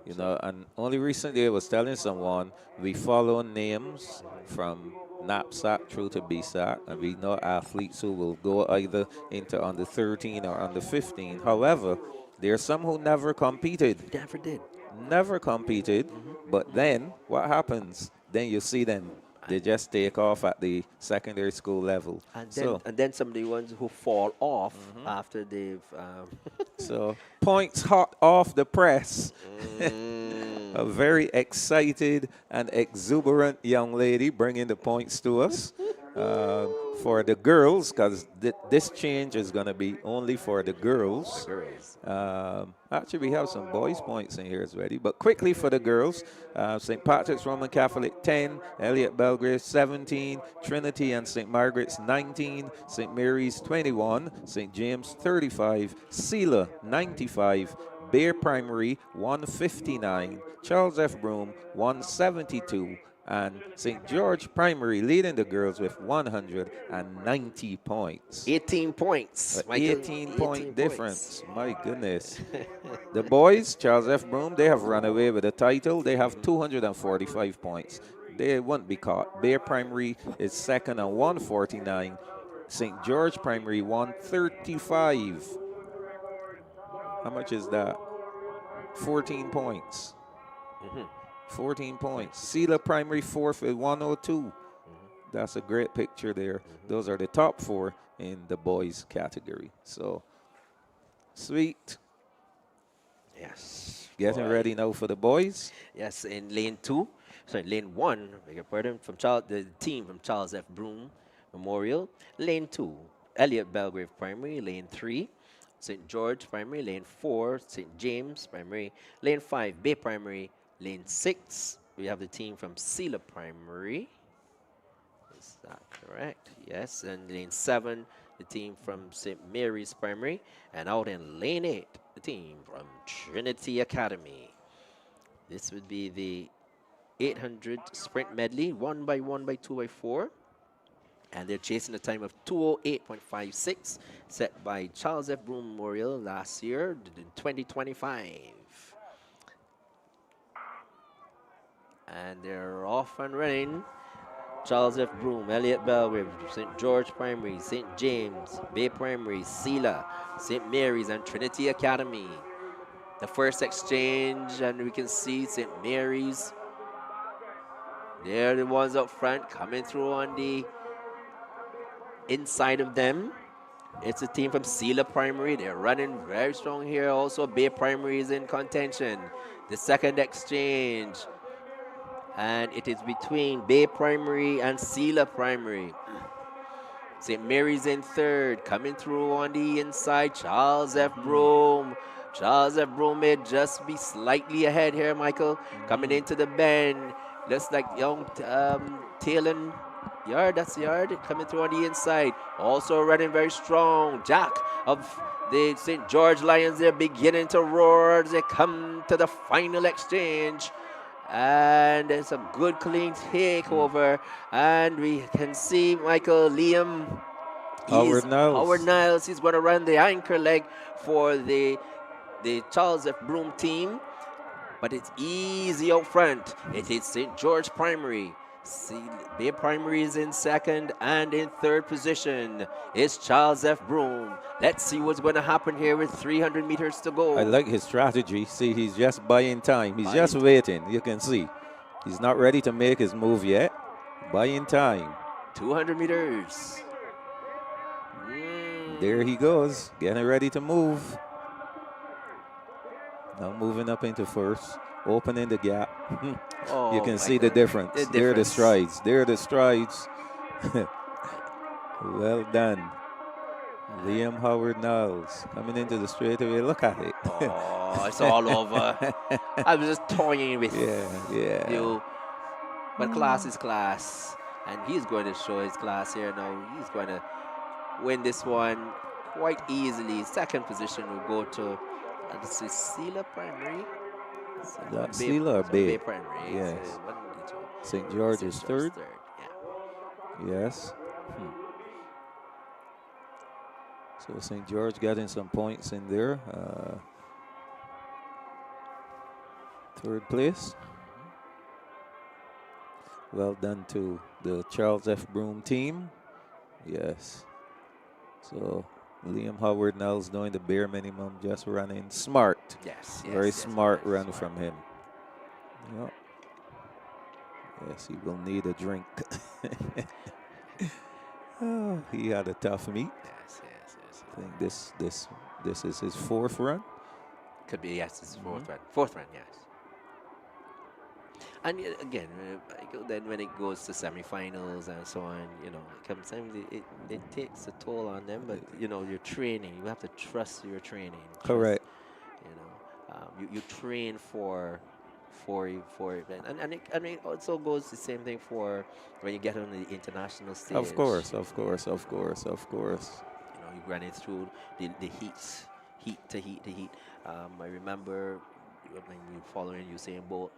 You know, and only recently I was telling someone we follow names from NAPSAC through to BSAC, and we know athletes who will go either into under 13 or under 15. However, there are some who never competed. Never did. Never competed, but then what happens? Then you see them. They just take off at the secondary school level. And then some of the ones who fall off after they've. So points hot off the press. A very excited and exuberant young lady bringing the points to us. For the girls, because this change is going to be only for the girls. Actually, we have some boys' points in here already. But quickly for the girls, St. Patrick's Roman Catholic 10, Elliott Belgrave 17, Trinity and St. Margaret's 19, St. Mary's 21, St. James 35, Selah 95, Bear Primary 159, Charles F. Broom 172, and St. George Primary leading the girls with 190 points. 18 points. 18-point difference. My goodness. The boys, Charles F. Broom, they have run away with the title. They have 245 points. They won't be caught. Bear Primary is second on 149. St. George Primary 135. How much is that? 14 points. 14 points. Selah Primary fourth with 102. That's a great picture there. Those are the top four in the boys category. So, sweet. Yes. Getting ready now for the boys. Yes, in lane 1, beg your pardon, the team from Charles F. Broom Memorial. Lane 2, Elliott Belgrave Primary. Lane 3, St. George Primary. Lane 4, St. James Primary. Lane 5, Bay Primary. Lane 6, we have the team from Selah Primary. Is that correct? Yes. And lane 7, the team from St. Mary's Primary. And out in lane 8, the team from Trinity Academy. This would be the 800 sprint medley, 1x1 by 2x4. And they're chasing a time of 2:08.56, set by Charles F. Broom Memorial last year in 2025. And they're off and running. Charles F. Broom, Elliott Belgrave, St. George Primary, St. James, Bay Primary, Selah, St. Mary's, and Trinity Academy. The first exchange, and we can see St. Mary's. They're the ones up front coming through on the inside of them. It's a team from Selah Primary. They're running very strong here. Also, Bay Primary is in contention. The second exchange. And it is between Bay Primary and Sela Primary. St. Mary's in third, coming through on the inside, Charles F. Broom. Charles F. Broom may just be slightly ahead here, Michael. Coming into the bend, looks like young Talon Yard, that's Yard, coming through on the inside. Also running very strong. Jack of the St. George Lions, they're beginning to roar as they come to the final exchange. And it's a good clean takeover. And we can see Michael Liam. Howard Niles. Howard Niles. He's going to run the anchor leg for the Charles F. Broom team. But it's easy out front. It is St. George Primary. Bay Primary is in second, and in third position is Charles F. Broom. Let's see what's going to happen here with 300 meters to go. I like his strategy. See, he's just buying time. He's just waiting. You can see. He's not ready to make his move yet. Buying time. 200 meters. There he goes, getting ready to move. Now moving up into first, opening the gap. You can see the difference. There are the strides. There are the strides. Well done. Liam Howard Niles coming into the straightaway. Look at it. Oh, it's all over. I was just toying with you. But class is class. And he's going to show his class here now. He's going to win this one quite easily. Second position will go to this is Sela Primary. Sela or Bay? Bay Primary. Yes. St. George is third. Yeah. Yes. So St. George getting some points in there. Third place. Well done to the Charles F. Broom team. Yes. So Liam Howard Niles doing the bare minimum, just running smart. Yes. Very smart run from him. Yep. Yes, he will need a drink. Oh, he had a tough meet. Yes. I think this is his fourth run. Could be, yes, it's fourth run. Fourth run, yes. And again, then when it goes to semifinals and so on, sometimes it takes a toll on them. But your training, you have to trust your training. Correct. You train for event, and it also goes the same thing for when you get on the international stage. Of course. You run it through the heat to heat. I remember when we were following Usain Bolt,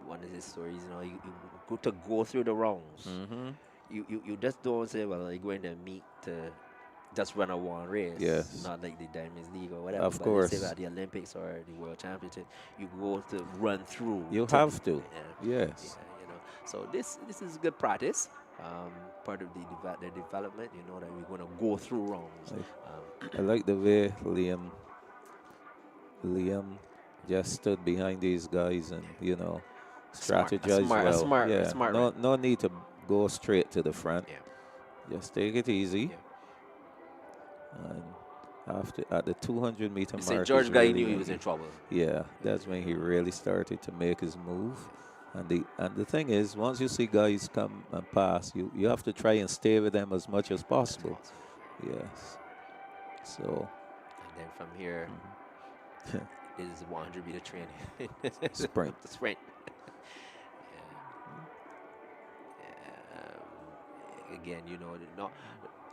one of his stories, you go through the rounds. You just don't say, well, you're going to meet to just run a one race. Yes. Not like the Diamonds League or whatever. Of but course. Say about the Olympics or the World Championship, you go to run through. You have to. Yes. Yeah, So this is good practice. Part of the development, that we're going to go through rounds. I like the way Liam just stood behind these guys and strategized well. Smart. No need to go straight to the front. Yeah. Just take it easy. Yeah. And at the 200 meter mark, St. George guy knew he was in trouble. Yeah, that's when he really started to make his move. And the thing is, once you see guys come and pass, you have to try and stay with them as much as possible. Yes. So. And then from here, it is 100 meter training. Sprint. The sprint. Again,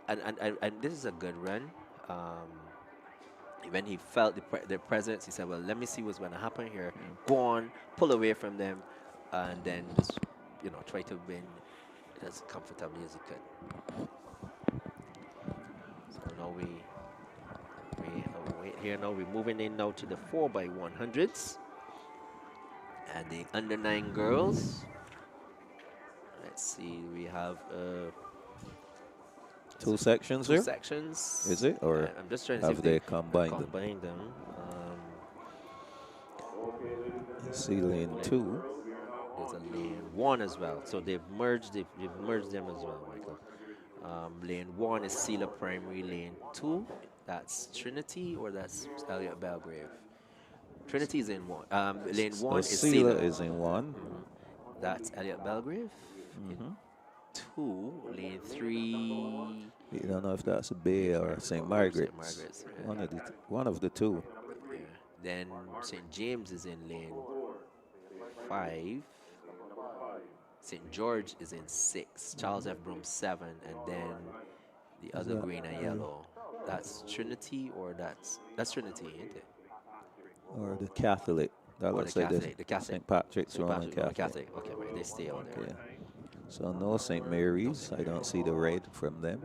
and this is a good run. When he felt the presence, he said, well, let me see what's going to happen here. Go on, pull away from them, and then just, try to win as comfortably as he could. So now we wait here now. We're moving in now to the 4x100s. And the under 9 girls. Let's see, we have... two sections two there? sections. Is it? Or I'm just trying to have see they if combined them. See lane 2. There's a lane 1 as well. So they've merged them as well, Michael. Lane 1 is Sela Primary. Lane 2, that's Trinity, or that's Elliott Belgrave. Trinity is in 1. Lane 1 is Sela Sela. is in 1. That's Elliot Belgrave. In Mm-hmm. 2, lane 3. You don't know if that's a Bay Bay or Park St. or St. Margaret's. Margaret's. One of the two. Yeah. Then St. James is in lane 5. St. George is in 6. Charles F. Broom 7. And then the Is other that green and yellow. That's Trinity, or that's Trinity, ain't it? or the Catholic? That Or the looks like the Catholic. The Catholic. St. Patrick's St. Roman Patrick Roman Catholic. Catholic. Okay, right. They stay out there. Okay. So no St. Mary's. I don't see the red from them.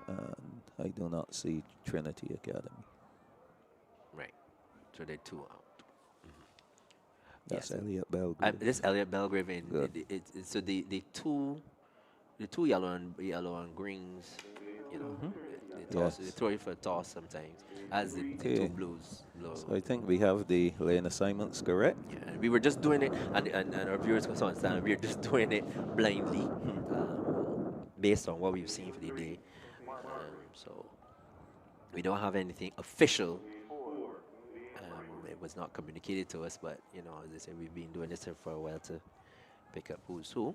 And I do not see Trinity Academy. Right. So they're 2 out. That's Yes. Elliot Belgrave. This Elliot Belgrave, and Good. so the two yellow and greens, you know, they toss, Yes. they throw it for a toss sometimes, as the Okay. two blues. So I think we have the lane assignments correct. Yeah, and we were just doing it, and our viewers can understand. We are just doing it blindly, based on what we've seen for the day. So we don't have anything official. It was not communicated to us, but you know, as I say, we've been doing this for a while to pick up who's who.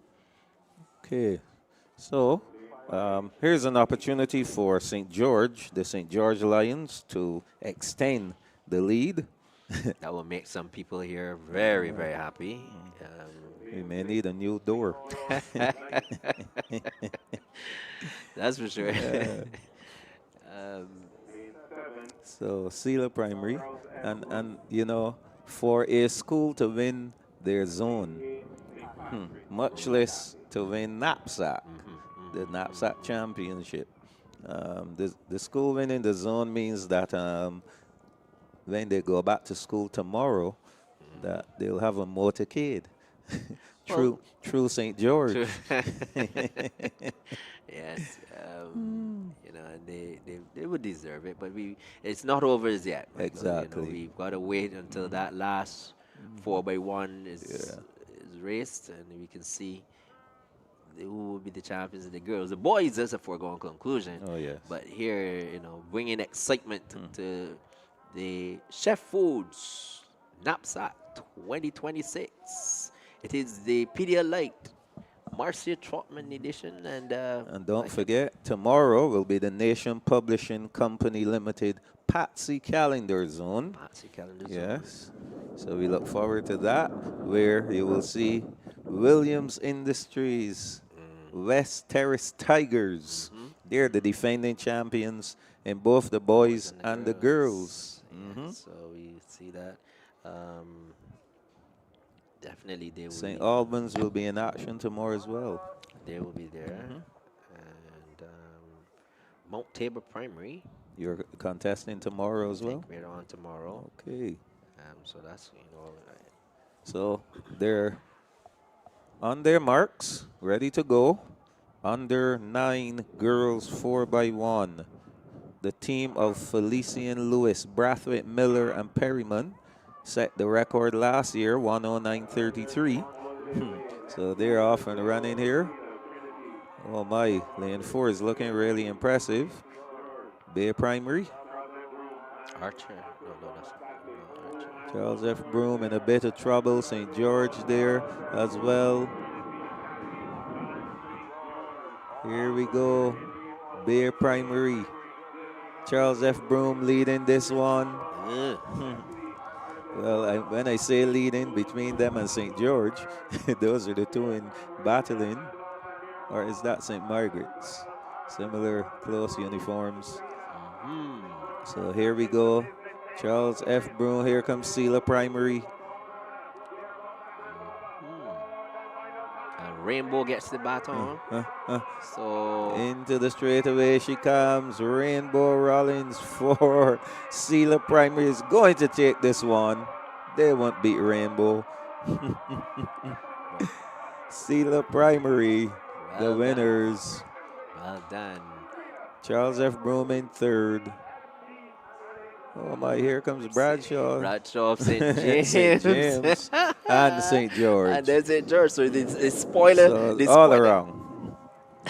Okay. So here's an opportunity for St. George, the St. George Lions, to extend the lead. That will make some people here very, very happy. We may need a new door. That's for sure. So Sela Primary, and you know, for a school to win their zone, much less to win NAPSAC, the NAPSAC championship. The school winning the zone means that when they go back to school tomorrow, that they'll have a motorcade. True St. George. Yes, you know, and they would deserve it, but it's not over as yet. Michael. Exactly. You know, we've got to wait until that last 4x1 is raced, and we can see who will be the champions of the girls. The boys, that's a foregone conclusion. Oh yes. But here, you know, bringing excitement to the Chef Foods Knapsack 2026. It is the Pedialyte Marcia Trotman edition, and don't forget, tomorrow will be the Nation Publishing Company Limited Patsy Calendar Zone. Patsy calendar. Yes. So we look forward to that, where you will see Williams Industries, West Terrace Tigers. They're the defending champions in both the boys and the girls. Yeah, so we see that. Definitely they will. St. Albans will be in action tomorrow as well. They will be there. And Mount Tabor Primary. You're contesting tomorrow as well? We're on tomorrow. Okay. So that's, you know. So they're on their marks, ready to go. Under 9 girls 4x1. The team of Felician Lewis, Brathwaite Miller, and Perryman set the record last year, 109.33. So they're off and running here. Oh my, lane 4 is looking really impressive. Bay Primary. Archer. No, that's not Archer. Charles F. Broom in a bit of trouble. St. George there as well. Here we go. Bay Primary. Charles F. Broom leading this one. Well, when I say leading between them and St. George, those are the two in battling. Or is that St. Margaret's? Similar close uniforms. So here we go. Charles F. Broom. Here comes Sela Primary. And Rainbow gets the baton. So Into the straightaway she comes. Rainbow Rollins for Sela Primary is going to take this one. They won't beat Rainbow. Sela Primary, the winners. Well done. Charles F. Broom in third. Oh my, here comes Bradshaw. Bradshaw of St. James. St. James and St. George. And then St. George. So it's spoiler. So it's all spoiler. around.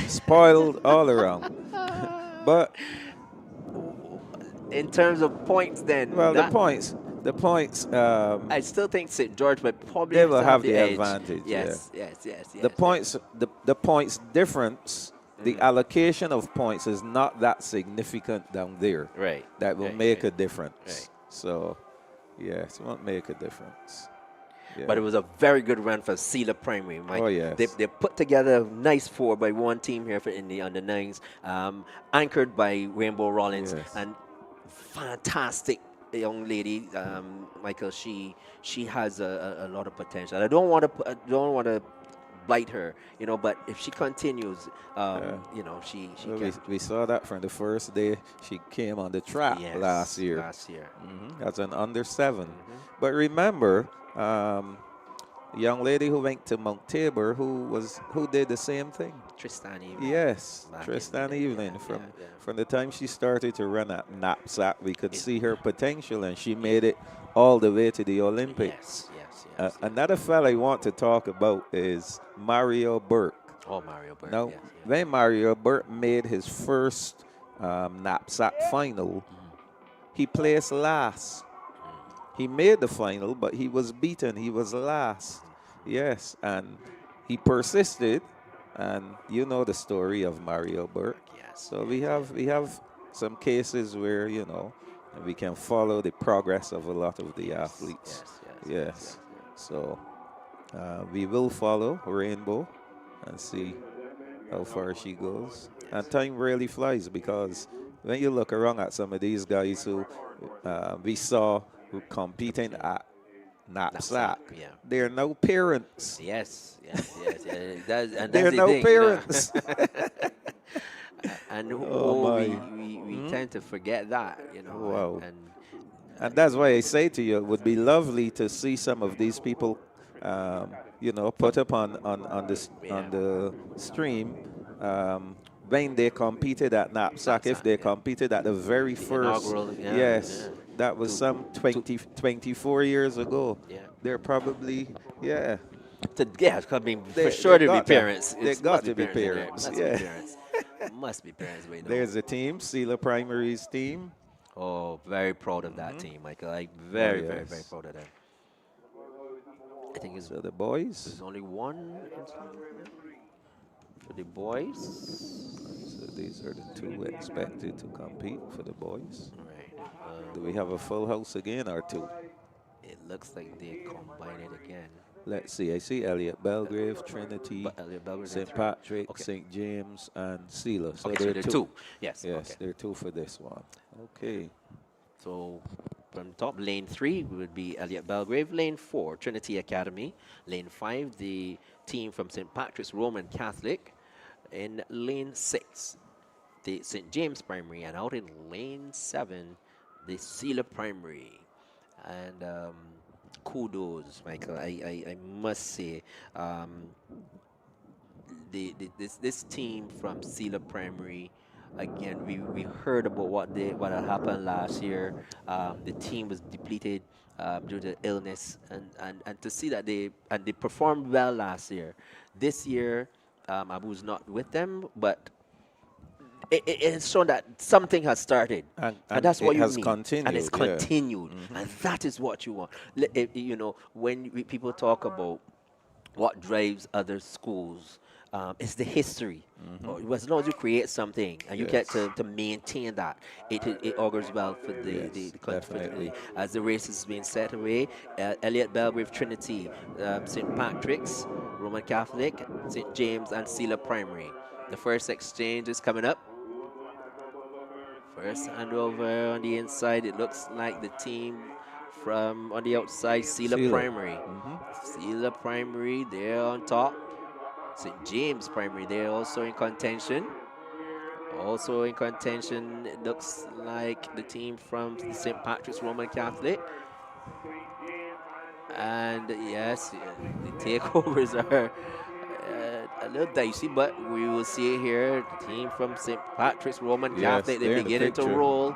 Spoiled all around. But in terms of points, then. well, the The points, I still think St. George would probably they will still have have the the edge. advantage. Yeah. Yes, yes, yes, yes. The points, the points difference, the allocation of points is not that significant down there. Right. That will Right, make right, a difference. right. So, yes, it won't make a difference. Yeah. But it was a very good run for Sealer Primary, Mike. Oh, yes. They put together a nice 4 by 1 team here for in the under nines, anchored by Rainbow Rollins, Yes. and fantastic young lady, Michael. She has a lot of potential. I don't want to blight her, but if she continues, she Well, can. we saw that from the first day she came on the track Yes, last year. Last year. That's an under 7. But remember, a young lady who went to Mount Tabor who did the same thing. Tristan Evelyn. Yes, Back in Tristan the day, Evelyn. yeah, yeah. From the time she started to run at NAPSAC, we could see her potential, and she made it all the way to the Olympics. Yes. Another fella I want to talk about is Mario Burke. Oh, Mario Burke. Now, yes. when Mario Burke made his first knapsack final, he placed last. He made the final, but he was beaten. He was last. Yes, and he persisted, and you know the story of Mario Burke. Yes. So we have some cases where we can follow the progress of a lot of the athletes. Yes. So we will follow Rainbow and see how far she goes. And time really flies, because when you look around at some of these guys who we saw who competing at NAPSAC, they're no parents. Yes. And that's They're the no thing, parents. And my. we tend to forget that, Wow. And that's why I say to you, it would be lovely to see some of these people, put up on the stream when they competed at NAPSAC. If they competed at the very first, inaugural, yes, that was some 24 years ago. Yeah. They're probably, I mean, They- for sure they to be got to- parents. they It's- got must to be in there. parents, Must yeah. be parents. Must be parents. Wait, no. there's the team, Sealer Primaries team. Oh, very proud of that team, Michael. Very yes. proud of them. I think it's So the boys. there's only one for the boys. So these are the two expected to compete for the boys. Right. Do we have a full house again or two? It looks like they combine it again. Let's see. I see Elliot Belgrave, Trinity, But Elliot Belgrave St. and Patrick, Okay. St. James, and Sealer. So Okay, so there there are are two. Yes. Yes, Okay. there are two for this one. Okay. So from top, lane 3 would be Elliot Belgrave. Lane 4, Trinity Academy. Lane 5, the team from St. Patrick's Roman Catholic. In lane 6, the St. James Primary. And out in lane 7, the Sealer Primary. And kudos, Michael. I must say, this team from Sealer Primary. Again, we heard about what had happened last year. The team was depleted due to illness, and to see that they performed well last year. This year, Abu's not with them, but it has shown that something has started, And that's what it you has need. continued, And it's yeah. continued, and that is what you want. When people talk about what drives other schools, it's the history. As long as you create something and you get to maintain that, it augurs well for the country. definitely. As the race is being set away, Elliot Belgrave Trinity, St. Patrick's Roman Catholic, St. James, and Sealer Primary. The first exchange is coming up. First handover on the inside. It looks like the team from on the outside, Sealer Primary. Sealer Primary, they're on top. St. James Primary, they're also in contention. Also in contention, it looks like the team from St. Patrick's Roman Catholic. And yes, the takeovers are a little dicey, but we will see it here. The team from St. Patrick's Roman Catholic, they're they're in the beginning to picture. roll.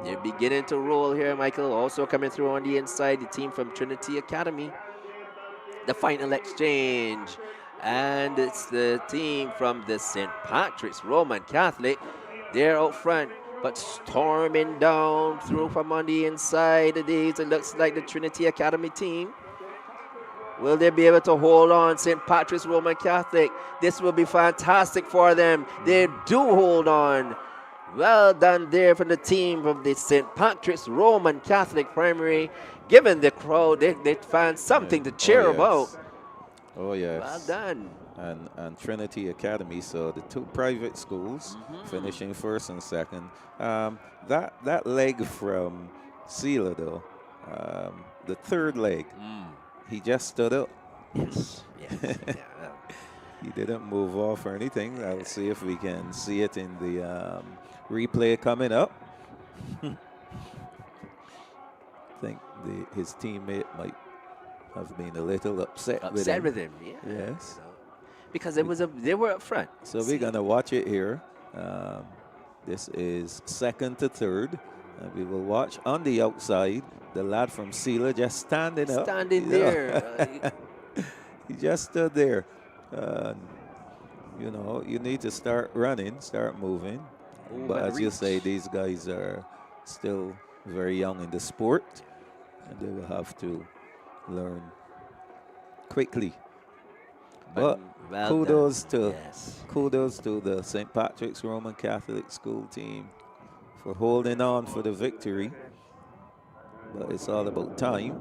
They're beginning to roll here, Michael. Also coming through on the inside, the team from Trinity Academy. The final exchange. And it's the team from the St. Patrick's Roman Catholic. They're out front. But storming down through from on the inside, it looks like the Trinity Academy team. Will they be able to hold on? St. Patrick's Roman Catholic. This will be fantastic for them. They do hold on. Well done there from the team from the St. Patrick's Roman Catholic Primary. Giving the crowd, they found something to cheer about. Oh, yes. Well done. And Trinity Academy, so the two private schools finishing first and second. That leg from Sela, though, the third leg, he just stood up. Yes. He didn't move off or anything. I'll see if we can see it in the replay coming up. I think his teammate might have been a little upset with him. Yeah. Yes. You know, because they were up front. So we're going to watch it here. This is second to third. And we will watch on the outside the lad from Sela just standing up. Standing there. He just stood there. You know, you need to start running, start moving. But as you say, these guys are still very young in the sport. And they will have to learn quickly. But well kudos done. kudos to the St. Patrick's Roman Catholic School team for holding on for the victory. But it's all about time.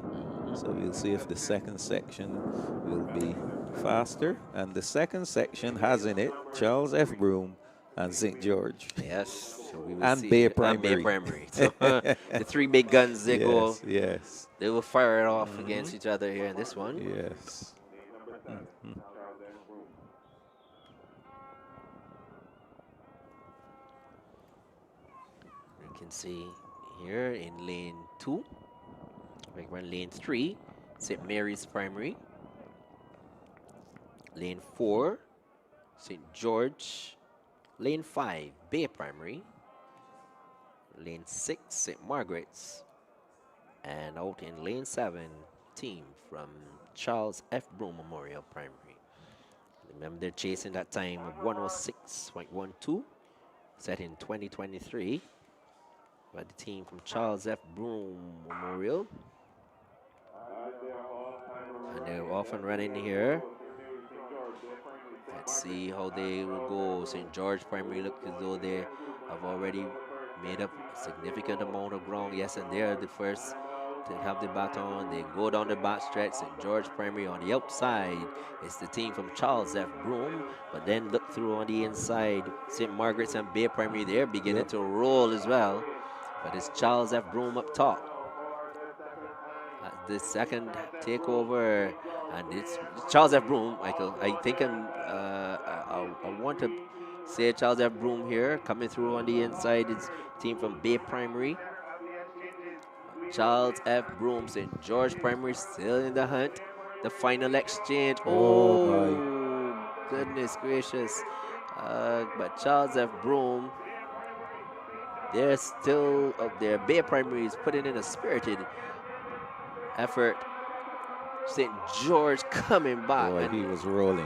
So we'll see if the second section will be faster. And the second section has in it Charles F. Broome and St. George. Yes. So we will and see. Bay Primary. And Bay Primary. So, the three big guns, they go. Yes. They will fire it off against each other here in this one. Yes. You can see here in lane 2. We're in lane 3, St. Mary's Primary. Lane 4, St. George. Lane 5, Bay Primary. Lane 6, St. Margaret's. And out in lane 7, team from Charles F. Broome Memorial Primary. Remember, they're chasing that time of 106.12, set in 2023. But the team from Charles F. Broome Memorial. And they're off and running here. Let's see how they will go. St. George Primary look as though they have already made up a significant amount of ground. Yes, and they're the first to have the baton. They go down the back stretch. St. George Primary on the outside. It's the team from Charles F. Broome. But then look through on the inside. St. Margaret's and Bay Primary, they're beginning to roll as well. But it's Charles F. Broome up top. The second takeover, and it's Charles F. Broome, Michael. I think I want to say Charles F. Broome here, coming through on the inside. It's team from Bay Primary. Charles F. Broome, St. George Primary still in the hunt. The final exchange. Oh goodness gracious. But Charles F. Broome, they're still up there. Bay Primary is putting in a spirited effort. St. George coming back. Boy, and he was rolling.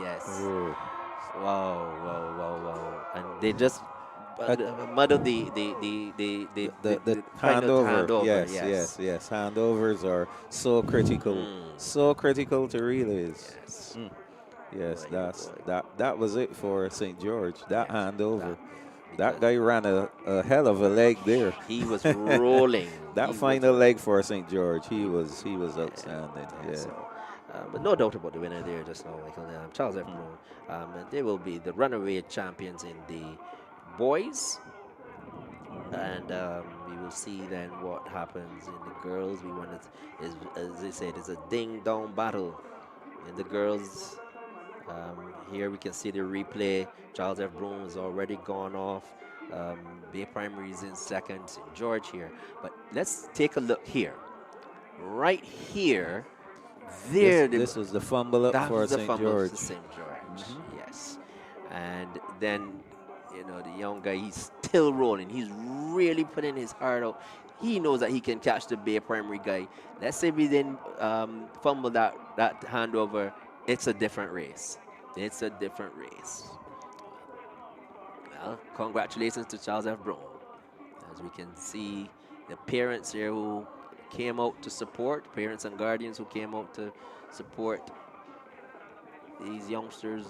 Yes. Oh. Wow. And they just muddled the handover. Yes. Handovers are so critical. So critical to relays. Yes, that was it for St. George. That handover. That guy ran a hell of a leg there. He was rolling. That final leg for St. George, he was outstanding. Yeah. So, but no doubt about the winner there just now, Michael. Charles F. Broome. And they will be the runaway champions in the boys. And we will see then what happens in the girls. We want it, as they said, it's a ding-dong battle in the girls. Here we can see the replay. Charles F. Broome has already gone off. Bay Primary is in second. St. George here. But let's take a look here. Right here. There. This was the fumble up for St. George. St. George. Yes. And then, the young guy, he's still rolling. He's really putting his heart out. He knows that he can catch the Bay Primary guy. Let's say we then fumble that handover. It's a different race. Well, congratulations to Charles F. Brown. As we can see, the parents here who came out to support, parents and guardians who came out to support these youngsters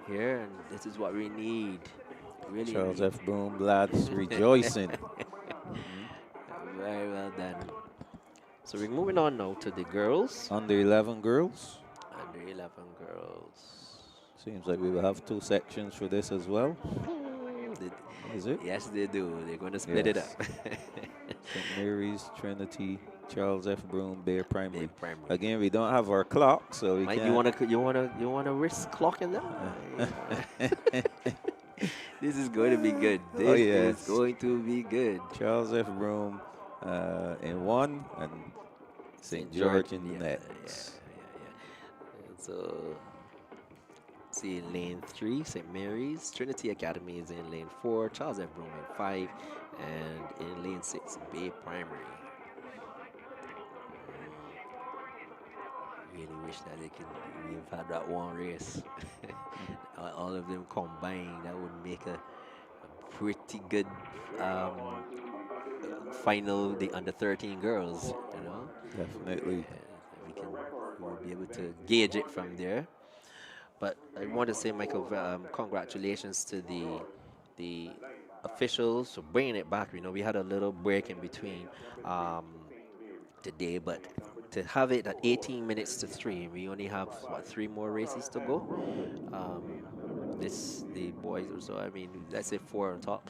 here, and this is what we need. Really Charles need. F. Boom lads rejoicing. Mhm. Very well done. So we're moving on now to the girls. Under 11 girls. Under 11 girls. Seems like we will have 2 sections for this as well. Is it? Yes, they do. They're going to split it up. St. Mary's, Trinity, Charles F. Broom, Bear Primary. Bay Primary. Again, we don't have our clock, so we Mike, can't. you wanna risk clocking them? This is going to be good. This Oh, yes. is going to be good. Charles F. Broom in 1 and St. George in the yeah, next. yeah. And so, see in lane 3, St. Mary's. Trinity Academy is in lane 4. Charles F. Broom in 5. And in lane 6, Bay Primary. Really wish that they could we've had that one race. All of them combined, that would make a pretty good final. The under 13 girls, you know. Definitely. We'll be able to gauge it from there. But I want to say, Michael, congratulations to the officials for bringing it back. You know, we had a little break in between today, but to have it at 18 minutes to 3, we only have, what, 3 more races to go? The boys, or so, I mean, let's say 4 on top.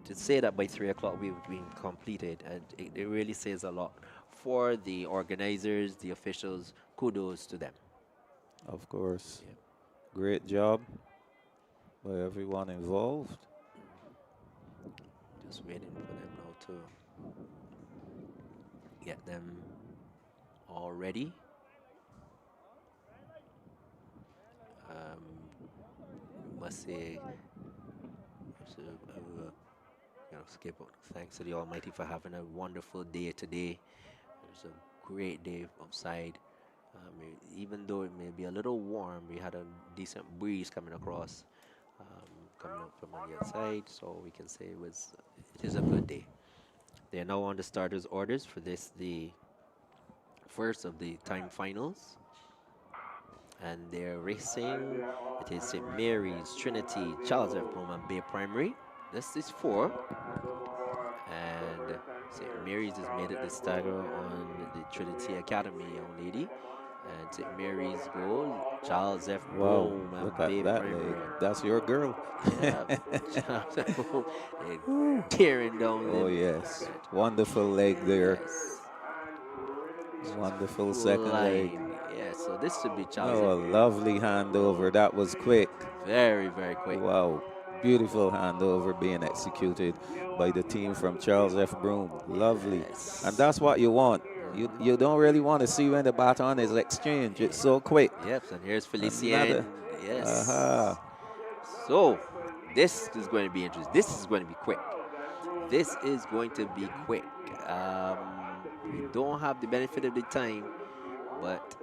To say that by 3 o'clock we've been completed, and it really says a lot for the organizers, the officials. Kudos to them. Of course. Yeah. Great job by everyone involved. Just waiting for them now to get them all ready. Must say, skip out. Thanks to the Almighty for having a wonderful day today. It was a great day outside. Even though it may be a little warm, we had a decent breeze coming across, coming up from on the outside, so we can say it is a good day. They are now on the starters' orders for this, the first of the time finals. And they're racing. It is St. Mary's, Trinity, Charles F. Broom, and Bay Primary. This is 4. And St. Mary's has made it the stagger on the Trinity Academy young lady. And St. Mary's goal, Charles F. Wow, Broom, and look at Bay that Primary. leg. That's your girl. Yeah, Charles F. Broom, they're tearing down. Oh, yes. Wonderful leg there. Yes. Wonderful second leg. Yeah, so this should be Charles. Oh, a lovely handover. That was quick. Very, very quick. Wow. Beautiful handover being executed by the team from Charles F. Broom. Lovely. Yes. And that's what you want. You don't really want to see when the baton is exchanged. It's so quick. Yep, and here's Felician. Yes. Aha. So, this is going to be interesting. This is going to be quick. This is going to be quick. We don't have the benefit of the time, but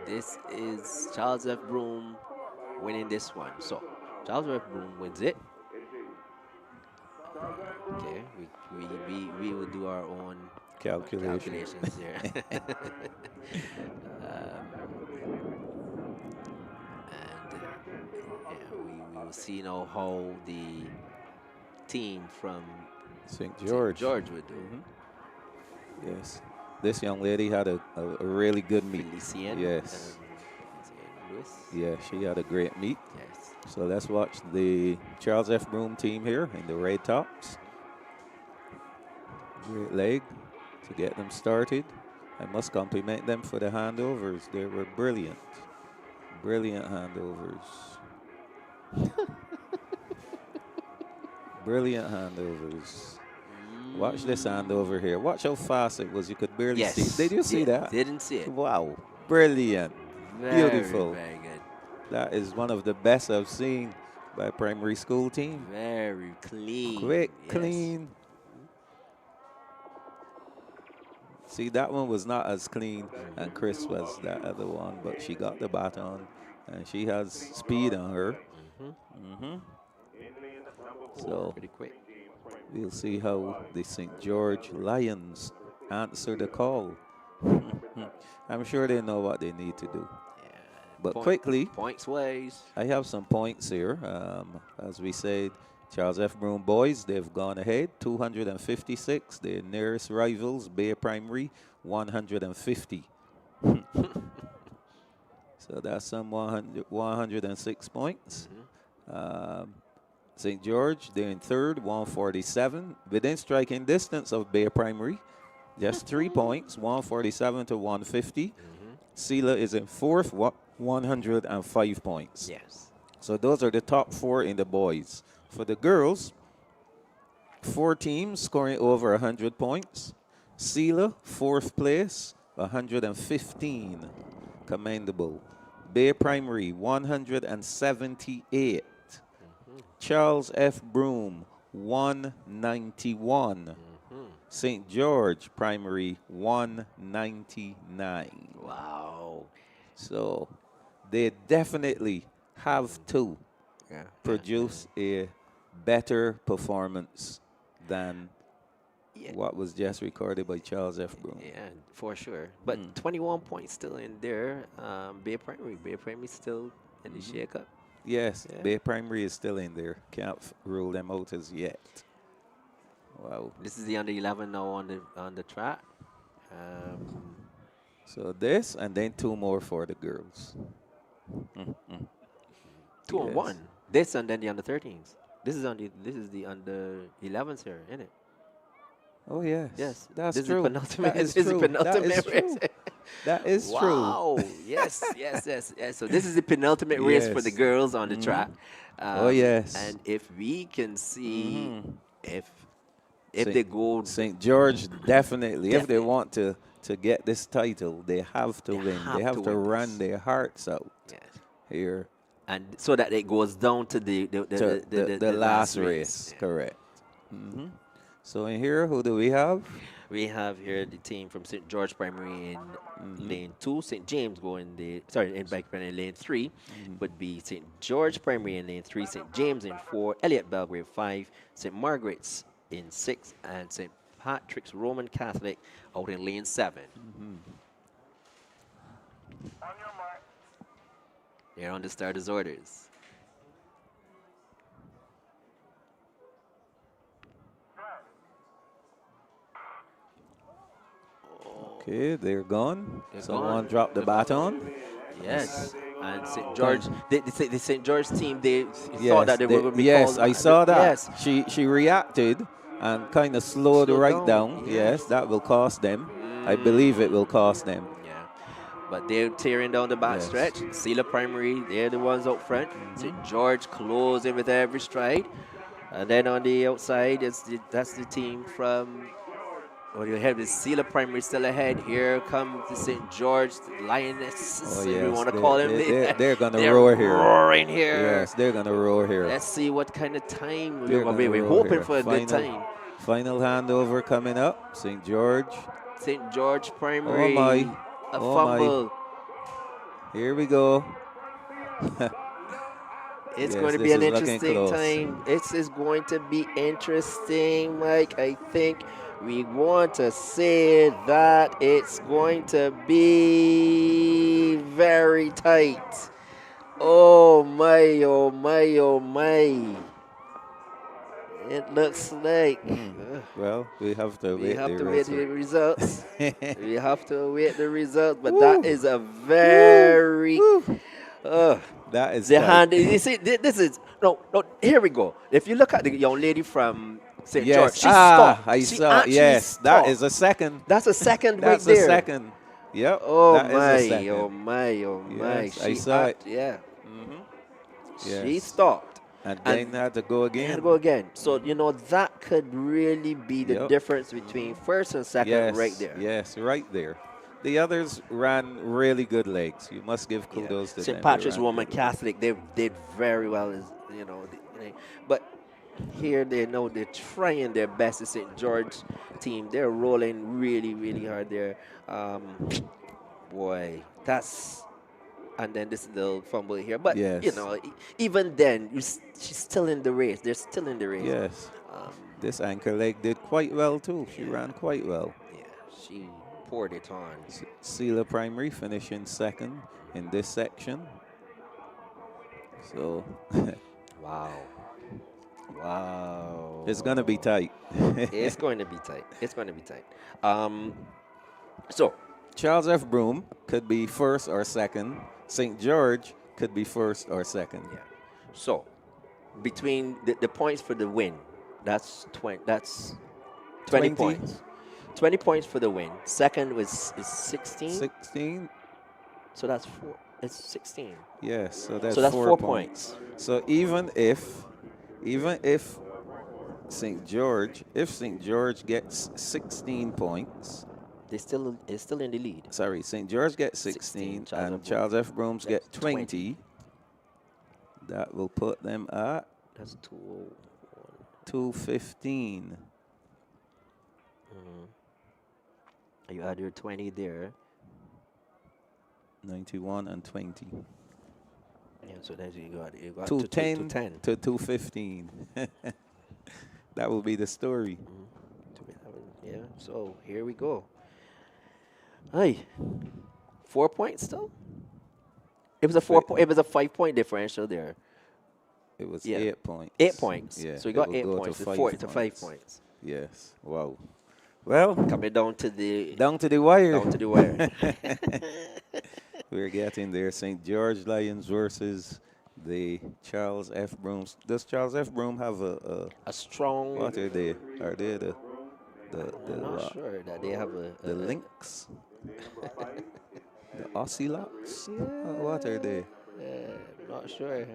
this is Charles F. Broom winning this one. So, Charles F. Broom wins it. Okay, we will do our own calculations here. We will see now how the team from St. George would do. Yes. This young lady had a really good meet. Felician. Yes. Lewis. Yeah, she had a great meet. Yes. So let's watch the Charles F. Broom team here in the red tops. Great leg to get them started. I must compliment them for the handovers. They were brilliant. Brilliant handovers. Brilliant handovers. Watch this handover here. Watch how fast it was. You could barely see. Did you see that? Didn't see it. Wow. Brilliant. Very, Beautiful. very good. That is one of the best I've seen by a primary school team. Very clean. Quick, Yes. clean. See, that one was not as clean and crisp as that other one, but she got the baton and she has speed on her. So Pretty quick. we'll see how the St. George Lions answer the call. I'm sure they know what they need to do. Yeah. But quickly, Points ways. I have some points here. As we said, Charles F. Broom boys, they've gone ahead, 256. Their nearest rivals, Bay Primary, 150. So that's some 106 points. St. George, they're in third, 147. Within striking distance of Bay Primary, just 3 points, 147 to 150. Sela is in fourth, 105 points. Yes. So those are the top 4 in the boys. For the girls, 4 teams scoring over 100 points. Sela, 4th place, 115. Commendable. Bay Primary, 178. Charles F. Broom, 191. St. George Primary, 199. Wow. So they definitely have to produce a better performance than what was just recorded by Charles F. Broom. Yeah, for sure. But 21 points still in there. Bay Primary. Bay Primary still in the shake-up. Yes, Bay Primary is still in there. Can't rule them out as yet. Wow. This is the under 11 now on the track. So this, and then 2 more for the girls. 2 on 1. This and then the under 13s. This is the under 11s here, isn't it? Oh yes. Yes. That's this true. Is penultimate. That is this true. Is penultimate that is race. true. That is true. Wow. Yes. So this is the penultimate race for the girls on the track. Oh yes. And if we can see if they go St. George definitely, if they want to get this title, they have to win. They have to run their hearts out here. And so that it goes down to the last race. Correct. So in here, who do we have? We have here the team from St. George Primary in lane 2. St. James going in bike in lane 3 would be St. George Primary in lane 3, St. James in 4, Elliott Belgrave 5, St. Margaret's in 6, and St. Patrick's Roman Catholic out in lane 7. They're on the starters' orders. Okay, they're gone. Someone dropped the baton. Yes. And St. George, the St. George team, they thought that they were going to be Yes, called. I saw that. Yes. She reacted and kind of slowed right down. Yes, that will cost them. I believe it will cost them. Yeah. But they're tearing down the back stretch. Sela Primary, they're the ones out front. St. George closing with every stride. And then on the outside, that's the team from... What do you have? The Sela Primary still ahead. Here comes the St. George Lionesses, we want to call them. They're going to roar here. Roaring here. Yes, they're going to roar here. Let's see what kind of time we're going to be. We're hoping for a good time. Final handover coming up. St. George. St. George Primary. Oh, my. A fumble. My. Here we go. It's going to be an interesting time. It's going to be interesting, Mike. I think we want to say that it's going to be very tight. Oh my, oh my, oh my. It looks like. Well, we have to wait the results. We have to wait the results, but that is a very... that is the hand. You see, this is... No, here we go. If you look at the young lady from St. George, she stopped. I saw. Yes, stopped. that is a second. That's a second That's right there. That's a second. Yep. Oh that my, is a second. oh my, oh my. Yes, I saw it. Yeah. Yes. She stopped. And then had to go again. Had to go again. So, that could really be the difference between first and second right there. Yes, right there. The others ran really good legs. You must give kudos to them. St. Patrick's Roman Catholic, they did very well, but here they're trying their best. The St. George team, they're rolling really, really hard there. Boy, that's and then this little fumble here. But Yes. even then, she's still in the race. They're still in the race. Yes. Um, This anchor leg did quite well too. She yeah, ran quite well. yeah, she poured it on. Sela Primary finishing second in this section. So Wow, wow. it's gonna be tight. It's going to be tight. It's going to be tight. So Charles F. Broome could be first or second. St. George could be first or second. yeah. So between the points for the win, that's 20. That's 20 points. 20 points for the win. Second is 16. 16. So that's 4. It's 16. Yes, so that's, So that's 4 4 points. points. So even if St. George gets 16 points, It's still in the lead. sorry, St. George gets 16, and Charles F. Broome's get 20. That will put them at That's 201. 215. You add your 20 there. 91 and 20. Yeah, so then you got 210 to 10. to 215. That will be the story. Yeah, so here we go. Hey, 4 points still? It was a 5-point differential there. It was Yeah. 8 points. 8 points. Yeah, So you it got will 8 go points. to To 5 5 points. Yes. Wow. Well, Coming down to the wire. Down to the wire. We're getting there. St. George Lions versus the Charles F. Brooms. Does Charles F. Broome have a strong. what are they? Are they the I'm not sure that they have the Lynx? The Ocelots? What are they? Not sure.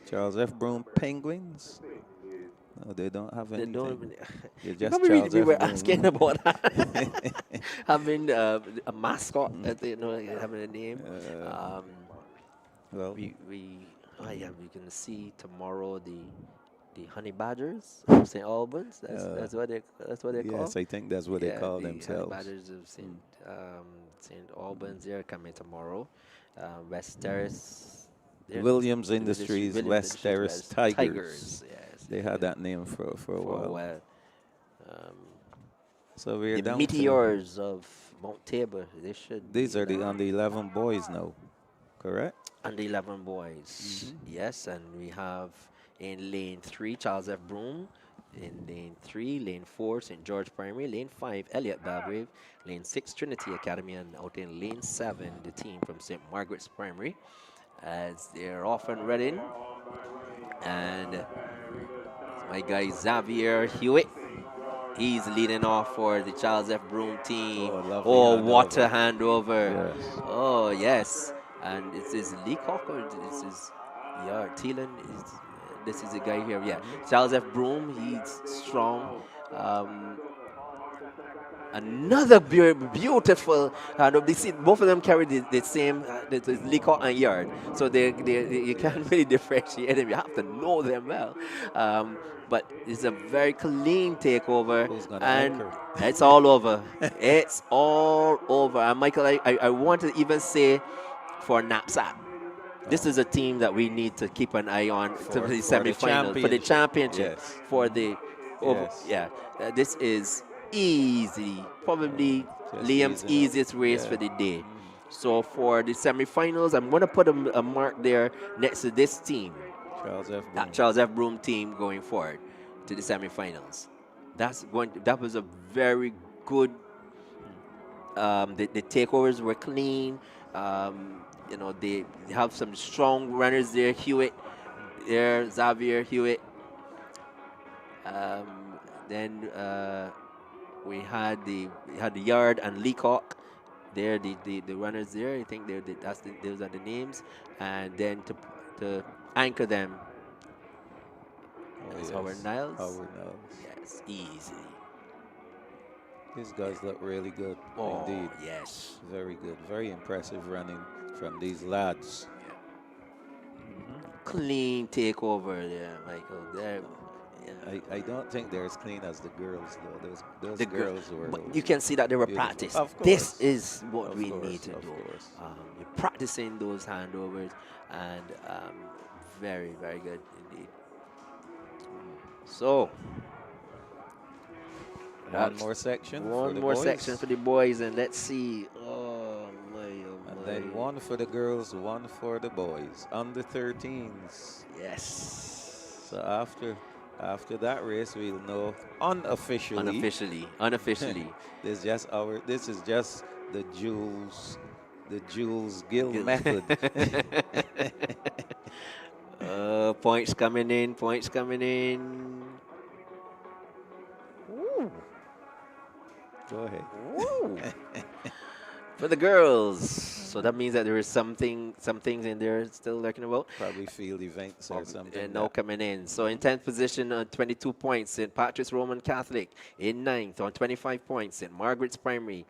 Charles F. Broome Penguins? No, they don't have They anything. don't. They're You just probably Charles we F. were Broome. asking about having a mascot, having a name. Well, We can see tomorrow the honey badgers of St. Albans. That's what they call. yes, I think that's what they call the themselves. Honey badgers of St. Albans. They're coming tomorrow. West Terrace. Williams Industries, West Terrace Tigers. Yes, They had that name for a while. So we're The down Meteors of Mount Tabor. They should. These are the under 11 boys now, correct? Under 11 boys. Yes, and we have in lane 3 Charles F. Broome. In lane 3, lane 4 St. George Primary, lane 5 Elliott Belgrave, lane 6 Trinity Academy, and out in lane 7 the team from St. Margaret's Primary, as they're off and running. And my guy Xavier Hewitt, he's leading off for the Charles F. Broome team. lovely what a handover. Yes. Oh, yes. And it is Leacock or this is Thielen. This is the guy here. Yeah. Charles F. Broome, he's strong. Another beautiful handover. See, both of them carry the same Leacock and Yard. So they you can't really differentiate them. You have to know them well. But it's a very clean takeover. And it's all over. It's all over. And Michael, I want to even say for NAPSACbb, this is a team that we need to keep an eye on for the semifinals, for the championship, Yes. for the this is easy, probably Liam's easiest race for the day. So for the semifinals, I'm going to put a mark there next to this team, that Charles F. Broome team going forward to the semifinals. That was a very good. The takeovers were clean. They have some strong runners there. Hewitt, there, Xavier Hewitt. Then we had the Yard and Leacock. There, the runners there. I think those are the names. And then to anchor them, Howard Niles. Yes, easily. These guys look really good. Oh, indeed. yes. Very good. Very impressive running from these lads. Clean takeover there, Michael. There, I don't think they're as clean as the girls, though. Those The girl, girls were but you those can see that they were beautiful. practiced. Of This course. is what Of we need course. to Of do. course. You're practicing those handovers, and very, very good indeed. So One that's more section for one the more section boys. for the boys, and let's see. Oh And my! then one for the girls, one for the boys. Under 13s. Yes. So after that race, we'll know unofficially. Unofficially. This is just the Jules Gill Good. method. Points coming in. Points coming in. Ooh. Go ahead. Woo. For the girls. So that means that there is some things in there still lurking about. Probably field events or something. And now coming in. So in 10th position on 22 points, St. Patrick's Roman Catholic. In 9th on 25 points, St. Margaret's Primary.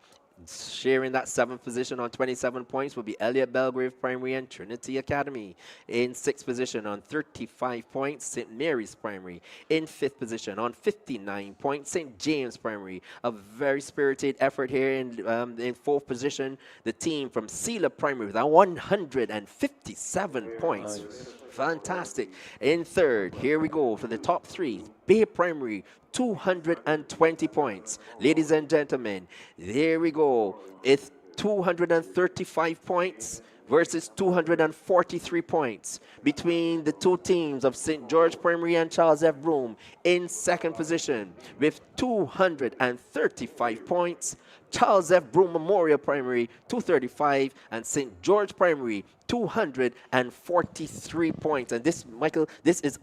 Sharing that 7th position on 27 points will be Elliott Belgrave Primary and Trinity Academy. In 6th position on 35 points, St. Mary's Primary. In 5th position on 59 points, St. James Primary. A very spirited effort here in 4th position, the team from Sela Primary with 157 points. Nice. Fantastic. In 3rd, here we go for the top 3. Bay Primary, 220 points. Ladies and gentlemen, there we go. It's 235 points versus 243 points between the two teams of St. George Primary and Charles F. Broome in 2nd position with 235 points. Charles F. Broome Memorial Primary 235 and St. George Primary 243 points. And this, Michael, this is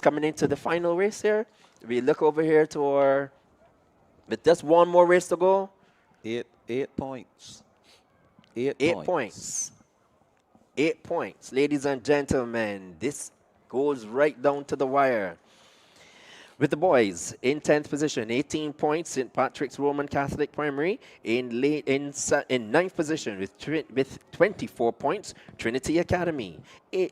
coming into the final race here. We look over here to our, with just one more race to go. 8 points. 8 points. 8 points. Ladies and gentlemen, this goes right down to the wire. With the boys in 10th position, 18 points, St. Patrick's Roman Catholic Primary. In 9th position with 24 points, Trinity Academy. 8th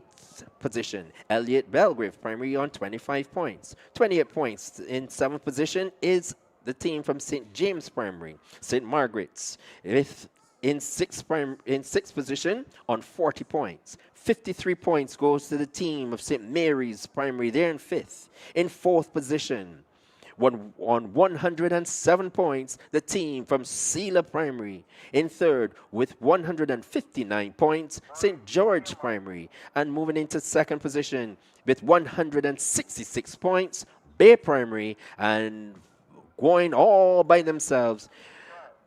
position, Elliott Belgrave Primary on 25 points. 28 points in 7th position is the team from St. James Primary. St. Margaret's in sixth position on 40 points. 53 points goes to the team of St. Mary's Primary. They're in 5th. In 4th position, on 107 points, the team from Sela Primary. In 3rd, with 159 points, St. George Primary. And moving into 2nd position with 166 points, Bay Primary. And going all by themselves,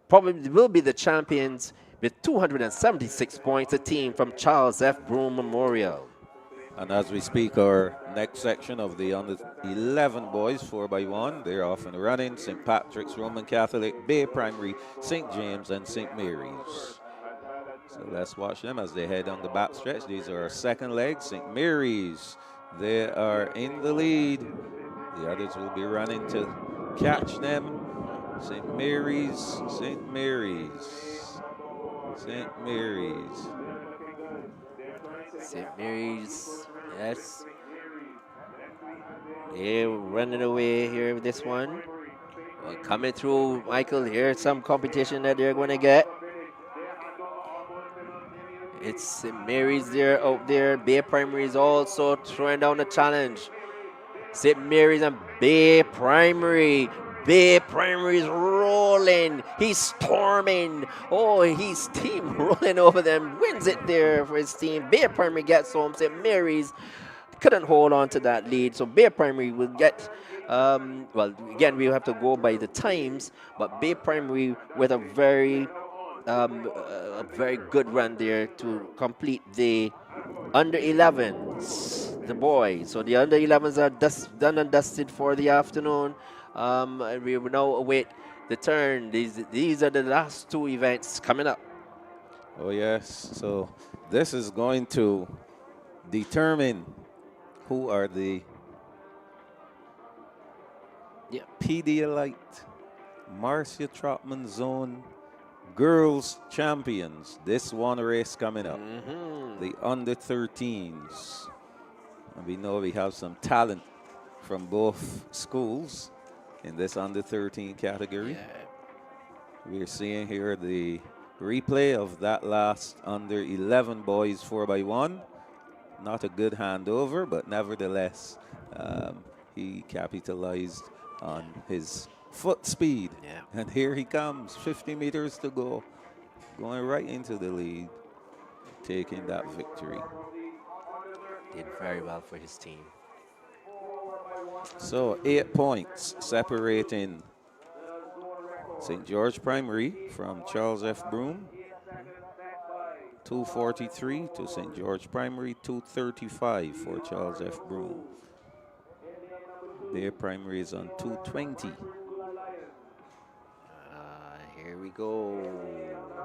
probably will be the champions with 276 points, a team from Charles F. Broome Memorial. And as we speak, our next section of the under 11 boys, 4x1, they're off and running. St. Patrick's Roman Catholic, Bay Primary, St. James, and St. Mary's. So let's watch them as they head on the back stretch. These are our second legs. St. Mary's, they are in the lead. The others will be running to catch them. St. Mary's, St. Mary's, St. Mary's. St. Mary's, yes. They're running away here with this one. Well, coming through, Michael, here's some competition that they're going to get. It's St. Mary's there out there. Bay Primary is also throwing down a challenge. St. Mary's and Bay Primary. Bay Primary is rolling. He's storming. Oh, he's team rolling over them. Wins it there for his team. Bay Primary gets home. St. Mary's couldn't hold on to that lead. So Bay Primary will get, well, again, we have to go by the times. But Bay Primary with a very good run there to complete the under 11s, the boys. So the under 11s are done and dusted for the afternoon. And we will now await the turn. These are the last two events coming up. Oh, yes. So this is going to determine who are the Pedialyte Marcia Trotman Zone Girls Champions. This one race coming up. The under 13s. And we know we have some talent from both schools in this under 13 category. Yeah. We're seeing here the replay of that last under 11 boys 4x1. Not a good handover, but nevertheless, he capitalized on his foot speed. Yeah. And here he comes, 50 meters to go, going right into the lead, taking that victory. Did very well for his team. So 8 points separating St. George Primary from Charles F. Broome. 243 to St. George Primary, 235 for Charles F. Broome. Their primary is on 220. Here we go.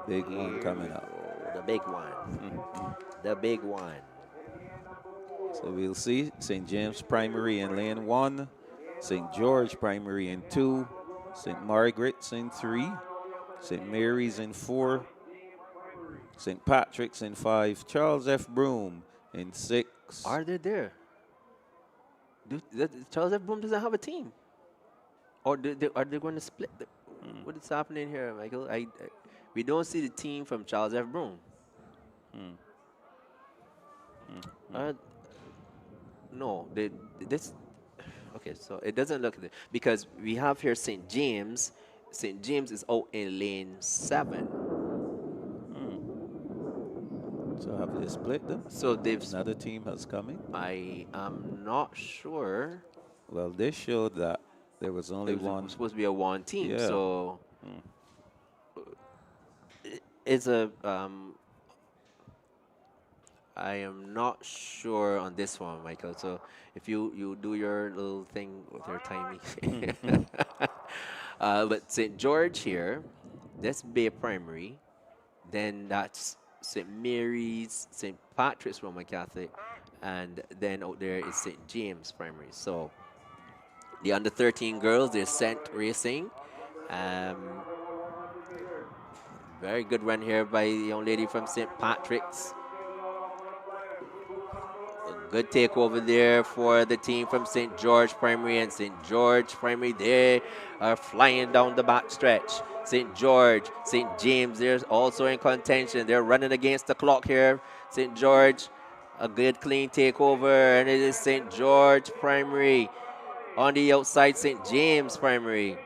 Big one coming up. The big one. The big one. So we'll see St. James Primary in lane 1, St. George Primary in 2, St. Margaret's in 3, St. Mary's in 4, St. Patrick's in 5, Charles F. Broome in 6. Are they there? Charles F. Broome doesn't have a team. Or are they going to split? What is happening here, Michael? We don't see the team from Charles F. Broome. No, this. Okay, so it doesn't look because we have here St. James. St. James is out in lane 7. So have they split them? So they've. Another team has coming? I am not sure. Well, this showed that there was only one. Supposed to be a one team. Yeah. So it's a. I am not sure on this one, Michael. So if you do your little thing with your timing. But St. George here, that's Bay Primary. Then that's St. Mary's, St. Patrick's Roman Catholic, and then out there is St. James Primary. So the under 13 girls, they're sent racing. Very good run here by the young lady from St. Patrick's. A good takeover there for the team from St. George Primary, and St. George Primary, they are flying down the back stretch. St. George, St. James, they're also in contention. They're running against the clock here. St. George, a good clean takeover, and it is St. George Primary on the outside, St. James Primary.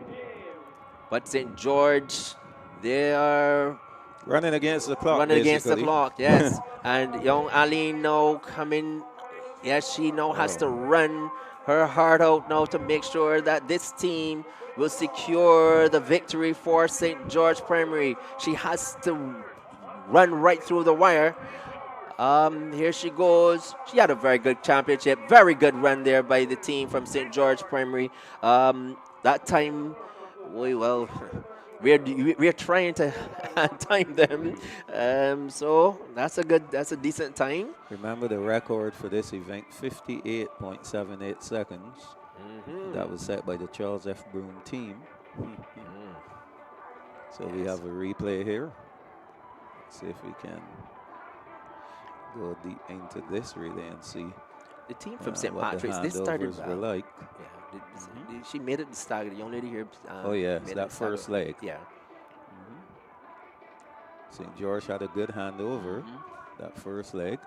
But St. George, they are running against the clock. Running against the clock, yes. And young Aline now coming. Yes, she now has to run her heart out now to make sure that this team will secure the victory for St. George Primary. She has to run right through the wire. Here she goes. She had a very good championship. Very good run there by the team from St. George Primary. That time, well, we're trying to time them. So that's a decent time. Remember the record for this event, 58.78 seconds. That was set by the Charles F. Broome team. So we have a replay here. Let's see if we can go deep into this really and see the team from St. what Patrick's. the They started handovers were like. Yeah, she made it the stagger. The young lady here. Oh yeah, that first leg. Yeah. St. George had a good handover that first leg.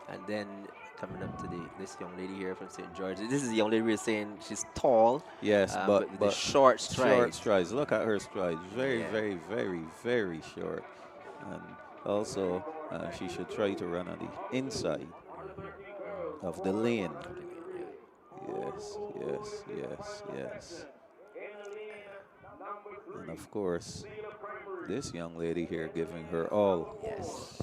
And then coming up to this young lady here from St. George. This is the young lady we're saying she's tall. Yes, but the short strides. Short strides. Look at her strides. Very, Yeah. very, very, very short. And also, she should try to run on the inside of the lane. Yes, yes, yes, yes. And of course, this young lady here giving her all. Yes.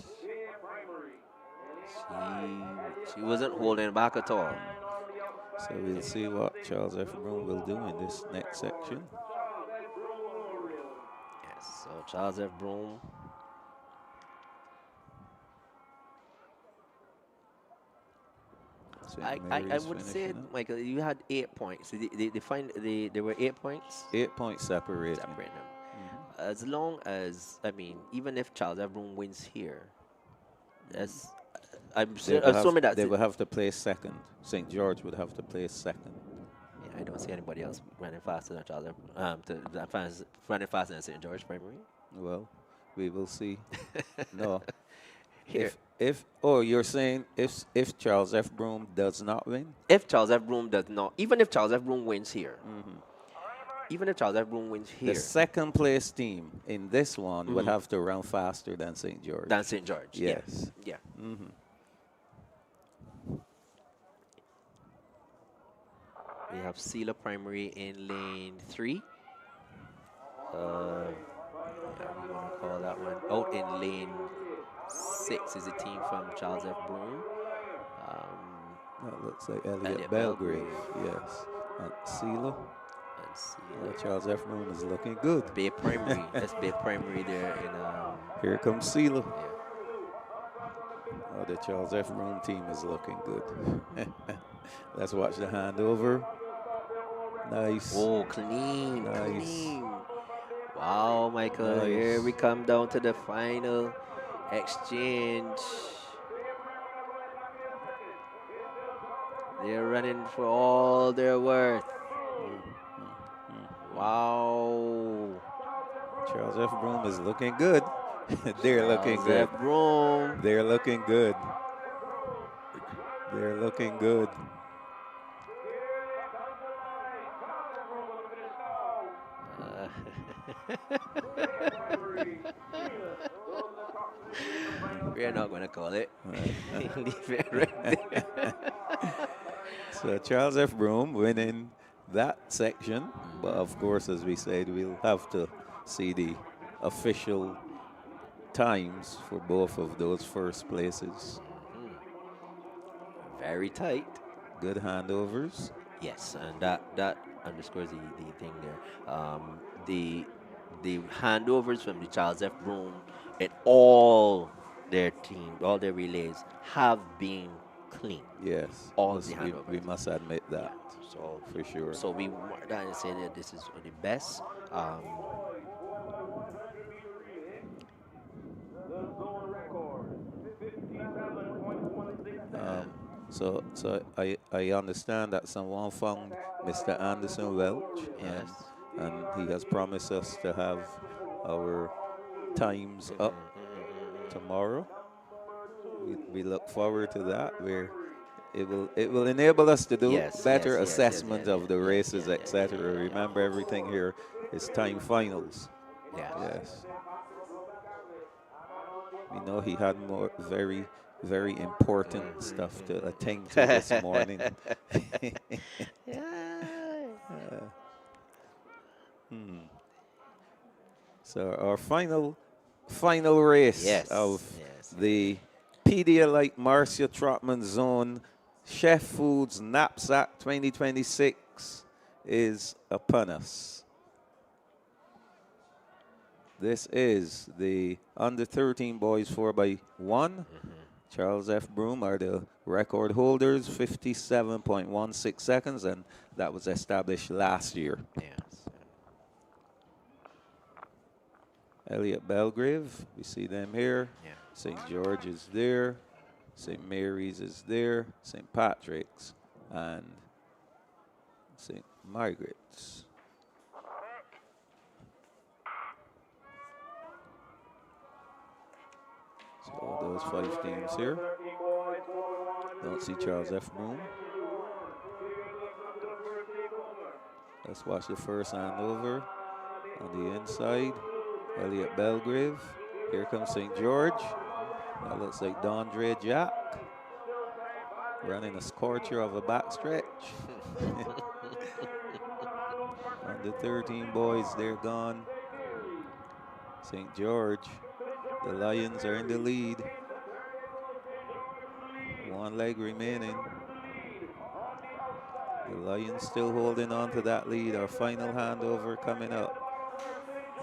She wasn't holding back at all. So we'll see what Charles F. Broome will do in this next section. Yes, so Charles F. Broome. I would say, Michael, you had 8 points. There were 8 points. 8 points separating them. As long as, I mean, even if Charles F. Broome wins here, I'm assuming that's they it. would have to play second. St. George would have to play second. Yeah, I don't see anybody else running faster than Charles. Running faster than St. George Primary. Well, we will see. No, Here, if oh, you're saying if Charles F. Broom does not win? if Charles F. Broom does not, even if Charles F. Broom wins here, even if Charles F. Broom wins The here, second place team in this one would have to run faster than St. George. than St. George. Yes. Yeah. We have Sela Primary in lane 3. Yeah, we want to call that one. Out in lane 6 is a team from Charles F. Broom. That looks like Elliot Elliot Belgrave. Belgrave. Yes. And Sela. And Sela. Charles F. Broom is looking good. Bay Primary. That's Bay Primary there in Here comes Sela. yeah. Oh, the Charles F. Broom team is looking good. Let's watch the handover. Nice. Oh, clean, Nice. clean. Wow, Michael. Nice. Here we come down to the final exchange. They're running for all they're worth. Wow. Charles F. Broom is looking good. They're looking Charles good. F. Broom. They're looking good. They're looking good. We're not going to call it. Leave it right there. So Charles F. Broom winning that section. But of course, as we said, we'll have to see the official times for both of those first places. Very tight. Good handovers. Yes, and that underscores the thing there. The handovers from the Charles F. Broom at all their team, all their relays have been clean. Yes. All Must- the we, handovers. we must admit that So for sure. So we mark that and say that this is the best. So I understand that someone found Mr. Anderson Welch, Yes. and he has promised us to have our times up tomorrow. We look forward to that, where it will enable us to do Yes, better yes, yes, assessment yes, of the yes, races, yes, etc. yes, yes. Remember, everything here is time finals. Yes. Yes. We know he had more very, very important stuff to attend to this morning. So our final race Yes, of yes. the Pedialyte Marcia Trotman Zone Chef Foods Knapsack 2026 is upon us. This is the under 13 boys 4x1. Charles F. Broom are the record holders, 57.16 seconds, and that was established last year. Yes. Elliot Belgrave, we see them here. Yeah. St. George is there. St. Mary's is there. St. Patrick's and St. Margaret's. So those 5 teams here. Don't see Charles F. Broom. Let's watch the first handover on the inside. Elliot Belgrave. Here comes St. George. That looks like Dondre Jack running a scorcher of a backstretch. Under 13 boys, they're gone. St. George, the Lions are in the lead. 1 leg remaining. The Lions still holding on to that lead. Our final handover coming up.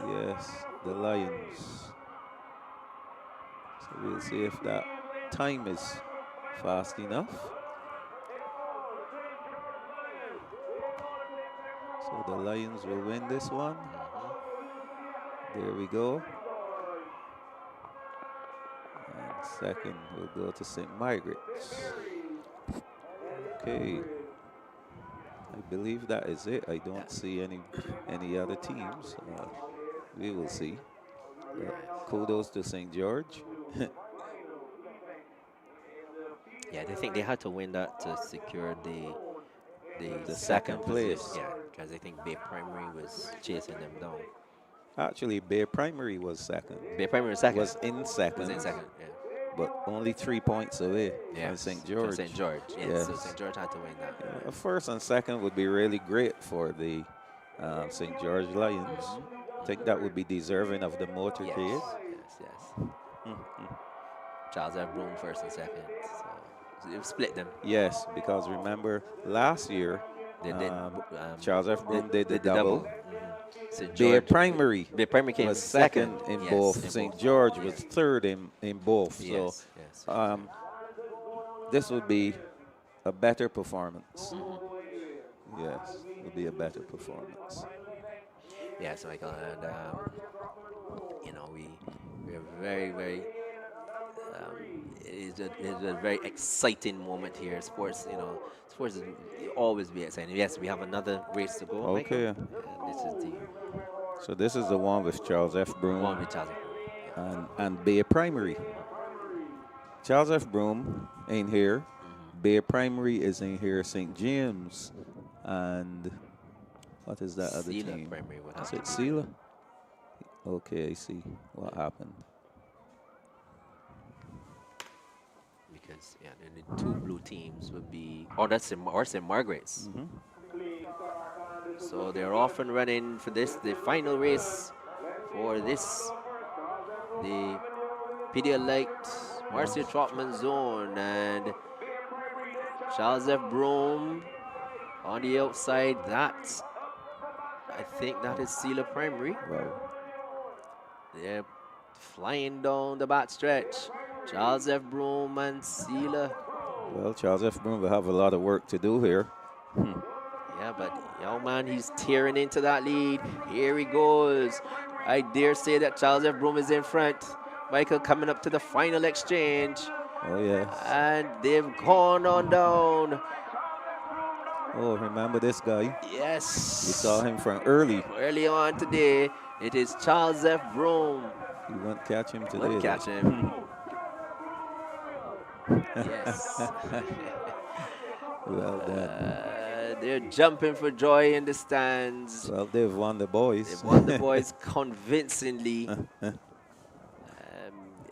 Yes, the Lions. So we'll see if that time is fast enough. So the Lions will win this one. There we go. And Second will go to St. Margaret's. Okay. I believe that is it. I don't see any other teams. We will see. Kudos to St. George. Yeah, they think they had to win that to secure the The second second position. place. Yeah, because I think Bay Primary was chasing them down. Actually, Bay Primary was second. Bay Primary was second. Was in second. Was in second. Yeah. But only 3 points away from Yes. St. From George. St. George. Yes. So St. George had to win that. Yeah, first and second would be really great for the St. George Lions. I think that would be deserving of the motorcade. Yes. Charles F. Broom first and second. So it split them. Yes, because remember last year, They did, Charles F. Broom did the double. St. Bay George Primary Bay Primary came was second in yes, both. in St. both. George was third in both. Yes. So this would be a better performance. Yes, it would be a better performance. Yes, Michael, and you know we're very very. It's a very exciting moment here. Sports, you know, sports is always be exciting. Yes, we have another race to go. Okay. Michael, and this is the So this is the one with Charles F. Broom one with Charles F. Broom. and Bay Primary. Charles F. Broom ain't here. Bay Primary is in here. St. James and what is that other Sela team? Primary, what Is happened? it Sela? Okay, I see what happened. Because then the two blue teams would be that's St. Margaret's. So they're off and running for this, the final race for this, the Pedialyte Marcia Trotman Zone, and Charles F. Broom on the outside. I think that is Sela Primary. Wow. They're flying down the back stretch. Charles F. Broom and Sela. Well, Charles F. Broom will have a lot of work to do here. Yeah, but young man, he's tearing into that lead. Here he goes. I dare say that Charles F. Broom is in front. Michael coming up to the final exchange. Oh, yes. And they've gone on down. Oh, remember this guy? Yes. We saw him from early. Early on today, it is Charles F. Broom. You won't catch him today. Won't catch him. Yes. Well done. They're jumping for joy in the stands. Well, they've won the boys. They've won the boys convincingly.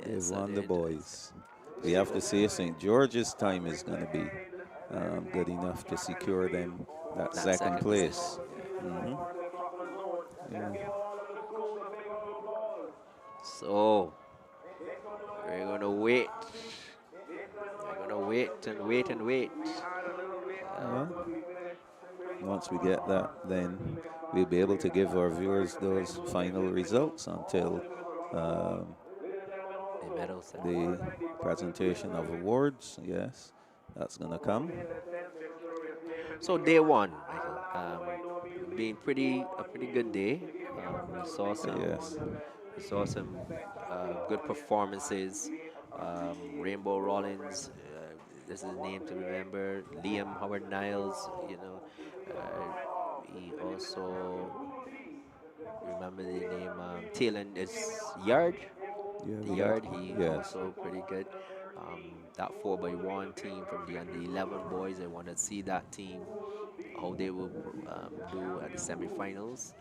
They've won the boys. We have to see if St. George's time is going to be good enough to secure them that second place. Yeah. So we're going to wait. We're going to wait and wait and wait. Once we get that, then we'll be able to give our viewers those final results until the presentation of awards. Yes, that's going to come. So day one, Michael, being a pretty good day. We saw some good performances. Rainbow Rollins, this is a name to remember. Liam Howard Niles, you know. He also remember the name Taylor is Yard. Yeah, The Yard, he also pretty good. That 4x1 team from the under 11 boys, I want to see that team, how they will do at the semifinals.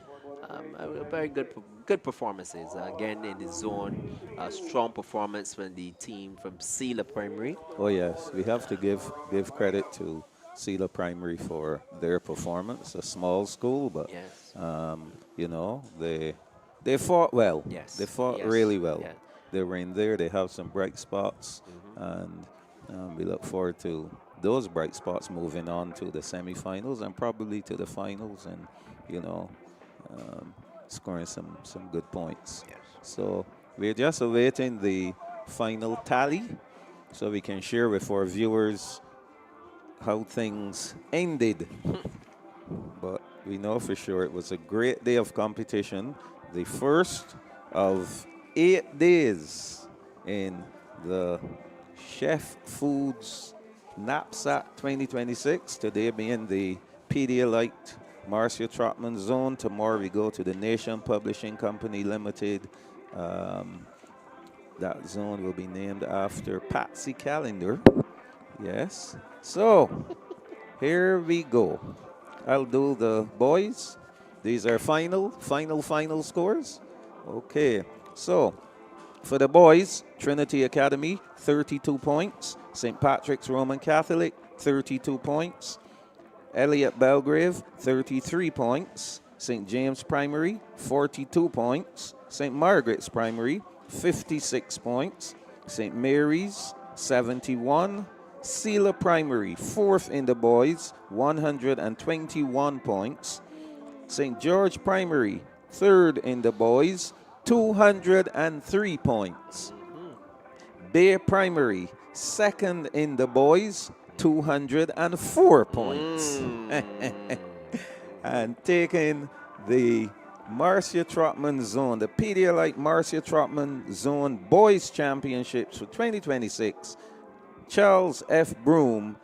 Very good performances. Again, in the zone, strong performance from the team from Sela Primary. Oh, yes. We have to give credit to Sela Primary for their performance. A small school, but, you know, they fought well. Yes. They fought really well. Yeah. They were in there. They have some bright spots. And we look forward to those bright spots moving on to the semifinals and probably to the finals and, you know, scoring some good points. Yes. So we're just awaiting the final tally so we can share with our viewers how things ended. But we know for sure it was a great day of competition, the first of 8 days in the Chef Foods Knapsack 2026. Today being the Pedialyte Marcia Trotman Zone. Tomorrow we go to the Nation Publishing Company Limited. That zone will be named after Patsy Calendar. Yes. So, here we go. I'll do the boys. These are final scores. Okay. So, for the boys, Trinity Academy, 32 points. St. Patrick's Roman Catholic, 32 points. Elliott Belgrave, 33 points. St. James Primary, 42 points. St. Margaret's Primary, 56 points. St. Mary's, 71. Sealer Primary, 4th in the boys, 121 points. St. George Primary, 3rd in the boys, 203 points. Bay Primary, 2nd in the boys, 204 points. And taking the Marcia Trotman Zone, the Pedialyte Marcia Trotman Zone Boys Championships for 2026, Charles F. Broom